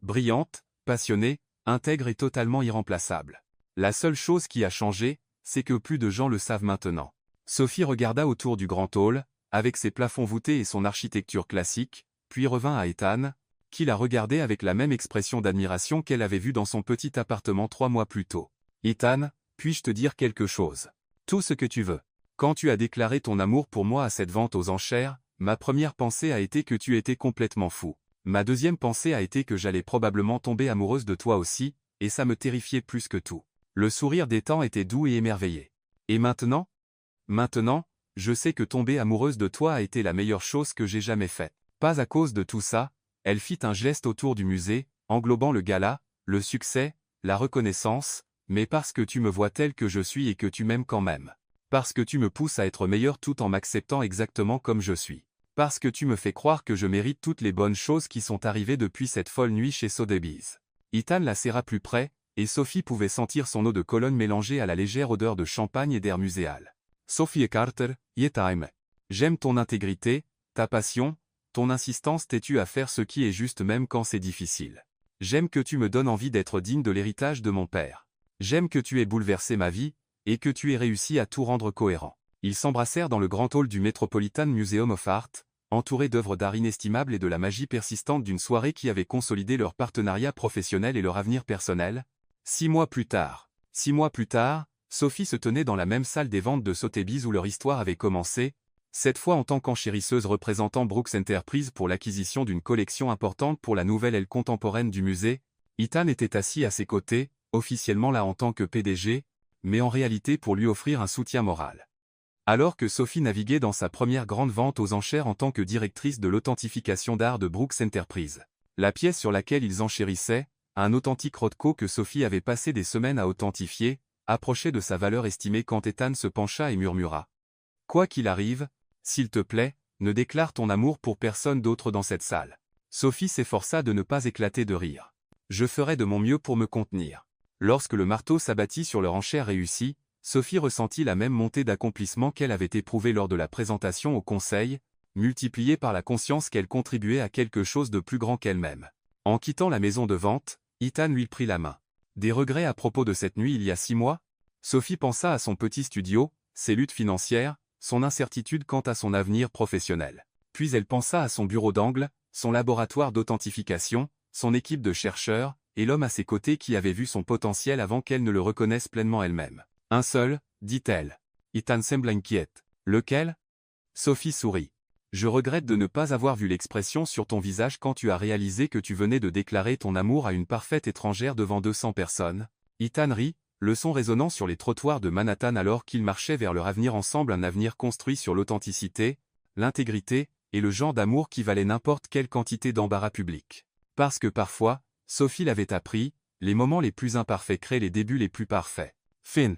Brillante, passionnée, intègre et totalement irremplaçable. La seule chose qui a changé, c'est que plus de gens le savent maintenant. Sophie regarda autour du grand hall, avec ses plafonds voûtés et son architecture classique, puis revint à Ethan, qui la regardait avec la même expression d'admiration qu'elle avait vue dans son petit appartement 3 mois plus tôt. Ethan, puis-je te dire quelque chose? Tout ce que tu veux. Quand tu as déclaré ton amour pour moi à cette vente aux enchères, ma première pensée a été que tu étais complètement fou. Ma deuxième pensée a été que j'allais probablement tomber amoureuse de toi aussi, et ça me terrifiait plus que tout. Le sourire d'Ethan était doux et émerveillé. Et maintenant? Maintenant, je sais que tomber amoureuse de toi a été la meilleure chose que j'ai jamais faite. Pas à cause de tout ça, elle fit un geste autour du musée, englobant le gala, le succès, la reconnaissance, mais parce que tu me vois tel que je suis et que tu m'aimes quand même. Parce que tu me pousses à être meilleur tout en m'acceptant exactement comme je suis. Parce que tu me fais croire que je mérite toutes les bonnes choses qui sont arrivées depuis cette folle nuit chez Sotheby's. Ethan la serra plus près, et Sophie pouvait sentir son eau de Cologne mélangée à la légère odeur de champagne et d'air muséal. Sophie Carter, Ethan. J'aime ton intégrité, ta passion, ton insistance têtue à faire ce qui est juste même quand c'est difficile. J'aime que tu me donnes envie d'être digne de l'héritage de mon père. J'aime que tu aies bouleversé ma vie, et que tu aies réussi à tout rendre cohérent. Ils s'embrassèrent dans le grand hall du Metropolitan Museum of Art, entourés d'œuvres d'art inestimables et de la magie persistante d'une soirée qui avait consolidé leur partenariat professionnel et leur avenir personnel. 6 mois plus tard, Sophie se tenait dans la même salle des ventes de Sotheby's où leur histoire avait commencé, cette fois en tant qu'enchérisseuse représentant Brooks Enterprises pour l'acquisition d'une collection importante pour la nouvelle aile contemporaine du musée. Ethan était assis à ses côtés, officiellement là en tant que PDG, mais en réalité pour lui offrir un soutien moral. Alors que Sophie naviguait dans sa première grande vente aux enchères en tant que directrice de l'authentification d'art de Brooks Enterprises, la pièce sur laquelle ils enchérissaient, un authentique Rothko que Sophie avait passé des semaines à authentifier, approchait de sa valeur estimée quand Ethan se pencha et murmura. Quoi qu'il arrive, s'il te plaît, ne déclare ton amour pour personne d'autre dans cette salle. Sophie s'efforça de ne pas éclater de rire. Je ferai de mon mieux pour me contenir. Lorsque le marteau s'abattit sur leur enchère réussie, Sophie ressentit la même montée d'accomplissement qu'elle avait éprouvée lors de la présentation au conseil, multipliée par la conscience qu'elle contribuait à quelque chose de plus grand qu'elle-même. En quittant la maison de vente, Ethan lui prit la main. Des regrets à propos de cette nuit il y a 6 mois? Sophie pensa à son petit studio, ses luttes financières, son incertitude quant à son avenir professionnel. Puis elle pensa à son bureau d'angle, son laboratoire d'authentification, son équipe de chercheurs, et l'homme à ses côtés qui avait vu son potentiel avant qu'elle ne le reconnaisse pleinement elle-même. Un seul, dit-elle. Ethan sembla inquiète. Lequel? Sophie sourit. Je regrette de ne pas avoir vu l'expression sur ton visage quand tu as réalisé que tu venais de déclarer ton amour à une parfaite étrangère devant 200 personnes. Ethan rit, le son résonnant sur les trottoirs de Manhattan alors qu'ils marchaient vers leur avenir ensemble, un avenir construit sur l'authenticité, l'intégrité, et le genre d'amour qui valait n'importe quelle quantité d'embarras public. Parce que parfois, Sophie l'avait appris, les moments les plus imparfaits créent les débuts les plus parfaits. Fin.